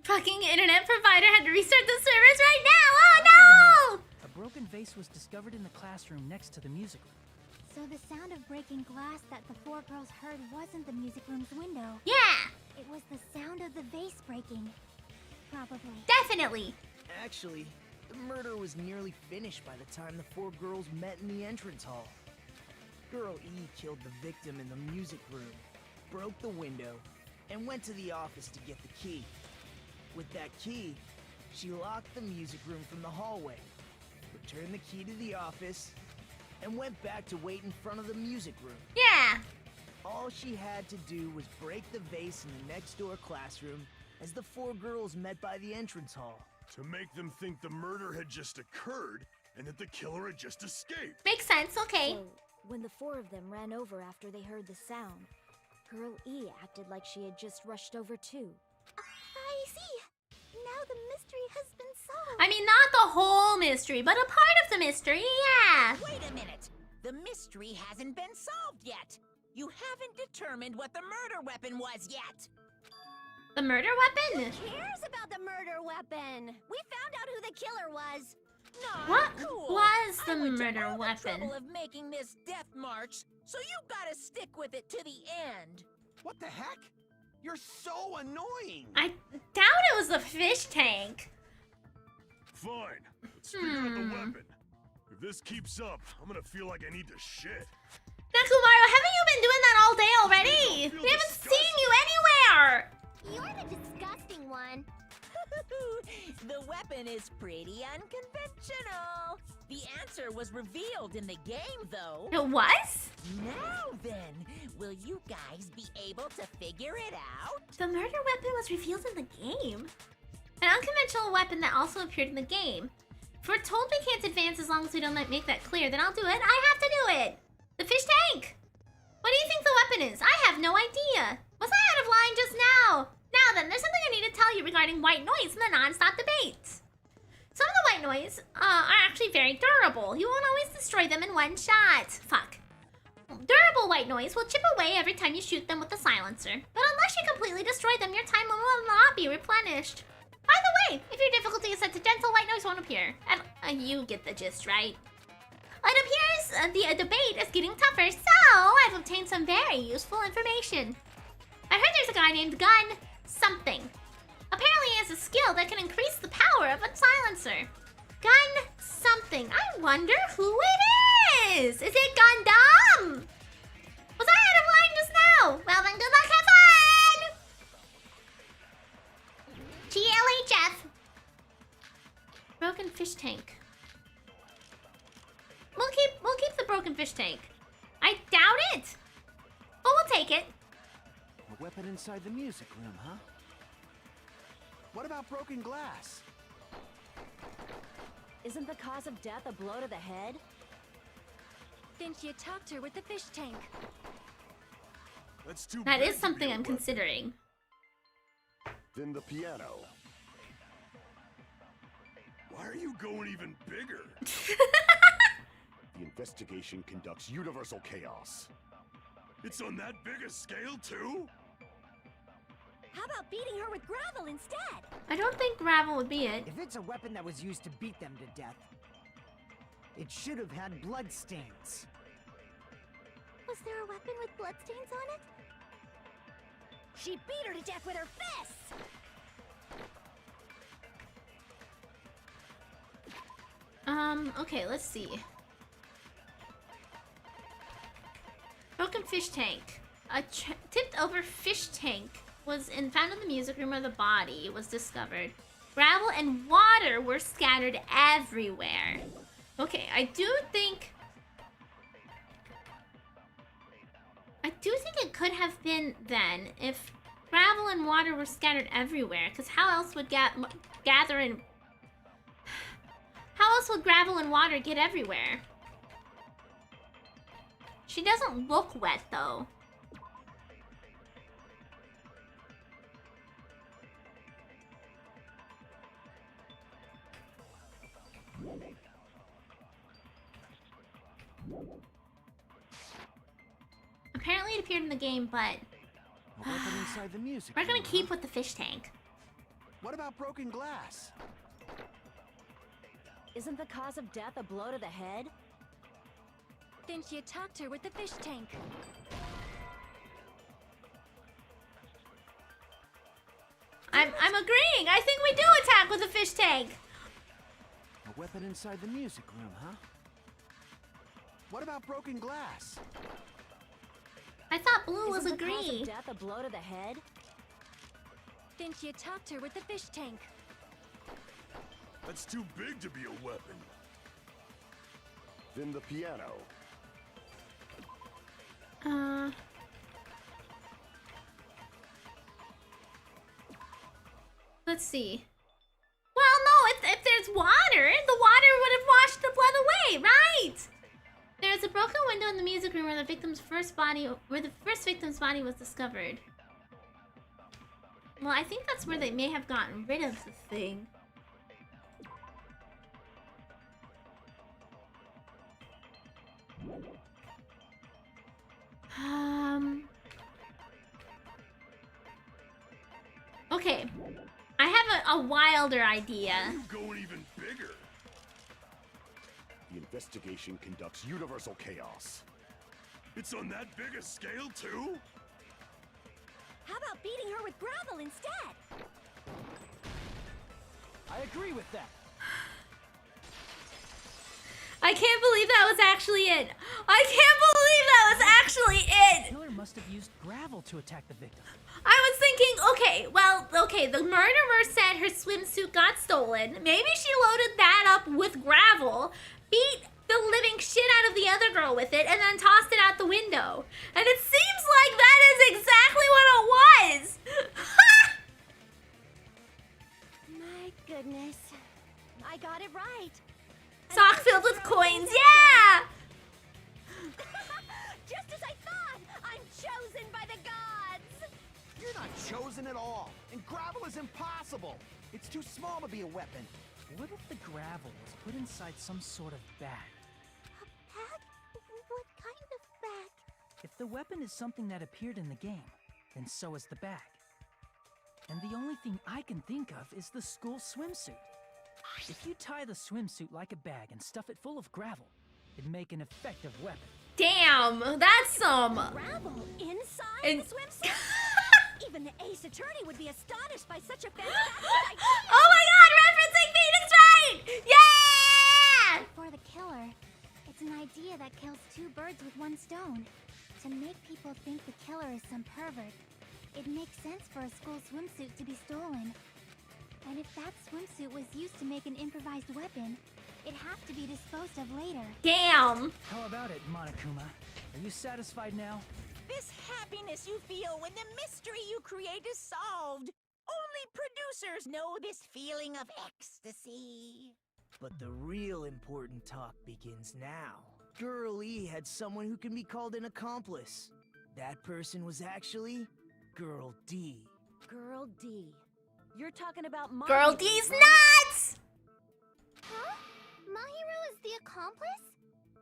Fucking internet provider had to restart the servers right now. Oh no! A broken vase was discovered in the classroom next to the music room. So the sound of breaking glass that the 4 girls heard wasn't the music room's window. Yeah, It was the sound of the vase breaking. Probably. definitely. Actually, the murder was nearly finished by the time the 4 girls met in the entrance hall. Girl E killed the victim in the music room, broke the window, and went to the office to get the key. With that key, she locked the music room from the hallway, returned the key to the office, and went back to wait in front of the music room. Yeah. All she had to do was break the vase in the next door classroom as the 4 girls met by the entrance hall. to make them think the murder had just occurred and that the killer had just escaped. Makes sense. Okay. So, when the 4 of them ran over after they heard the sound, Girl E acted like she had just rushed over too. I see. Now the mystery has been solved. I mean, not the whole mystery, but a part of the mystery. Yeah. Wait a minute. The mystery hasn't been solved yet. You haven't determined what the murder weapon was yet. The murder weapon? Who cares about the murder weapon? We found out who the killer was. Not What cool. was the I went to murder all the weapon? trouble of making this death march, so you gotta stick with it to the end. What the heck? You're so annoying! I doubt it was the fish tank. Fine. Let's figure out the weapon. If this keeps up, I'm gonna feel like I need to shit. Nakumaru, haven't you been doing that all day already? We haven't seen you anywhere! You're the disgusting one. The weapon is pretty unconventional. The answer was revealed in the game, though. It was? Now then, will you guys be able to figure it out? The murder weapon was revealed in the game? An unconventional weapon that also appeared in the game. If we're told we can't advance as long as we don't make that clear, then I'll do it. I have to do it! The fish tank! What do you think the weapon is? I have no idea. Was I out of line just now? Now then, there's something I need to tell you regarding white noise in the non-stop debates. Some of the white noise are actually very durable. You won't always destroy them in one shot. Fuck. Durable white noise will chip away every time you shoot them with the silencer. But unless you completely destroy them, your time will not be replenished. By the way, if your difficulty is set to gentle, white noise won't appear. And you get the gist, right? It appears the debate is getting tougher, so I've obtained some very useful information. I heard there's a guy named Gun something. Apparently he has a skill that can increase the power of a silencer. Gun something. I wonder who it is. Is it Gundam? Was I out of line just now? Well then, good luck, have fun! GLHF. Broken fish tank. We'll keep the broken fish tank. I doubt it, but we'll take it. A weapon inside the music room, huh? What about broken glass? Isn't the cause of death a blow to the head? Then she attacked her with the fish tank. That's too That big is to something be a I'm weapon. considering. Then the piano. Why are you going even bigger? The investigation conducts universal chaos. It's on that big a scale, too? How about beating her with gravel instead? I don't think gravel would be it. If it's a weapon that was used to beat them to death, it should have had blood stains. Was there a weapon with bloodstains on it? She beat her to death with her fists! Okay, let's see. Broken fish tank. A tipped over fish tank was found in the music room where the body was discovered. Gravel and water were scattered everywhere. Okay, I do think it could have been then if gravel and water were scattered everywhere, because how else would how else would gravel and water get everywhere? She doesn't look wet though. Apparently it appeared in the game, but A weapon inside the music we're gonna room, keep huh? with the fish tank. What about broken glass? Isn't the cause of death a blow to the head? Then she attacked her with the fish tank. I'm agreeing. I think we do attack with the fish tank. A weapon inside the music room, huh? What about broken glass? I thought blue was Isn't the cause agree. of death a blow to the head? Then she attacked her with the fish tank. That's too big to be a weapon. Then the piano. Let's see. Well, no, if there's water, the water would have washed the blood away, right? There's a broken window in the music room where the first victim's body was discovered. Well, I think that's where they may have gotten rid of the thing. Okay. I have a wilder idea. You going even bigger. The investigation conducts universal chaos. It's on that big a scale, too? How about beating her with gravel instead? I agree with that. I can't believe that was actually it. I can't believe that was actually it. The killer must have used gravel to attack the victim. I was thinking, okay, the murderer said her swimsuit got stolen. Maybe she loaded that up with gravel, beat the living shit out of the other girl with it, and then tossed it out the window. And it seems like that is exactly what it was. My goodness. I got it right. Sock filled with coins, yeah! Just as I thought! I'm chosen by the gods! You're not chosen at all, and gravel is impossible. It's too small to be a weapon. What if the gravel was put inside some sort of bag? A bag? What kind of bag? If the weapon is something that appeared in the game, then so is the bag. And the only thing I can think of is the school swimsuit. If you tie the swimsuit like a bag and stuff it full of gravel, it'd make an effective weapon. Damn, that's some... Gravel inside And- the swimsuit? Even the ace attorney would be astonished by such a fantastic idea! Oh my god, referencing Phoenix Wright! Yeah! For the killer, it's an idea that kills two birds with one stone. To make people think the killer is some pervert, it makes sense for a school swimsuit to be stolen. And if that swimsuit was used to make an improvised weapon, it'd have to be disposed of later. Damn. How about it, Monokuma? Are you satisfied now? This happiness you feel when the mystery you create is solved. Only producers know this feeling of ecstasy. But the real important talk begins now. Girl E had someone who can be called an accomplice. That person was actually Girl D. Girl D. You're talking about my Girl D's nuts! Huh? Mahiro is the accomplice?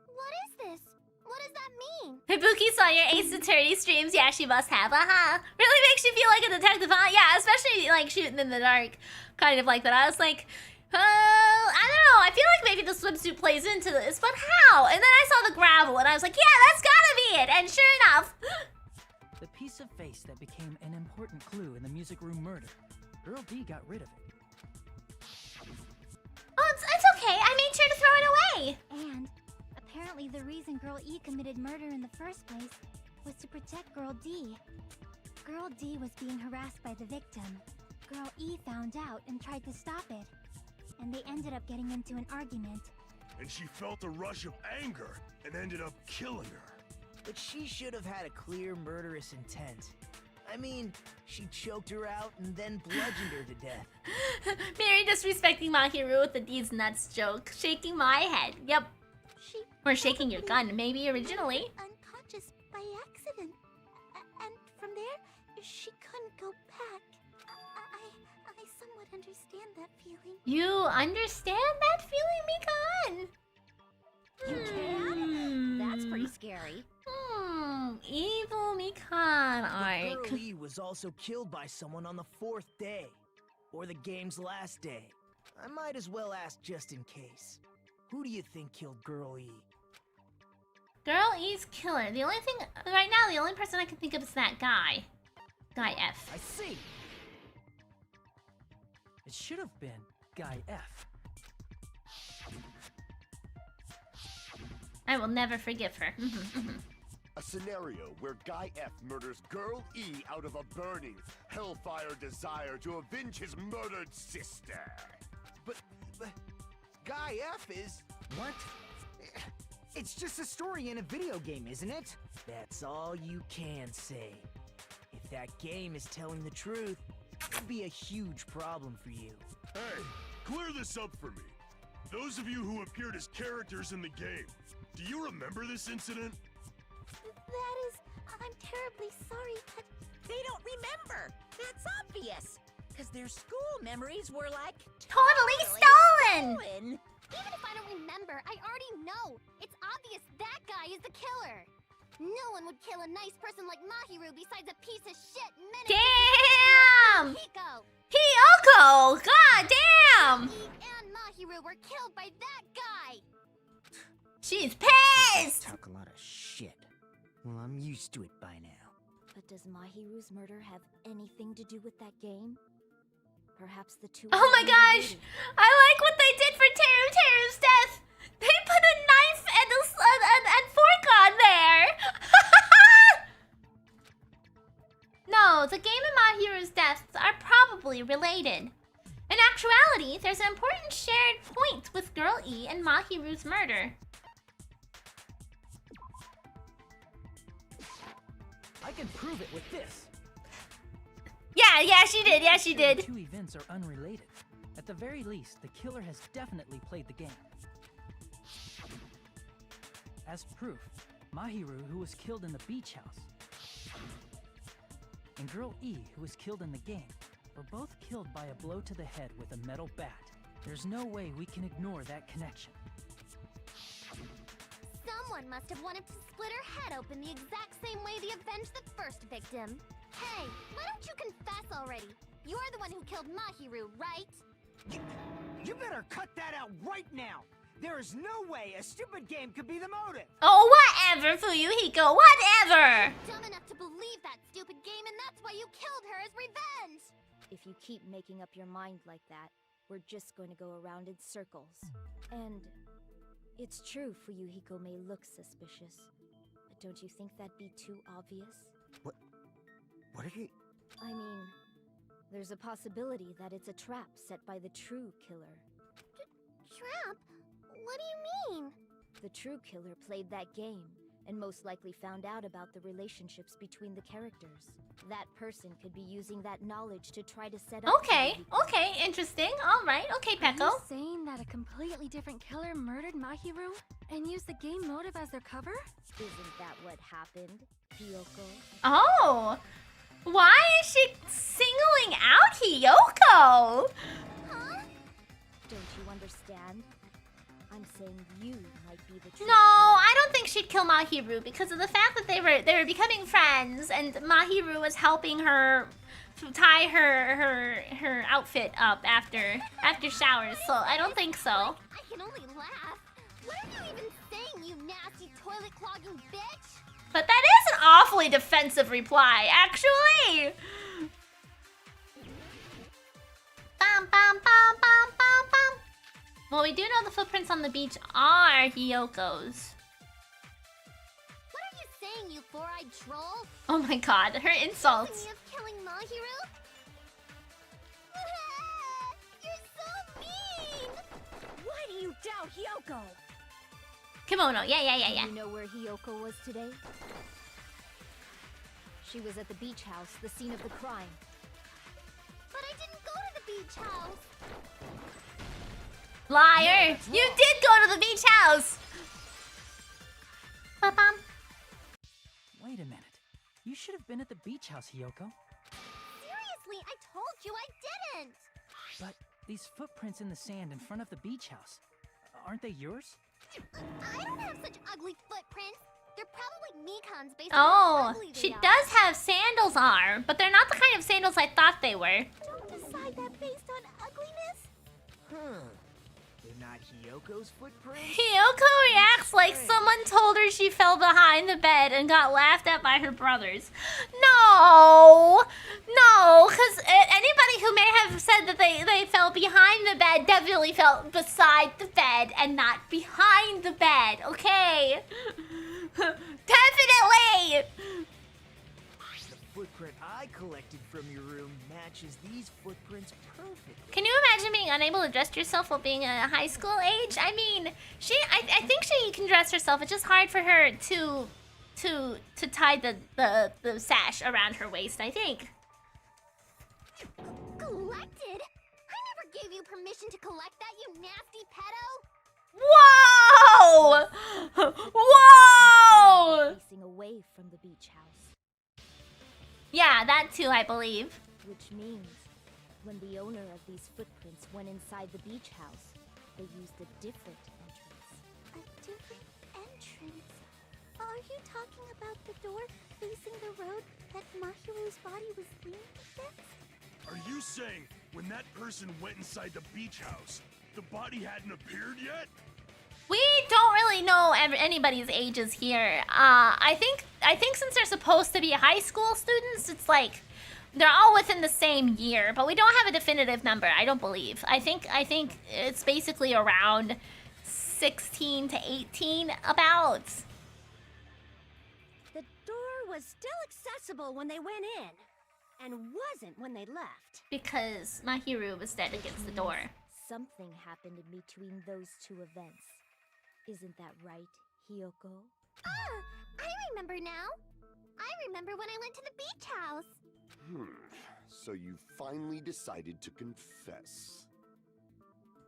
What is this? What does that mean? Hibuki saw your Ace Attorney streams. Yeah, she must have. Really makes you feel like a detective, huh? Yeah, especially like shooting in the dark. Kind of like that. I was like, I don't know. I feel like maybe the swimsuit plays into this, but how? And then I saw the gravel and I was like, yeah, that's gotta be it. And sure enough. The piece of face that became an important clue in the music room murder. Girl D got rid of it. Oh, it's okay. I made sure to throw it away. And apparently the reason Girl E committed murder in the first place was to protect Girl D. Girl D was being harassed by the victim. Girl E found out and tried to stop it. And they ended up getting into an argument. And she felt a rush of anger and ended up killing her. But she should have had a clear murderous intent. I mean, she choked her out and then bludgeoned her to death. Mary disrespecting Mahiru with the D's nuts joke. Shaking my head. Yep. Or shaking your gun, maybe originally. Unconscious by accident. And from there, she couldn't go back. I somewhat understand that feeling. You understand that feeling, Mikan? You can? That's pretty scary. Evil Mikan arc. Girl E was also killed by someone on the 4th day. Or the game's last day. I might as well ask just in case. Who do you think killed Girl E? Girl E's killer. The only thing right now, the only person I can think of is that guy. Guy F. I see. It should have been Guy F. I will never forgive her. A scenario where Guy F murders Girl E out of a burning, hellfire desire to avenge his murdered sister. But Guy F is... What? It's just a story in a video game, isn't it? That's all you can say. If that game is telling the truth, it'd be a huge problem for you. Hey, clear this up for me. Those of you who appeared as characters in the game, do you remember this incident? That is... I'm terribly sorry, but... They don't remember. That's obvious. Because their school memories were like... Totally stolen! Even if I don't remember, I already know. It's obvious that guy is the killer. No one would kill a nice person like Mahiru besides a piece of shit menace. Damn! Hiko! Hiyoko! God damn! He and Mahiru were killed by that guy. She's pissed! Talk a lot of shit. Well, I'm used to it by now. But does Mahiru's murder have anything to do with that game? Perhaps the two. Oh my gosh! I like what they did for Teru's death! They put a knife and fork on there! No, the game and Mahiru's deaths are probably related. In actuality, there's an important shared point with Girl E and Mahiru's murder. I can prove it with this. Yeah, she did. Yeah, she did. The two events are unrelated. At the very least, the killer has definitely played the game. As proof, Mahiru, who was killed in the beach house, and Girl E, who was killed in the game, were both killed by a blow to the head with a metal bat. There's no way we can ignore that connection. Someone must have wanted to split her head open the exact same way they avenged the first victim. Hey, why don't you confess already? You're the one who killed Mahiru, right? You better cut that out right now! There is no way a stupid game could be the motive! Oh, whatever, Fuyuhiko, whatever! You're dumb enough to believe that stupid game, and that's why you killed her as revenge! If you keep making up your mind like that, we're just going to go around in circles. And it's true Fuyuhiko may look suspicious, but don't you think that'd be too obvious? What are you... I mean, there's a possibility that it's a trap set by the true killer. Trap? What do you mean? The true killer played that game, and most likely found out about the relationships between the characters. That person could be using that knowledge to try to set up... Okay, interesting. Alright, okay, Peko. Are you saying that a completely different killer murdered Mahiru and used the game motive as their cover? Isn't that what happened, Hiyoko? Oh! Why is she singling out Hiyoko? Huh? Don't you understand? I'm saying you might be the true No, I don't think she'd kill Mahiru because of the fact that they were becoming friends and Mahiru was helping her to tie her outfit up after showers. So I don't think so. I can only laugh. What are you even saying, you nasty toilet clogging bitch? But that is an awfully defensive reply, actually. Bum, bum, bum, bum, bum, bum. Well, we do know the footprints on the beach are Hiyoko's. What are you saying, you four-eyed troll? Oh my god, her insults. Me of killing Mahiru? You're so mean! Why do you doubt Hiyoko? Kimono, yeah. You know where Hiyoko was today? She was at the beach house, the scene of the crime. But I didn't go to the beach house! Liar! You did go to the beach house! Ba-bum. Wait a minute. You should have been at the beach house, Hiyoko. Seriously, I told you I didn't! But these footprints in the sand in front of the beach house, aren't they yours? I don't have such ugly footprints! They're probably Mikan's based on Oh, how ugly they she are. does have sandals on, but they're not the kind of sandals I thought they were. Don't decide that based on ugliness. Huh. They're not Hiyoko's footprints? Hiyoko reacts like someone told her she fell behind the bed and got laughed at by her brothers. No, because anybody who may have said that they fell behind the bed definitely fell beside the bed and not behind the bed, okay? Definitely! The footprint I collected from your room matches these footprints perfectly. Can you imagine being unable to dress yourself while being a high school age? I mean, I think she can dress herself. It's just hard for her to tie the sash around her waist, I think. Collected? I never gave you permission to collect that, you nasty pedo! Whoa! Whoa! Facing away from the beach house. Yeah, that too, I believe. Which means, when the owner of these footprints went inside the beach house, they used a different entrance. A different entrance? Are you talking about the door facing the road that Mahiru's body was leaning against? Are you saying when that person went inside the beach house, the body hadn't appeared yet? We don't really know anybody's ages here. I think since they're supposed to be high school students, it's like they're all within the same year, but we don't have a definitive number. I don't believe. I think it's basically around 16 to 18 about. The door was still accessible when they went in, and wasn't when they left. Because Mahiru was dead against the door. Something happened in between those two events. Isn't that right, Hiyoko? Ah, I remember now. I remember when I went to the beach house. So you finally decided to confess.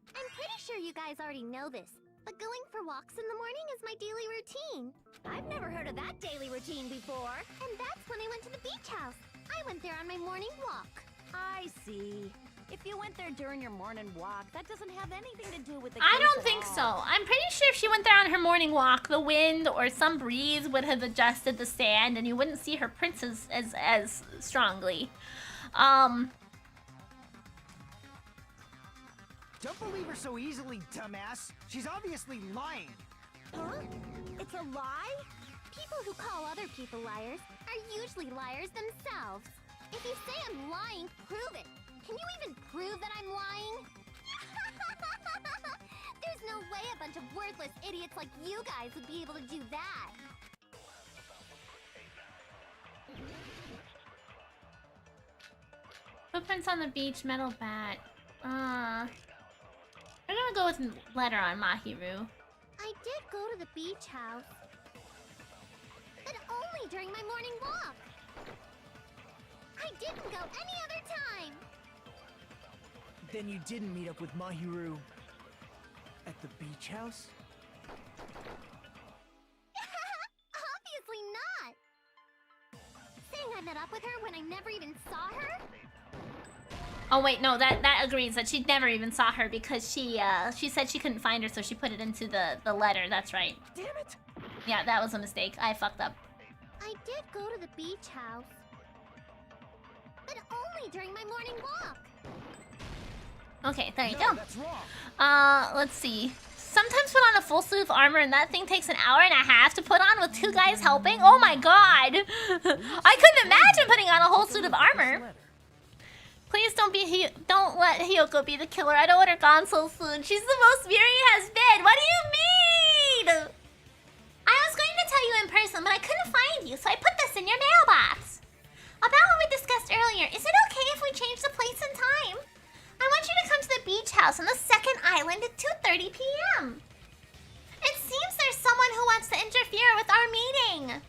I'm pretty sure you guys already know this, but going for walks in the morning is my daily routine. I've never heard of that daily routine before. And that's when I went to the beach house. I went there on my morning walk. I see. If you went there during your morning walk, that doesn't have anything to do with the I case don't at think all. so. I'm pretty sure if she went there on her morning walk, the wind or some breeze would have adjusted the sand and you wouldn't see her prints as strongly. Don't believe her so easily, dumbass. She's obviously lying. Huh? It's a lie? People who call other people liars are usually liars themselves. If you say I'm lying, prove it. Can you even prove that I'm lying? There's no way a bunch of worthless idiots like you guys would be able to do that. Footprints on the beach, metal bat. I'm gonna go with letter on Mahiru. I did go to the beach house, but only during my morning walk. I didn't go any other time. Then you didn't meet up with Mahiru at the beach house? Obviously not. Saying I met up with her when I never even saw her? Oh wait, no, that agrees that she never even saw her because she said she couldn't find her, so she put it into the letter. That's right. Damn it! Yeah, that was a mistake. I fucked up. I did go to the beach house, but only during my morning walk. Okay, there you No, go. that's wrong. Let's see. Sometimes put on a full suit of armor and that thing takes an hour and a half to put on with 2 guys helping. Oh my god! I couldn't imagine putting on a whole suit of armor. Please don't let Hiyoko be the killer. I don't want her gone so soon. She's the most Miri has been. What do you mean? I was going to tell you in person, but I couldn't find you, so I put this in your mailbox. About what we discussed earlier, is it okay if we change the place and time? I want you to come to the beach house on the second island at 2:30 p.m. It seems there's someone who wants to interfere with our meeting.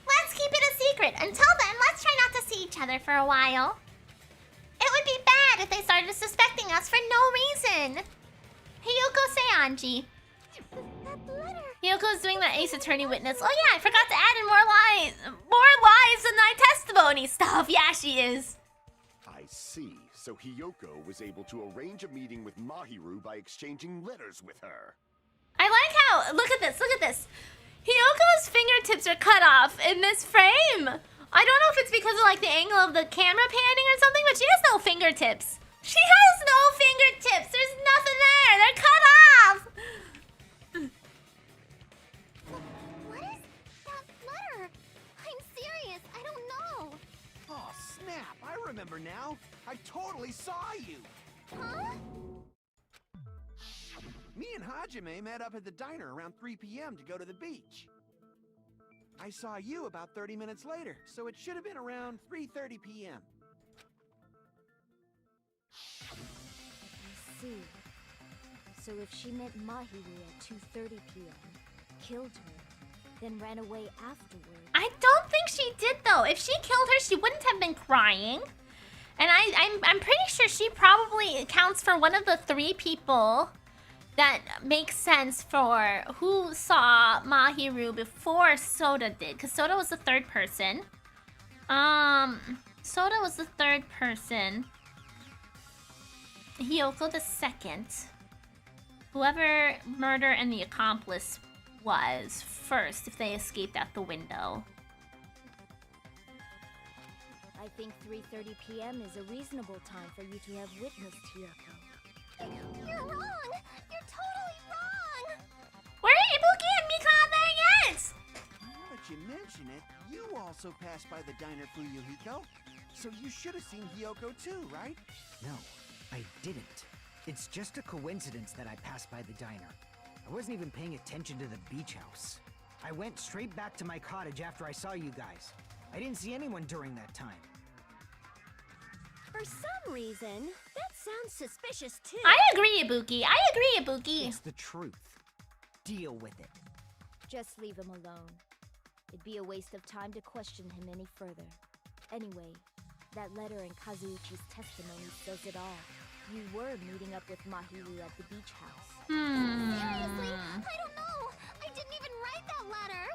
Let's keep it a secret. Until then, let's try not to see each other for a while. It would be bad if they started suspecting us for no reason. Hiyoko Seanji. That letter. Hiyoko's doing that Ace Attorney witness. Oh yeah, I forgot to add in more lies in my testimony stuff. Yeah, she is. I see. So Hiyoko was able to arrange a meeting with Mahiru by exchanging letters with her. I like how, look at this. Hiyoko's fingertips are cut off in this frame. I don't know if it's because of like the angle of the camera panning or something, but she has no fingertips. She has no fingertips. There's nothing there. They're cut off. What is that letter? I'm serious. I don't know. Oh, snap! I remember now. I totally saw you. Huh? Me and Hajime met up at the diner around 3 p.m. to go to the beach. I saw you about 30 minutes later, so it should have been around 3:30 p.m. I see. So if she met Mahiru at 2:30 p.m., killed her, then ran away afterward. I don't think she did though. If she killed her, she wouldn't have been crying. And I'm pretty sure she probably accounts for one of the 3 people that makes sense for who saw Mahiru before Soda did, because Soda was the 3rd person. Soda was the 3rd person. Hiyoko the 2nd. Whoever Murder and the accomplice was first, if they escaped out the window. I think 3:30 p.m. is a reasonable time for you to have witnessed Hiyoko. You're wrong. You're totally wrong. Where are Ibuki also passed by the diner Fuyuhiko, so you should have seen Hiyoko too, right? No, I didn't. It's just a coincidence that I passed by the diner. I wasn't even paying attention to the beach house. I went straight back to my cottage after I saw you guys. I didn't see anyone during that time. For some reason, that sounds suspicious too. I agree, Ibuki. I agree, Ibuki. It's the truth. Deal with it. Just leave him alone. It'd be a waste of time to question him any further. Anyway, that letter in Kazuichi's testimony says it all. You were meeting up with Mahiru at the beach house. Seriously? I don't know. I didn't even write that letter.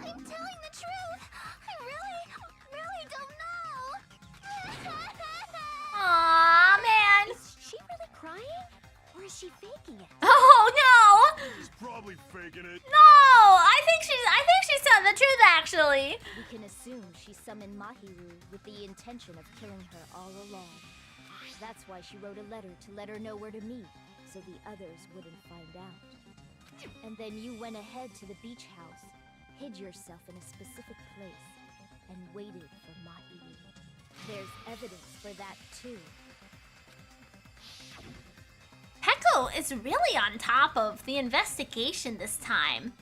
I'm telling the truth. I really don't know. Aw, man. Is she really crying? Or is she faking it? Oh no! She's probably faking it. No! I think she's telling the truth, actually. We can assume she summoned Mahiru with the intention of killing her all along. That's why she wrote a letter to let her know where to meet, so the others wouldn't find out. And then you went ahead to the beach house, hid yourself in a specific place, and waited for Mahiru. There's evidence for that too. Peko is really on top of the investigation this time.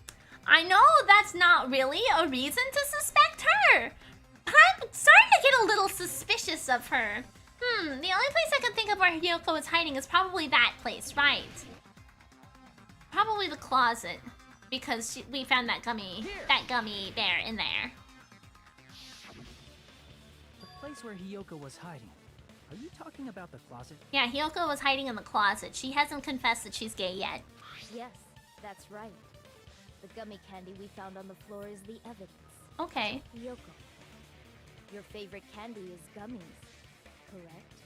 I know that's not really a reason to suspect her, but I'm starting to get a little suspicious of her. The only place I can think of where Hiyoko is hiding is probably that place, right? Probably the closet, because we found that gummy bear in there. The place where Hiyoko was hiding. Are you talking about the closet? Yeah, Hiyoko was hiding in the closet. She hasn't confessed that she's gay yet. Yes, that's right. The gummy candy we found on the floor is the evidence. Okay. Hiyoko, your favorite candy is gummies, correct?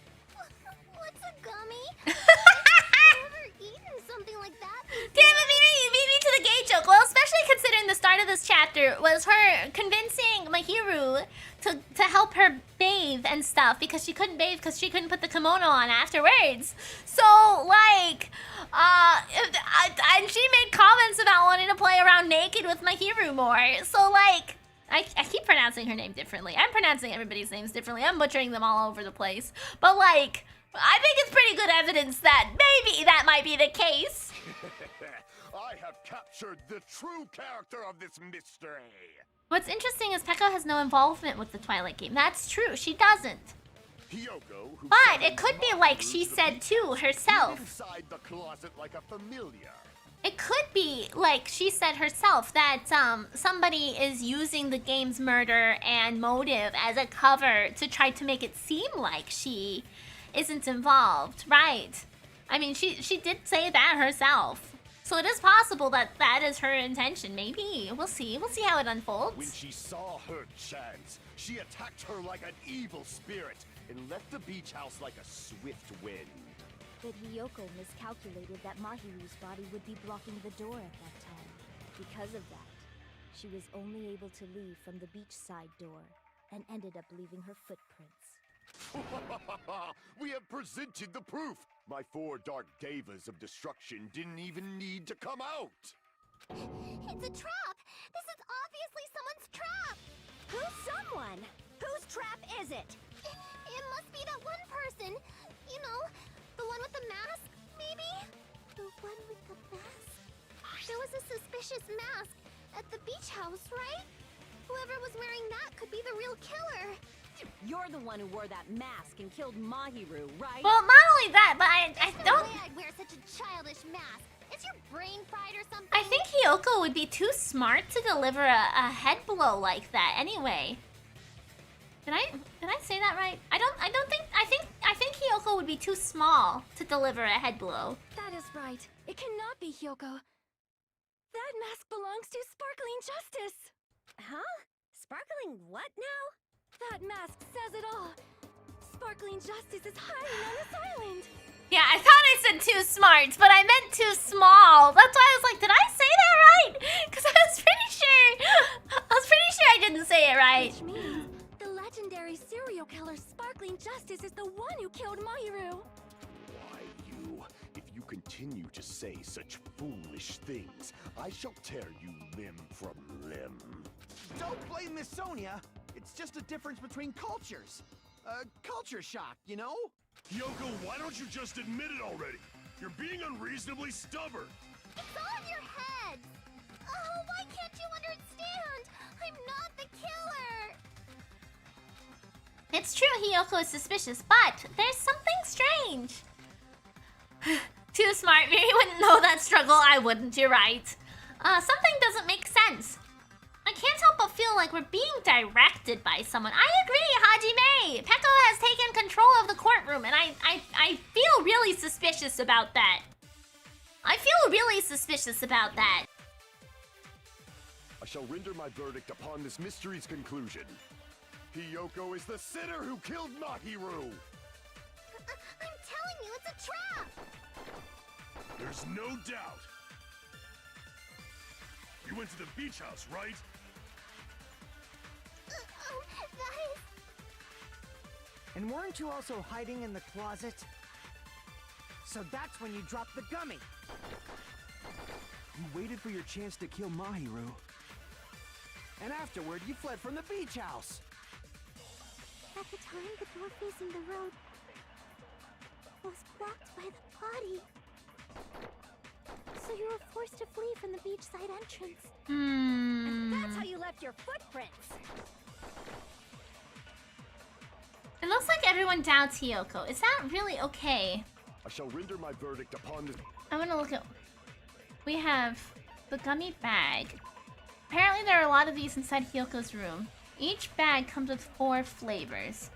What's a gummy? I've never eaten something like that before. Damn it, you beat me to the gay joke. Well, especially considering the start of this chapter was her convincing Mahiru to help her bathe and stuff because she couldn't bathe because she couldn't put the kimono on afterwards. So, like, and she made comments about wanting to play around naked with Mahiru more. So, like, I keep pronouncing her name differently. I'm pronouncing everybody's names differently. I'm butchering them all over the place. But, like, I think it's pretty good evidence that maybe that might be the case. I have captured the true character of this mystery. What's interesting is Peko has no involvement with the Twilight game. That's true, she doesn't. Hiyoko, who But it could be like she said too herself. Inside the closet like a familiar. It could be like she said herself that somebody is using the game's murder and motive as a cover to try to make it seem like she isn't involved, right? I mean, she did say that herself. So it is possible that that is her intention. Maybe. We'll see. We'll see how it unfolds. When she saw her chance, she attacked her like an evil spirit and left the beach house like a swift wind. But Hiyoko miscalculated that Mahiru's body would be blocking the door at that time. Because of that, she was only able to leave from the beachside door and ended up leaving her footprints. We have presented the proof. My 4 dark devas of destruction didn't even need to come out. It's a trap! This is obviously someone's trap! Who's someone? Whose trap is it? It must be that one person. You know, the one with the mask, maybe? The one with the mask? There was a suspicious mask at the beach house, right? Whoever was wearing that could be the real killer. You're the one who wore that mask and killed Mahiru, right? Well, not only that, but I don't... No way I'd wear such a childish mask. Is your brain fried or something? I think Hiyoko would be too smart to deliver a head blow like that anyway. Did I say that right? I think Hiyoko would be too small to deliver a head blow. That is right. It cannot be Hiyoko. That mask belongs to Sparkling Justice. Huh? Sparkling what now? That mask says it all. Sparkling Justice is hiding on this island. Yeah, I thought I said too smart, but I meant too small. That's why I was like, did I say that right? Because I was pretty sure I didn't say it right. Which means the legendary serial killer Sparkling Justice is the one who killed Mahiru. Why, you? If you continue to say such foolish things, I shall tear you limb from limb. Don't blame Miss Sonia. It's just a difference between cultures. Culture shock, you know? Yoko, why don't you just admit it already? You're being unreasonably stubborn. It's all in your head. Oh, why can't you understand? I'm not the killer. It's true Hiyoko is suspicious, but there's something strange. Too smart. Miri wouldn't know that struggle. I wouldn't. You're right. Something doesn't make sense. I can't help but feel like we're being directed by someone. I agree, Hajime. Peko has taken control of the courtroom, and I feel really suspicious about that. I feel really suspicious about that. I shall render my verdict upon this mystery's conclusion. Hiyoko is the sinner who killed Mahiru. I'm telling you, it's a trap. There's no doubt. You went to the beach house, right? That is... And weren't you also hiding in the closet? So that's when you dropped the gummy. You waited for your chance to kill Mahiru. And afterward, you fled from the beach house. At the time, the door facing the road was blocked by the body. So you were forced to flee from the beachside entrance. And that's how you left your footprints. It looks like everyone doubts Hiyoko. Is that really okay? I shall render my verdict upon this. I want to look at... We have the gummy bag. Apparently there are a lot of these inside Hiyoko's room. Each bag comes with 4 flavors.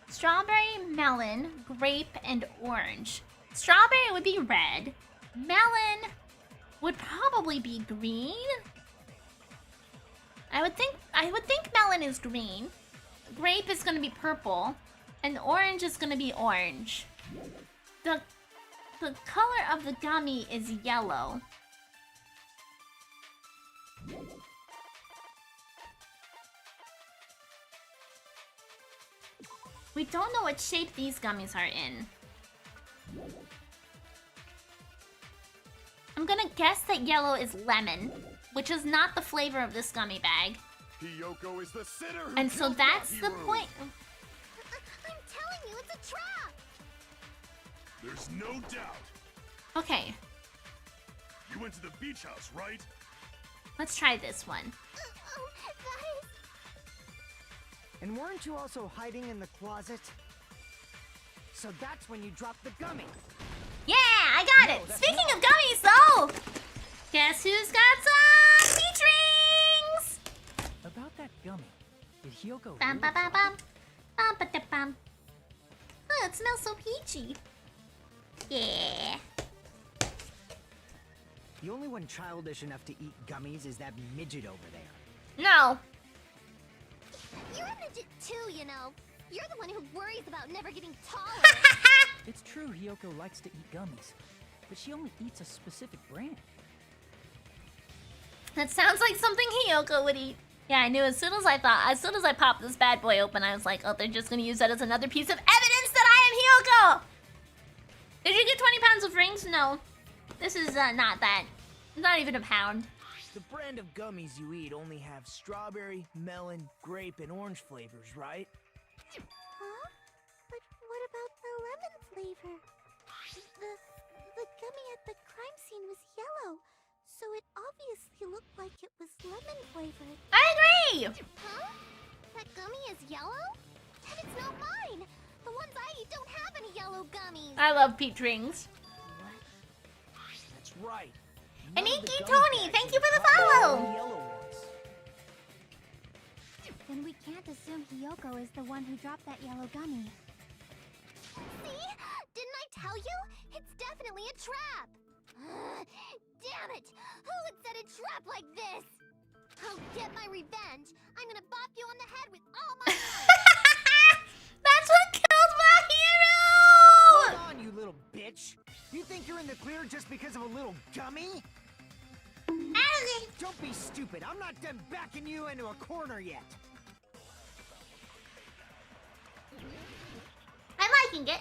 Strawberry, melon, grape, and orange. Strawberry would be red. Melon would probably be green. I would think melon is green. Grape is gonna be purple. And orange is gonna be orange. The color of the gummy is yellow. We don't know what shape these gummies are in. I'm gonna guess that yellow is lemon, which is not the flavor of this gummy bag. Hiyoko is the sinner who And so killed that's the Mahiru. point. I'm telling you, it's a trap. There's no doubt. Okay, You went to the beach house, right? let's try this one. That is... And weren't you also hiding in the closet? So that's when you dropped the gummy. Yeah, I got it. Speaking of gummies, though, guess who's got some peach rings? About that gummy, did Hiyoko Bum really ba ba drop bum. it? Bum ba da bum. Oh, it smells so peachy. Yeah. The only one childish enough to eat gummies is that midget over there. No. You're a midget too, you know. You're the one who worries about never getting taller. It's true Hiyoko likes to eat gummies, but she only eats a specific brand. That sounds like something Hiyoko would eat. Yeah, I knew as soon as I popped this bad boy open, I was like, oh, they're just gonna use that as another piece of evidence that I am Hiyoko! Did you get 20 pounds of rings? No. This is not that. Not even a pound. The brand of gummies you eat only have strawberry, melon, grape, and orange flavors, right? Huh? But what about the lemon flavor? The gummy at the crime scene was yellow, so it obviously looked like it was lemon flavored. I agree! Huh? That gummy is yellow? And it's not mine! The ones I eat don't have any yellow gummies! I love peach rings. That's right. And None of the Inky gummy Tony, bags thank are you for the covered in follow! yellow ones. Then we can't assume Hiyoko is the one who dropped that yellow gummy. See? Didn't I tell you? It's definitely a trap! Damn it! Who would set a trap like this? I'll get my revenge! I'm gonna bop you on the head with all my might! That's what killed Hold Mahiru! on, you little bitch! You think you're in the clear just because of a little gummy? Don't be stupid. I'm not done backing you into a corner yet. I'm liking it.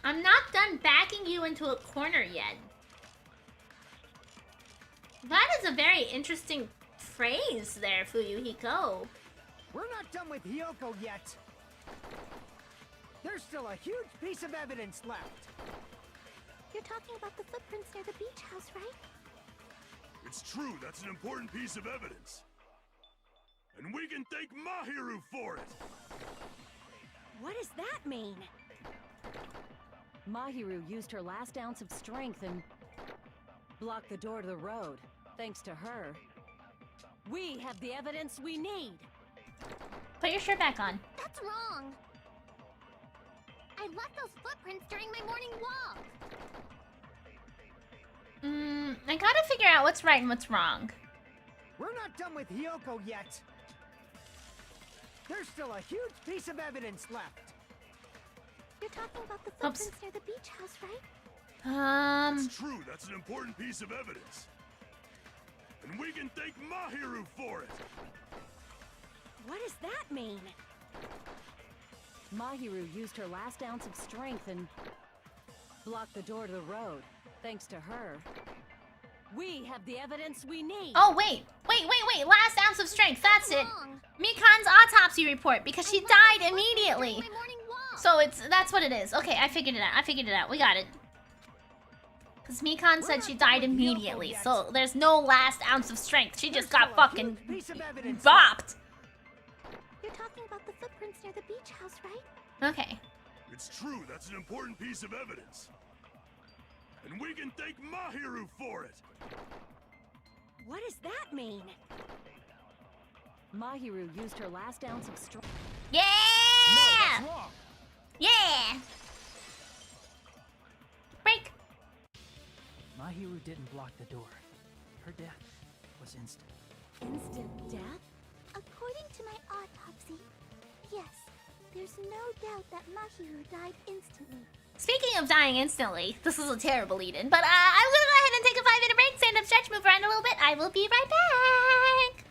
I'm not done backing you into a corner yet. That is a very interesting phrase there, Fuyuhiko. We're not done with Hiyoko yet. There's still a huge piece of evidence left. You're talking about the footprints near the beach house, right? It's true, that's an important piece of evidence. And we can thank Mahiru for it! What does that mean? Mahiru used her last ounce of strength and blocked the door to the road. Thanks to her, we have the evidence we need. Put your shirt back on. That's wrong. I left those footprints during my morning walk. I gotta figure out what's right and what's wrong. We're not done with Hiyoko yet. There's still a huge piece of evidence left. You're talking about the footprints near the beach house, right? It's true, that's an important piece of evidence. And we can thank Mahiru for it! What does that mean? Mahiru used her last ounce of strength and blocked the door to the road. Thanks to her, we have the evidence we need. Oh, wait. Last ounce of strength. That's it. Mikan's autopsy report, because she died immediately. So that's what it is. Okay, I figured it out. We got it. Because Mikan said she died immediately, so there's no last ounce of strength. She just got fucking bopped. You're talking about the footprints near the beach house, right? Okay. It's true, that's an important piece of evidence. And we can thank Mahiru for it! What does that mean? Mahiru used her last ounce of strength. Yeah! No, that's wrong. Yeah! Break! Mahiru didn't block the door. Her death was instant. Instant death? According to my autopsy, yes. There's no doubt that Mahiru died instantly. Speaking of dying instantly, this is a terrible lead-in, but I'm gonna go ahead and take a 5-minute break, stand up, stretch, move around a little bit. I will be right back!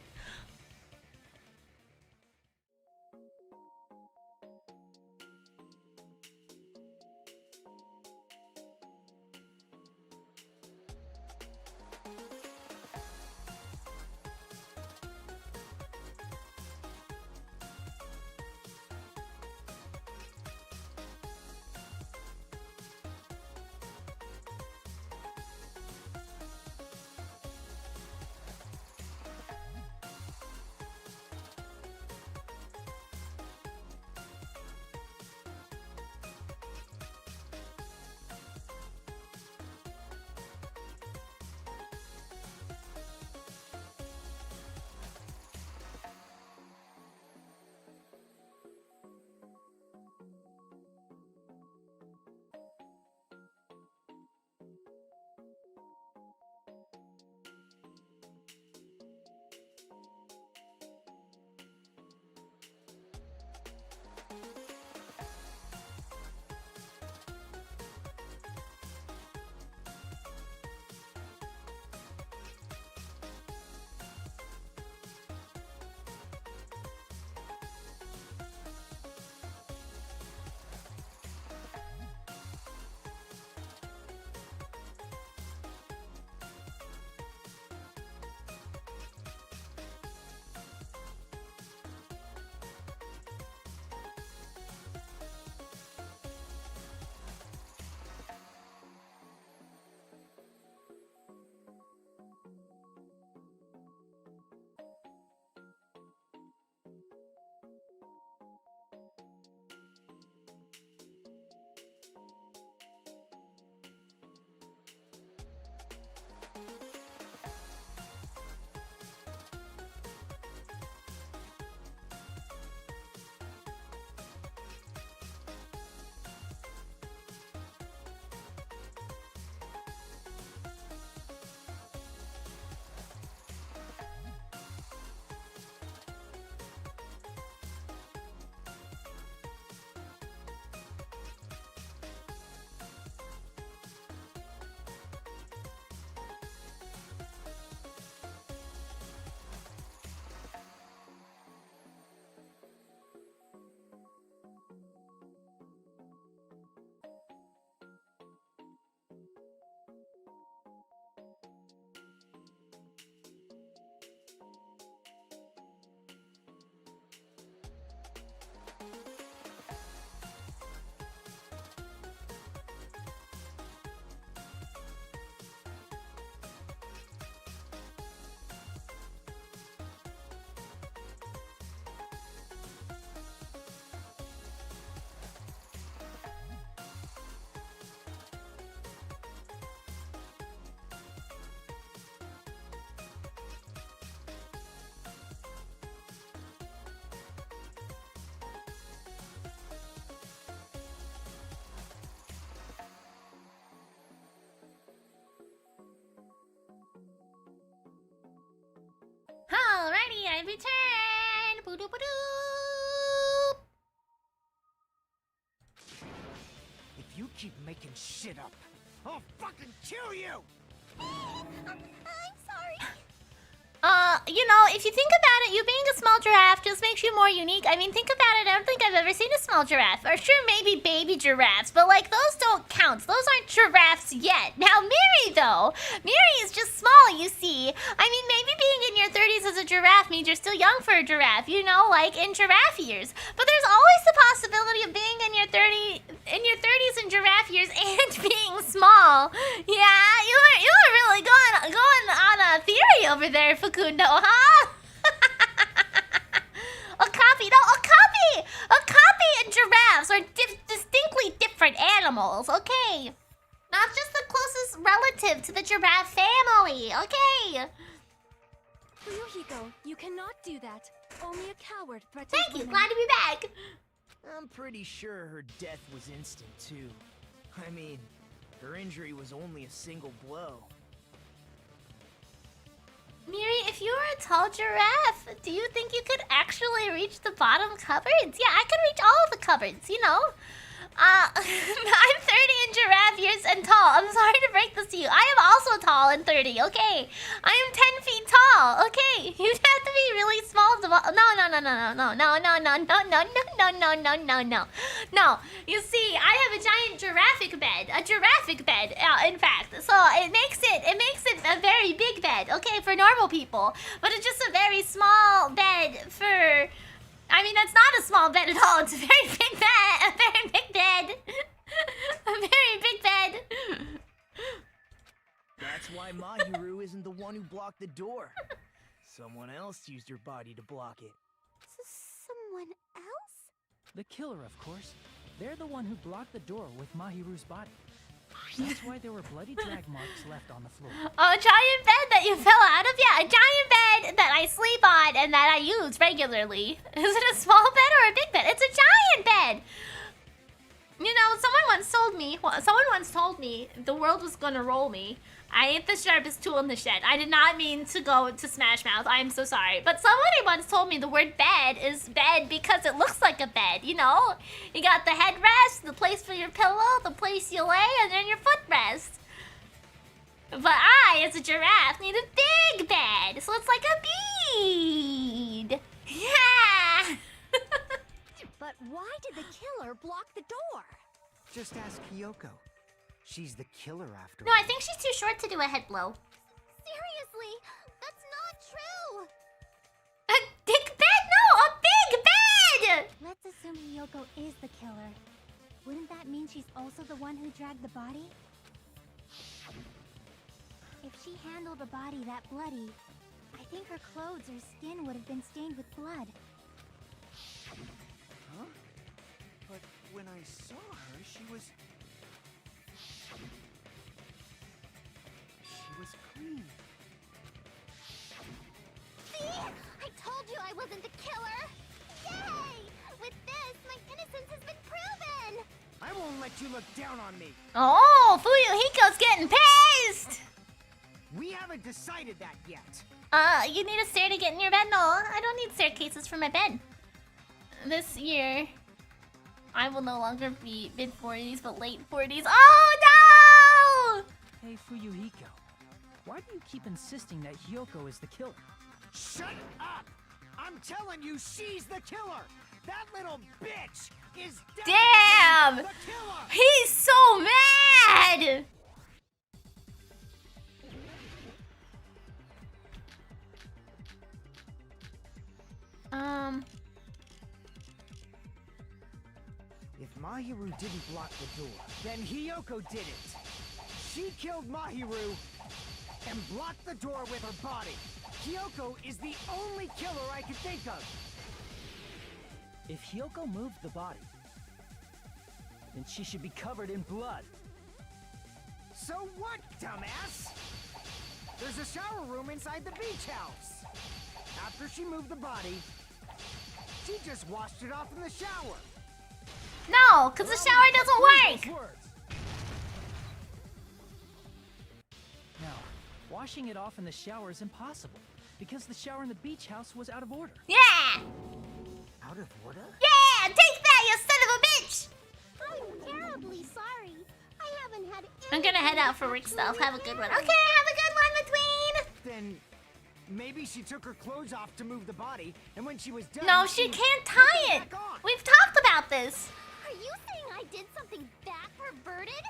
Alrighty, I returned. Boo-doo-boo-doo. If you keep making shit up, I'll fucking kill you! I'm sorry. You know, if you think about it, you being a small giraffe just makes you more unique. I mean, think about it. I don't think I've ever seen a small giraffe. Or sure, maybe baby giraffes, but like those don't count. Those aren't giraffes yet. Now, Miri, though. Miri is just small, you see. I mean, maybe being in your 30s as a giraffe means you're still young for a giraffe, you know, like in giraffe years. But there's always the possibility of being in your 30s in giraffe years and being small. Yeah, you are really going on a theory over there, Facundo, huh? Okapi and giraffes are distinctly different animals, okay? Not just the closest relative to the giraffe family, okay? Fuyuhiko, you cannot do that. Only a coward threatens Thank you, women. glad to be back. I'm pretty sure her death was instant, too. I mean, her injury was only a single blow. Miri, if you were a tall giraffe, do you think you could actually reach the bottom cupboards? Yeah, I could reach all of the cupboards, you know? I'm 30 in giraffe years and tall. I'm sorry to break this to you. I am also tall and 30, okay? I am 10 feet tall, okay? You'd have to be really small to... No. You see, I have a giant giraffic bed, in fact. So it makes it a very big bed, okay, for normal people. But it's just a very small bed for... I mean, that's not a small bed at all. It's a very big bed. A very big bed. A very big bed. That's why Mahiru isn't the one who blocked the door. Someone else used her body to block it. Someone else? The killer, of course. They're the one who blocked the door with Mahiru's body. That's why there were bloody drag marks left on the floor. Oh, a giant bed that you fell out of? Yeah, a giant bed that I sleep on and that I use regularly. Is it a small bed or a big bed? It's a giant bed! You know, someone once told me the world was gonna roll me. I ain't the sharpest tool in the shed. I did not mean to go to Smash Mouth. I'm so sorry. But somebody once told me the word bed is bed because it looks like a bed, you know? You got the headrest, the place for your pillow, the place you lay, and then your footrest. But I, as a giraffe, need a big bed. So it's like a bead. Yeah! But why did the killer block the door? Just ask Hiyoko. She's the killer after No, all. I think she's too short to do a head blow. Seriously, that's not true. A big bed? No, a big bed! Let's assume Hiyoko is the killer. Wouldn't that mean she's also the one who dragged the body? If she handled a body that bloody, I think her clothes or skin would have been stained with blood. Huh? But when I saw her, she was clean. See? I told you I wasn't the killer! Yay! With this, my innocence has been proven! I won't let you look down on me. Oh, Fuyuhiko's getting pissed! We haven't decided that yet. You need a stair to get in your bed? No, I don't need staircases for my bed. This year, I will no longer be mid-40s, but late 40s. Oh, no! Hey, Fuyuhiko. Why do you keep insisting that Hiyoko is the killer? Shut up! I'm telling you, she's the killer! That little bitch is Damn! the killer! He's so mad! Mahiru didn't block the door, then Hiyoko did it. She killed Mahiru and blocked the door with her body. Hiyoko is the only killer I can think of. If Hiyoko moved the body, then she should be covered in blood. So what, dumbass? There's a shower room inside the beach house. After she moved the body, she just washed it off in the shower. No, because the shower doesn't work. No, washing it off in the shower is impossible because the shower in the beach house was out of order. Yeah! Out of order? Yeah! Take that, you son of a bitch! I'm terribly sorry. I haven't had I'm gonna head out for work stuff. Have a good one. Okay, have a good one, McQueen! Then maybe she took her clothes off to move the body, and when she was done, No, she can't tie it. We've talked about this. Are you saying I did something that perverted?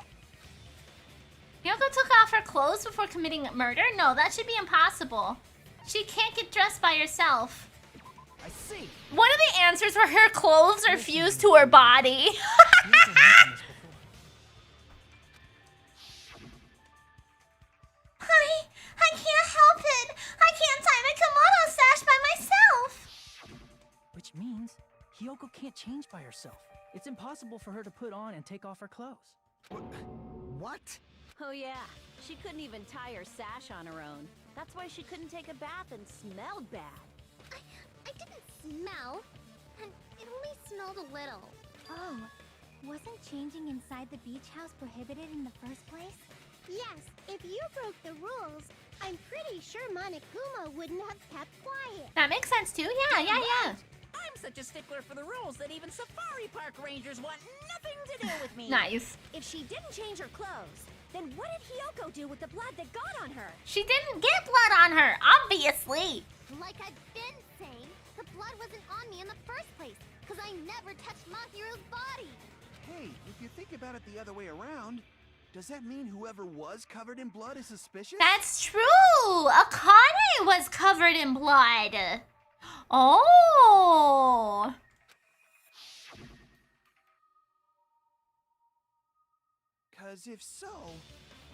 Hiyoko took off her clothes before committing murder? No, that should be impossible. She can't get dressed by herself. I see. One of the answers were her clothes are fused to her body. I can't help it. I can't tie my kimono sash by myself. Which means Hiyoko can't change by herself. It's impossible for her to put on and take off her clothes. What? Oh yeah, she couldn't even tie her sash on her own. That's why she couldn't take a bath and smelled bad. I didn't smell, and it only smelled a little. Oh, wasn't changing inside the beach house prohibited in the first place? Yes, if you broke the rules, I'm pretty sure Monokuma wouldn't have kept quiet. That makes sense too. Yeah. I'm such a stickler for the rules that even safari park rangers want nothing to do with me. Nice. If she didn't change her clothes, then what did Hiyoko do with the blood that got on her? She didn't get blood on her, obviously. Like I've been saying, the blood wasn't on me in the first place, because I never touched Mahiru's body. Hey, if you think about it the other way around, does that mean whoever was covered in blood is suspicious? That's true. Akane was covered in blood. Oh. Because if so,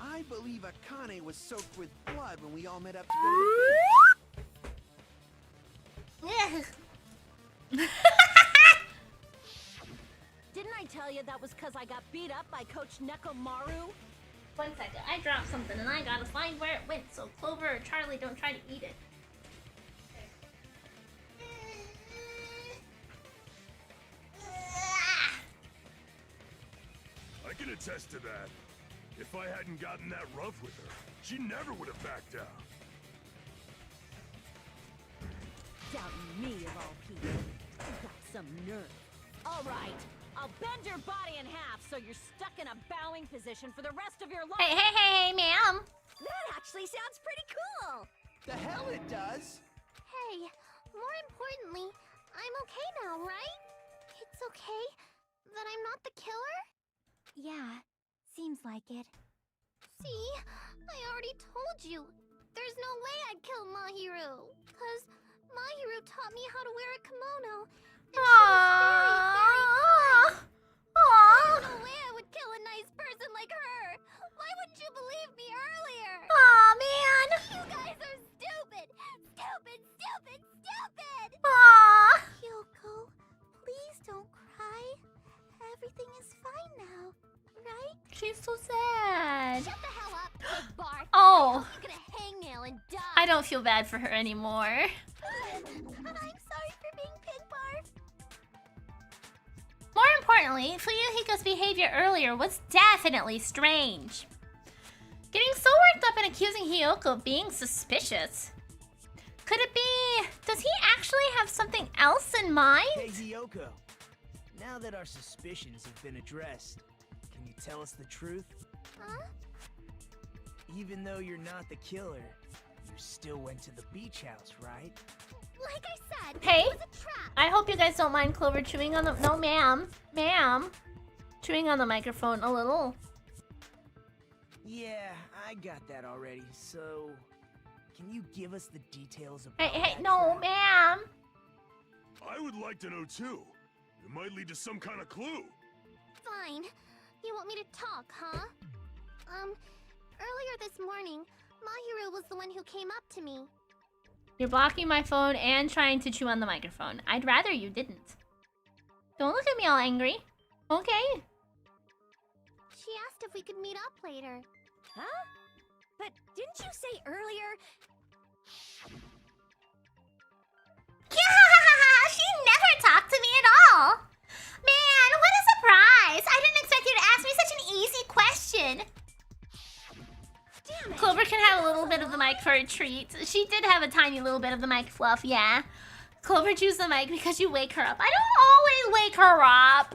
I believe Akane was soaked with blood when we all met up to go to the beach. Didn't I tell you that was because I got beat up by Coach Nekomaru? 1 second. I dropped something and I gotta find where it went. So Clover or Charlie, don't try to eat it. I can attest to that. If I hadn't gotten that rough with her, she never would have backed down. Doubting me of all people. You got some nerve. All right, I'll bend your body in half so you're stuck in a bowing position for the rest of your life. Hey, ma'am. That actually sounds pretty cool. The hell it does! Hey, more importantly, I'm okay now, right? It's okay that I'm not the killer? Yeah, seems like it. See, I already told you. There's no way I'd kill Mahiru, because Mahiru taught me how to wear a kimono, and she was very, very kind. There's no way I would kill a nice person like her. Why wouldn't you believe me earlier? Aw, man. You guys are stupid! Stupid, stupid, stupid! Aw. Kyoko, please don't cry. Everything is fine now, right? She's so sad. Shut the hell up, Pig Bar. Oh. You're gonna hangnail and die. I don't feel bad for her anymore. And I'm sorry for being Pig Bar. More importantly, Fuyuhiko's behavior earlier was definitely strange. Getting so worked up and accusing Hiyoko of being suspicious. Could it be... Does he actually have something else in mind? Hey, Hiyoko. Now that our suspicions have been addressed, can you tell us the truth? Huh? Even though you're not the killer, you still went to the beach house, right? Like I said, Hey, it was a trap. I hope you guys don't mind Clover chewing on the... No, ma'am. Ma'am. Chewing on the microphone a little. Yeah, I got that already, so... Can you give us the details about Hey, that no, trap? ma'am. I would like to know too. It might lead to some kind of clue. Fine. You want me to talk, huh? Earlier this morning, Mahiru was the one who came up to me. You're blocking my phone and trying to chew on the microphone. I'd rather you didn't. Don't look at me all angry. Okay. She asked if we could meet up later. Huh? But didn't you say earlier? Yeah, she never talked to me at all. Man, what a surprise. I didn't expect you to ask me such an easy question. Damn it. Clover can have a little bit of the mic for a treat. She did have a tiny little bit of the mic fluff, yeah. Clover chews the mic because you wake her up. I don't always wake her up.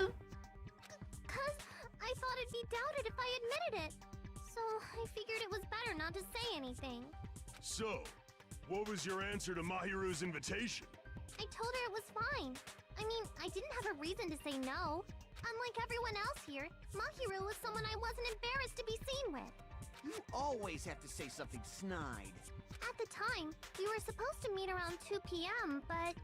Cause I thought it'd be doubted if I admitted it. So I figured it was better not to say anything. So, what was your answer to Mahiru's invitation? I told her it was fine. I mean, I didn't have a reason to say no. Unlike everyone else here, Mahiru was someone I wasn't embarrassed to be seen with. You always have to say something snide. At the time, we were supposed to meet around 2 p.m., but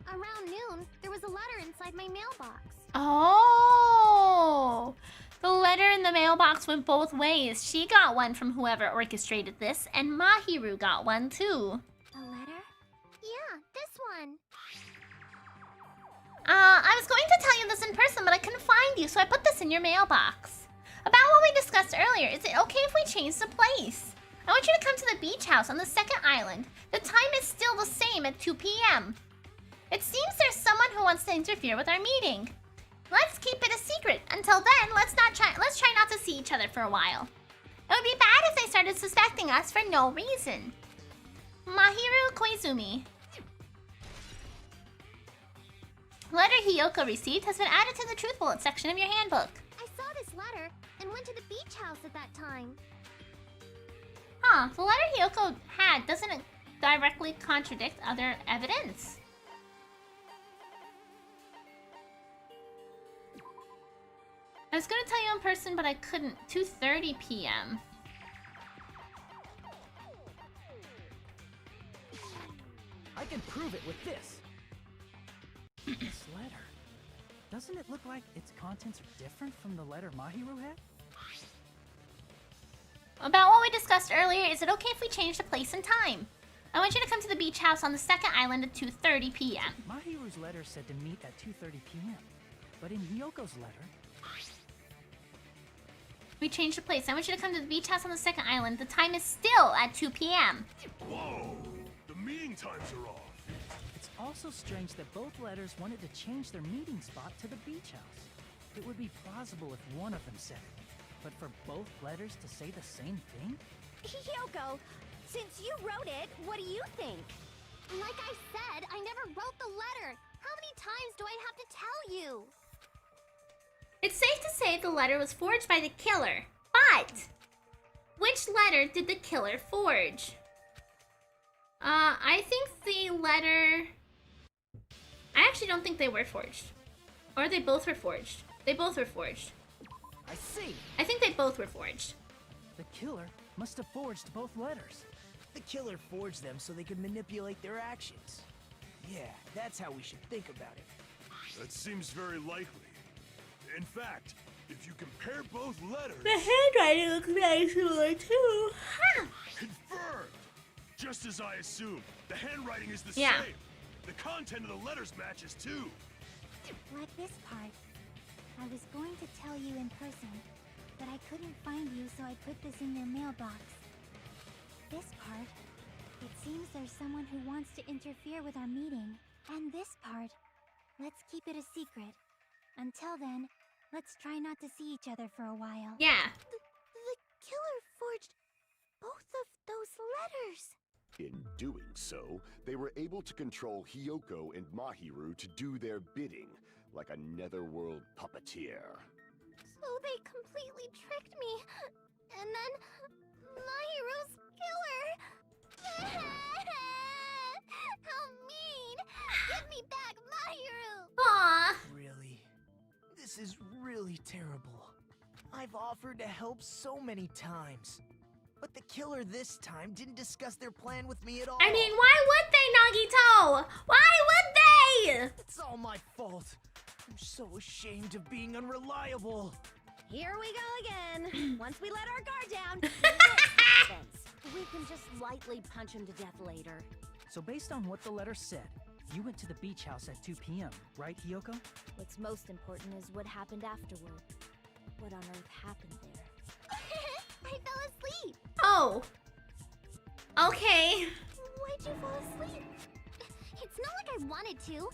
around noon, there was a letter inside my mailbox. Oh, the letter in the mailbox went both ways. She got one from whoever orchestrated this, and Mahiru got one too. A letter? Yeah, this one. I was going to tell you this in person, but I couldn't find you, so I put this in your mailbox. About what we discussed earlier, is it okay if we change the place? I want you to come to the beach house on the second island. The time is still the same at 2 p.m. It seems there's someone who wants to interfere with our meeting. Let's keep it a secret. Until then, let's try not to see each other for a while. It would be bad if they started suspecting us for no reason. Mahiru Koizumi. Letter Hiyoko received has been added to the truth bullet section of your handbook. I saw this letter and went to the beach house at that time. Huh, the letter Hiyoko had doesn't directly contradict other evidence. I was gonna tell you in person, but I couldn't. 2:30 p.m. I can prove it with this. This letter. Doesn't it look like its contents are different from the letter Mahiru had? About what we discussed earlier, is it okay if we change the place and time? I want you to come to the beach house on the second island at 2:30 p.m. Mahiru's letter said to meet at 2:30 p.m. But in Hiyoko's letter... We changed the place. I want you to come to the beach house on the second island. The time is still at 2 p.m. Whoa! The meeting times are off. It's also strange that both letters wanted to change their meeting spot to the beach house. It would be plausible if one of them said it. But for both letters to say the same thing? Hiyoko, since you wrote it, what do you think? Like I said, I never wrote the letter. How many times do I have to tell you? It's safe to say the letter was forged by the killer, but which letter did the killer forge? I think the letter... I actually don't think they were forged. Or they both were forged. They both were forged. I see. I think they both were forged. The killer must have forged both letters. The killer forged them so they could manipulate their actions. Yeah, that's how we should think about it. That seems very likely. In fact, if you compare both letters... The handwriting looks very similar too. Huh. Confirmed! Just as I assumed, the handwriting is the Yeah. same. The content of the letters matches too. Like this part. I was going to tell you in person, but I couldn't find you, so I put this in your mailbox. This part. It seems there's someone who wants to interfere with our meeting. And this part. Let's keep it a secret. Until then, let's try not to see each other for a while. Yeah. The killer forged both of those letters. In doing so, they were able to control Hiyoko and Mahiru to do their bidding, like a netherworld puppeteer. So they completely tricked me. And then Mahiru's killer. How mean! Give me back Mahiru! Aww. Really? This is really terrible. I've offered to help so many times. But the killer this time didn't discuss their plan with me at all. I mean, why would they, Nagito? Why would they? It's all my fault. I'm so ashamed of being unreliable. Here we go again. Once we let our guard down, this happens. We can just lightly punch him to death later. So based on what the letter said, you went to the beach house at 2 p.m., right, Hiyoko? What's most important is what happened afterward. What on earth happened there? I fell asleep. Oh. Okay. Why'd you fall asleep? It's not like I wanted to.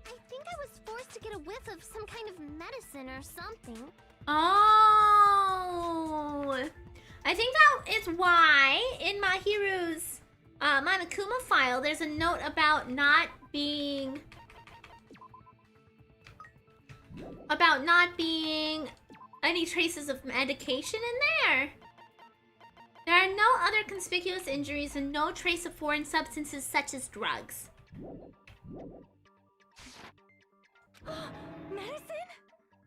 I think I was forced to get a whiff of some kind of medicine or something. Oh. I think that is why in Mahiru's Monokuma file there's a note about not being any traces of medication in there. There are no other conspicuous injuries and no trace of foreign substances such as drugs. Medicine?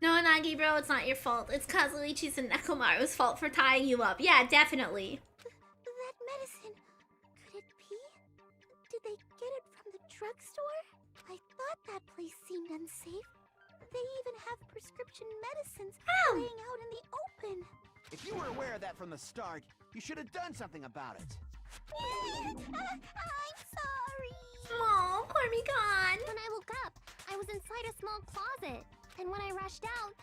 No, Nagi bro, it's not your fault. It's Kazuichi's and Nekomaru's fault for tying you up. Yeah, definitely. That medicine. Could it be? Did they get it from the drugstore? I thought that place seemed unsafe. They even have prescription medicines laying out in the open. If you were aware of that from the start, you should have done something about it. I'm sorry. Oh, poor Mikan. When I woke up, I was inside a small closet. And when I rushed out,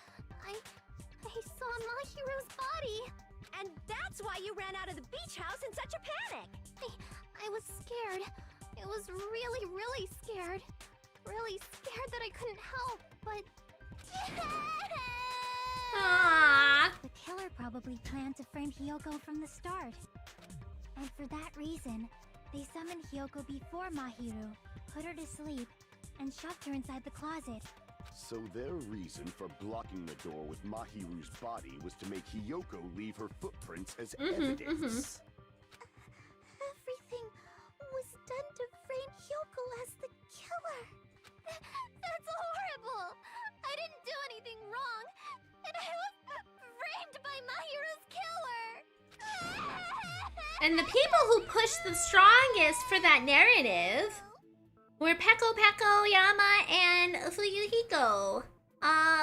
I saw Mahiru's body. And that's why you ran out of the beach house in such a panic. I was scared. I was really, really scared. Really scared that I couldn't help, but... Aww. The killer probably planned to frame Hiyoko from the start. And for that reason, they summoned Hiyoko before Mahiru, put her to sleep, and shoved her inside the closet. So their reason for blocking the door with Mahiru's body was to make Hiyoko leave her footprints as evidence. Everything was done to frame Hiyoko as the killer. That's horrible! I didn't do anything wrong, and I was framed by Mahiru's killer! And the people who pushed the strongest for that narrative were Peko Peko, Yama, and Fuyuhiko.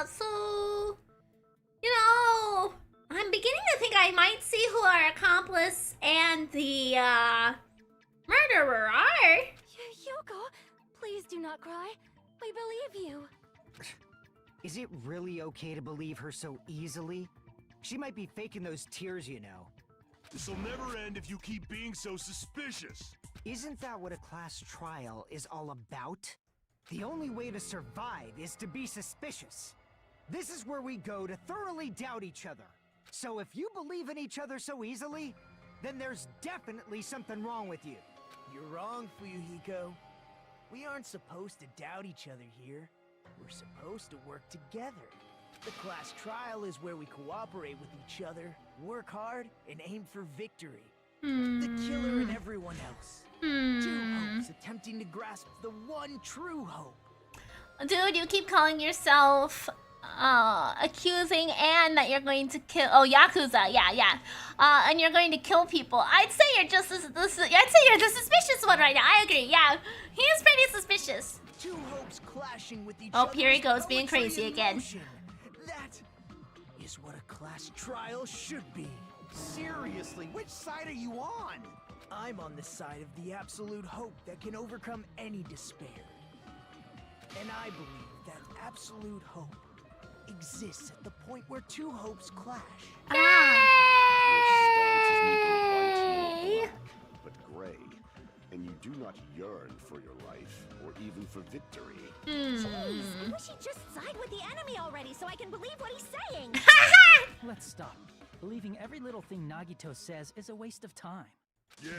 So, you know, I'm beginning to think I might see who our accomplice and the, murderer are. Hiyoko, please do not cry. We believe you. Is it really okay to believe her so easily? She might be faking those tears, you know. This'll never end if you keep being so suspicious. Isn't that what a class trial is all about? The only way to survive is to be suspicious. This is where we go to thoroughly doubt each other. So if you believe in each other so easily, then there's definitely something wrong with you. You're wrong, Fuyuhiko. We aren't supposed to doubt each other here. We're supposed to work together. The class trial is where we cooperate with each other, work hard, and aim for victory. The killer and everyone else. Two hopes attempting to grasp the one true hope. Dude, you keep calling yourself accusing Anne that you're going to kill. Oh, Yakuza, yeah. And you're going to kill people. I'd say you're just I'd say you're the suspicious one right now. I agree. Yeah, he is pretty suspicious. Two hopes clashing with each Oh, other. here he goes, being crazy again. That is what a class trial should be. Seriously, which side are you on? I'm on the side of the absolute hope that can overcome any despair. And I believe that absolute hope exists at the point where two hopes clash. Yay! But gray, and you do not yearn for your life or even for victory. Jeez, I wish he'd just side with the enemy already so I can believe what he's saying. Let's stop. Believing every little thing Nagito says is a waste of time. Yeah,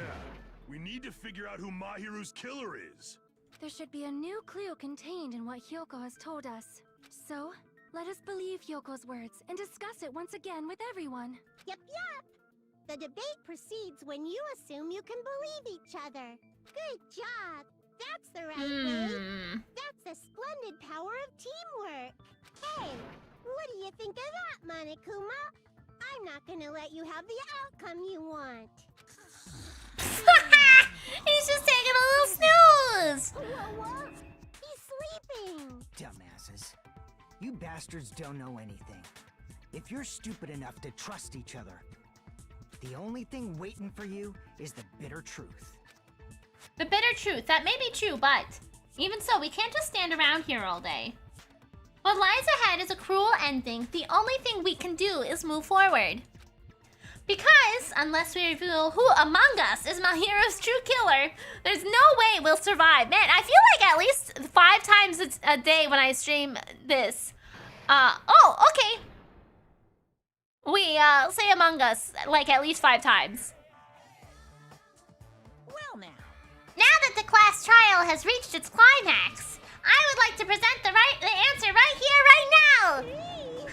we need to figure out who Mahiru's killer is. There should be a new clue contained in what Hiyoko has told us. So, let us believe Hyoko's words and discuss it once again with everyone. Yep. The debate proceeds when you assume you can believe each other. Good job. That's the right way. That's the splendid power of teamwork. Hey, what do you think of that, Monokuma? I'm not gonna let you have the outcome you want. He's just taking a little snooze. What? He's sleeping. Dumbasses. bastards don't know anything. If you're stupid enough to trust each other, the only thing waiting for you is the bitter truth. The bitter truth. That may be true, but even so, we can't just stand around here all day. What lies ahead is a cruel ending. The only thing we can do is move forward. Because, unless we reveal who among us is my hero's true killer, there's no way we'll survive. Man, I feel like at least 5 times a day when I stream this. Oh, okay. We, say among us, like, at least 5 times. Well now. Now that the class trial has reached its climax, I would like to present the answer right here, right now!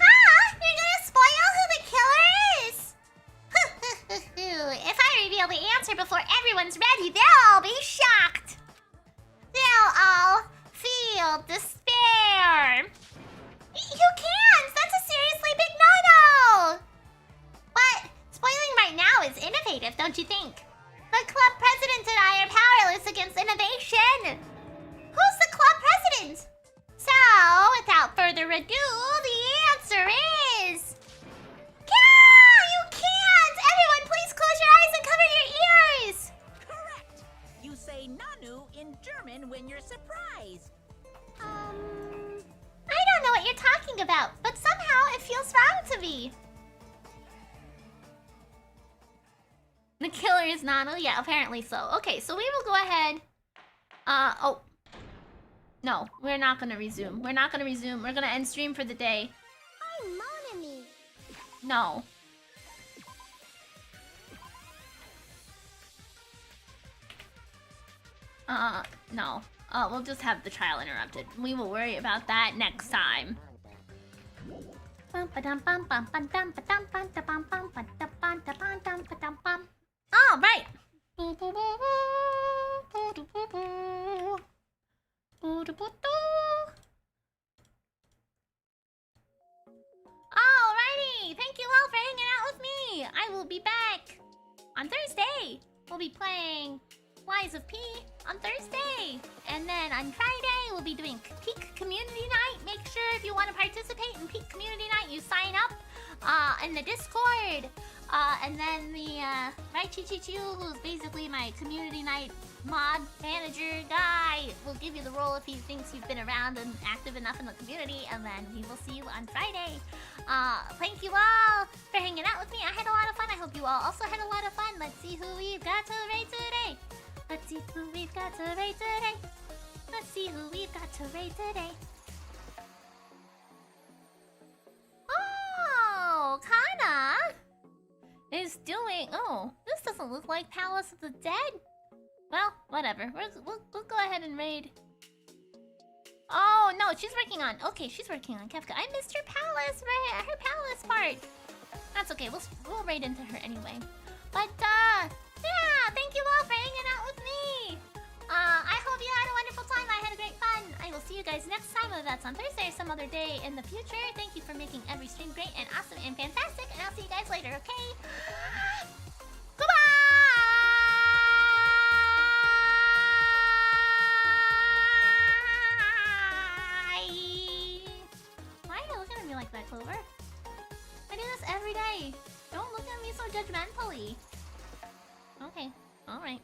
Huh? You're gonna spoil who the killer is? If I reveal the answer before everyone's ready, they'll all be shocked. They'll all feel despair. You can't! That's a seriously big no-no! But spoiling right now is innovative, don't you think? The club president and I are powerless against innovation. Who's the club president? So, without further ado, the answer is... You can't! Everyone, please close your eyes and cover your ears! Correct! You say Nanu in German when you're surprised. I don't know what you're talking about, but somehow it feels wrong to me. The killer is Nano? Yeah, apparently so. Okay, so we will go ahead. Oh. No, we're not gonna resume. We're not gonna resume. We're gonna end stream for the day. I'm Monami. No. No. We'll just have the trial interrupted. We will worry about that next time. All right. Alrighty. Thank you all for hanging out with me. I will be back on Thursday. We'll be playing Lies of P on Thursday. And then on Friday, we'll be doing Peak Community Night. Make sure if you want to participate in Peak Community Night, you sign up in the Discord. And then the Right Chi-Chi-Chu, who's basically my Community Night mod manager guy, will give you the role if he thinks you've been around and active enough in the community. And then we will see you on Friday. Thank you all for hanging out with me. I had a lot of fun. I hope you all also had a lot of fun. Let's see who we've got to rate today. Let's see who we've got to rate today. Let's see who we've got to rate today. Oh, Kana is doing... Oh, this doesn't look like Palace of the Dead. Well, whatever. We'll go ahead and raid. Oh, no, she's working on... Okay, she's working on Kefka. I missed her palace, her palace part. That's okay. We'll raid into her anyway. But, yeah, thank you all for hanging out with me. I hope you had a wonderful time. I had a great fun. I will see you guys next time, whether that's on Thursday or some other day in the future. Thank you for making every stream great and awesome and fantastic. And I'll see you guys later, okay? Goodbye! Why are you looking at me like that, Clover? I do this every day. Don't look at me so judgmentally. Okay, alright.